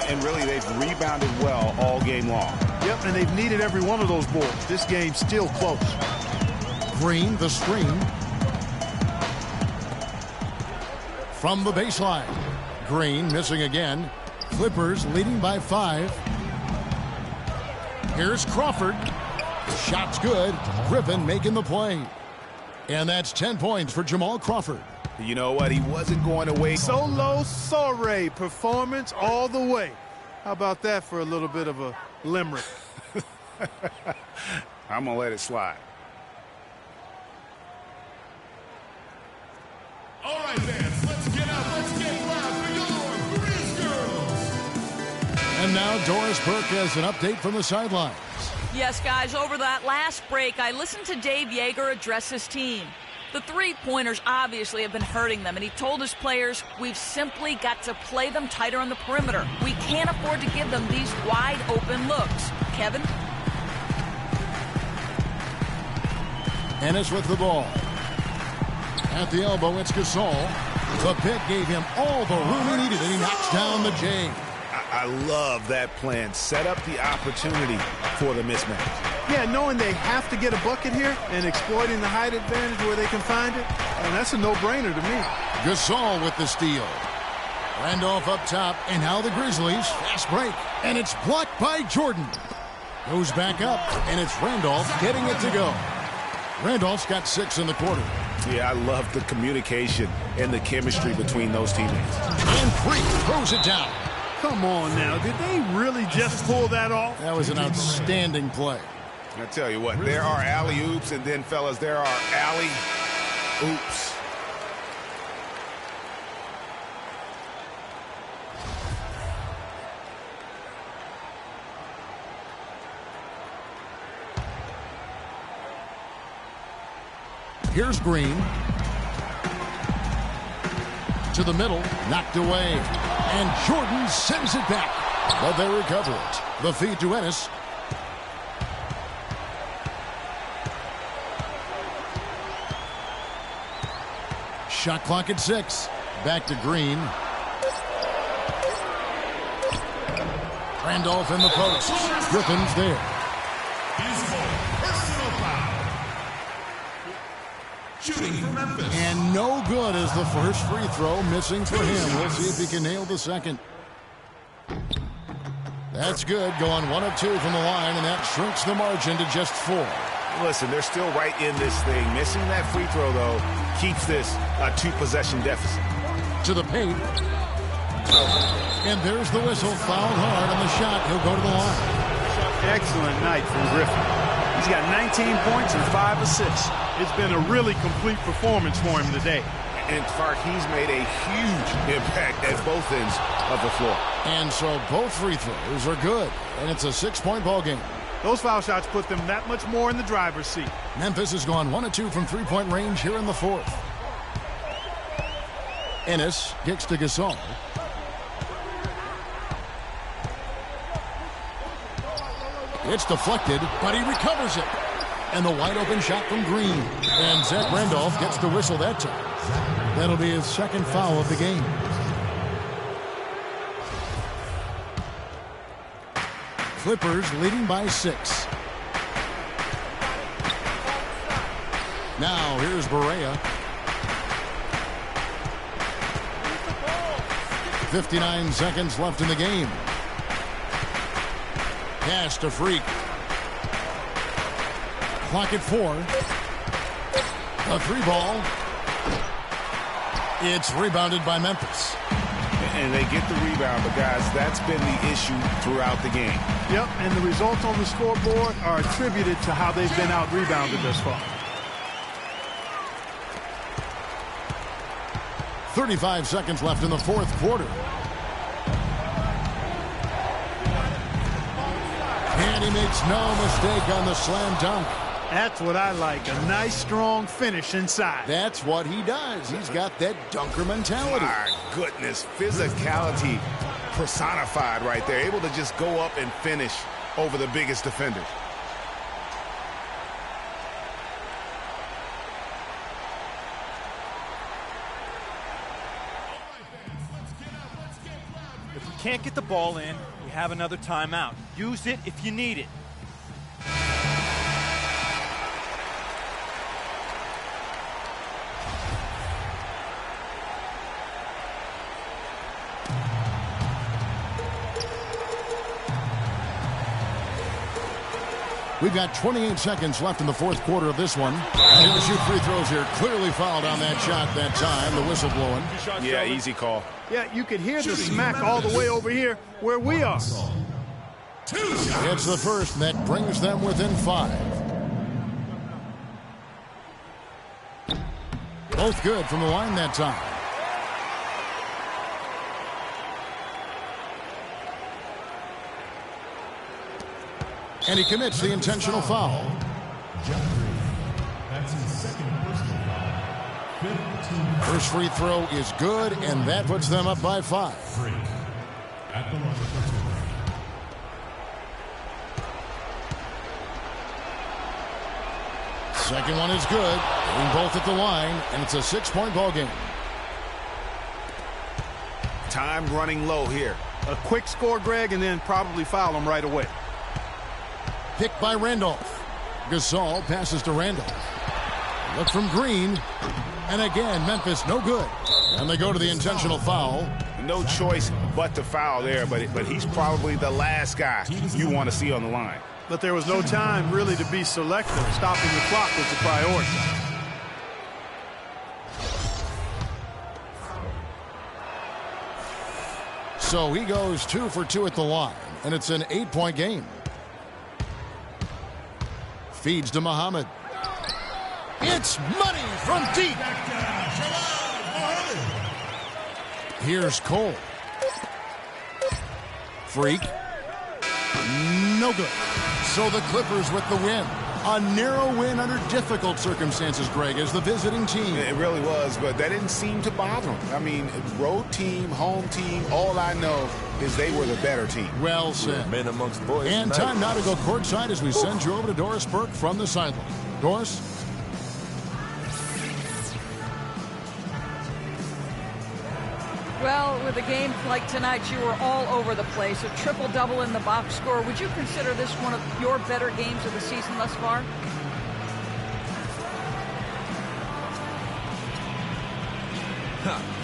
Speaker 8: And really, they've rebounded well all game long.
Speaker 7: Yep, and they've needed every one of those boards. This game's still close.
Speaker 6: Green, the screen. From the baseline. Green missing again. Clippers leading by 5. Here's Crawford. Shot's good. Griffin making the play. And that's 10 points for Jamal Crawford.
Speaker 8: You know what? He wasn't going away.
Speaker 7: Solo soiree performance all the way. How about that for a little bit of a limerick?
Speaker 8: I'm going to let it slide.
Speaker 10: All right, fans, let's get up. Let's get loud for your Grizz girls.
Speaker 6: And now Doris Burke has an update from the sidelines.
Speaker 9: Yes, guys, over that last break, I listened to Dave Yeager address his team. The three-pointers obviously have been hurting them, and he told his players, we've simply got to play them tighter on the perimeter. We can't afford to give them these wide-open looks. Kevin?
Speaker 6: Ennis with the ball. At the elbow, it's Gasol. The pick gave him all the room he needed, and he knocks down the J.
Speaker 8: I love that plan. Set up the opportunity for the mismatch.
Speaker 7: Yeah, knowing they have to get a bucket here and exploiting the height advantage where they can find it, and that's a no-brainer to me.
Speaker 6: Gasol with the steal. Randolph up top, and now the Grizzlies. Fast break, and it's blocked by Jordan. Goes back up, and it's Randolph getting it to go. Randolph's got 6 in the quarter.
Speaker 8: Yeah, I love the communication and the chemistry between those teammates.
Speaker 6: And Freak throws it down.
Speaker 7: Come on now, did they really just pull that off?
Speaker 6: That was an outstanding play.
Speaker 8: I tell you what, there are alley-oops, and then, fellas, there are alley-oops.
Speaker 6: Here's Green. To the middle, knocked away. And Jordan sends it back. But they recover it. The feed to Ennis. Shot clock at 6. Back to Green. Randolph in the post. Griffin's there.
Speaker 10: Shooting for Memphis.
Speaker 6: And no good as the first free throw missing for him. We'll see if he can nail the second. That's good. Going 1 of 2 from the line, and that shrinks the margin to just 4.
Speaker 8: Listen, they're still right in this thing. Missing that free throw, though, keeps this a 2-possession deficit.
Speaker 6: To the paint. And there's the whistle. Fouled hard on the shot. He'll go to the line.
Speaker 7: Excellent night from Griffin. He's got 19 points and 5 assists. It's been a really complete performance for him today.
Speaker 8: And Clark, he's made a huge impact at both ends of the floor.
Speaker 6: And so both free throws are good. And it's a 6-point ball game.
Speaker 7: Those foul shots put them that much more in the driver's seat.
Speaker 6: Memphis has gone 1 of 2 from 3-point range here in the 4th. Ennis kicks to Gasol. It's deflected, but he recovers it. And the wide open shot from Green. And Zach Randolph gets the whistle that time. That'll be his second foul of the game. Clippers leading by 6. Now here's Barea. 59 seconds left in the game. Pass to Freak. Clock at 4. A 3 ball. It's rebounded by Memphis.
Speaker 8: And they get the rebound, but guys, that's been the issue throughout the game.
Speaker 7: Yep, and the results on the scoreboard are attributed to how they've been out-rebounded thus far.
Speaker 6: 35 seconds left in the 4th quarter. And he makes no mistake on the slam dunk.
Speaker 7: That's what I like, a nice, strong finish inside.
Speaker 6: That's what he does. He's got that dunker mentality.
Speaker 8: My goodness, physicality personified right there. Able to just go up and finish over the biggest defenders.
Speaker 15: If we can't get the ball in, we have another timeout. Use it if you need it.
Speaker 6: We've got 28 seconds left in the 4th quarter of this one. And he'll shoot free throws here. Clearly fouled on that shot that time. The whistle blowing.
Speaker 8: Yeah, easy call.
Speaker 7: Yeah, you could hear the smack all the way over here where we are.
Speaker 6: It's the first, and that brings them within 5. Both good from the line that time. And he commits the intentional foul.
Speaker 10: That's his second personal foul.
Speaker 6: First free throw is good, and that puts them up by 5.
Speaker 10: At the line for two.
Speaker 6: Second one is good. Hitting both at the line, and it's a 6-point ball game.
Speaker 8: Time running low here.
Speaker 7: A quick score, Greg, and then probably foul him right away.
Speaker 6: Picked by Randolph. Gasol passes to Randolph. Look from Green. And again, Memphis no good. And they go to the intentional foul.
Speaker 8: No choice but to foul there, but he's probably the last guy you want to see on the line.
Speaker 7: But there was no time really to be selective. Stopping the clock was the priority.
Speaker 6: So he goes 2 for 2 at the line, and it's an 8-point game. Feeds to Muhammad. It's money from deep. Here's Cole. Freak. No good. So the Clippers with the win. A narrow win under difficult circumstances, Greg, as the visiting team.
Speaker 8: It really was, but that didn't seem to bother them. I mean, road team, home team, all I know is they were the better team.
Speaker 6: Well said.
Speaker 13: Men amongst boys.
Speaker 6: And time now to go courtside as we send you over to Doris Burke from the sideline. Doris?
Speaker 9: Well, with a game like tonight, you were all over the place. A triple-double in the box score. Would you consider this one of your better games of the season thus far?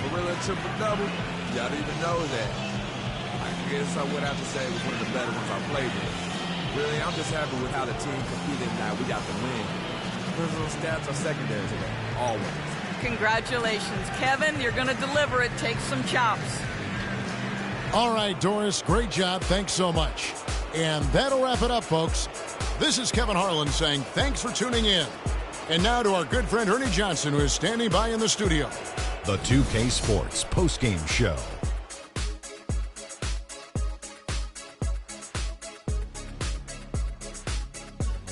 Speaker 13: Gorilla triple-double? Y'all didn't even know that. I guess I would have to say it was one of the better ones I played with. Really, I'm just happy with how the team competed and that we got the win. Personal stats are secondary today, always.
Speaker 9: Congratulations, Kevin. You're going to deliver it. Take some chops.
Speaker 6: All right, Doris, great job. Thanks so much. And that'll wrap it up, folks. This is Kevin Harlan saying thanks for tuning in. And now to our good friend Ernie Johnson, who is standing by in the studio.
Speaker 1: The 2K Sports postgame show.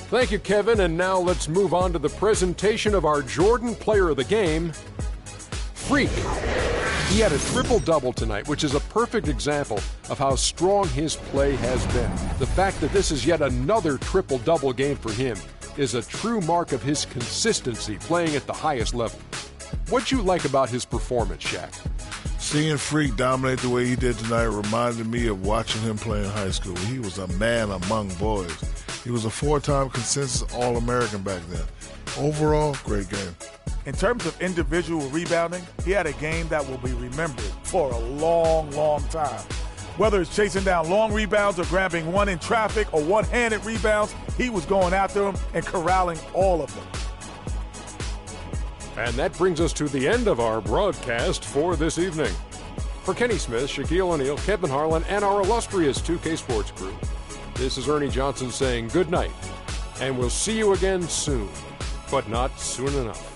Speaker 2: Thank you, Kevin. And now let's move on to the presentation of our Jordan Player of the Game, Freak. He had a triple-double tonight, which is a perfect example of how strong his play has been. The fact that this is yet another triple-double game for him is a true mark of his consistency playing at the highest level. What'd you like about his performance, Shaq?
Speaker 4: Seeing Freak dominate the way he did tonight reminded me of watching him play in high school. He was a man among boys. He was a 4-time consensus All-American back then. Overall, great game.
Speaker 3: In terms of individual rebounding, he had a game that will be remembered for a long, long time. Whether it's chasing down long rebounds or grabbing one in traffic or one-handed rebounds, he was going after them and corralling all of them.
Speaker 2: And that brings us to the end of our broadcast for this evening. For Kenny Smith, Shaquille O'Neal, Kevin Harlan, and our illustrious 2K Sports crew, this is Ernie Johnson saying good night, and we'll see you again soon, but not soon enough.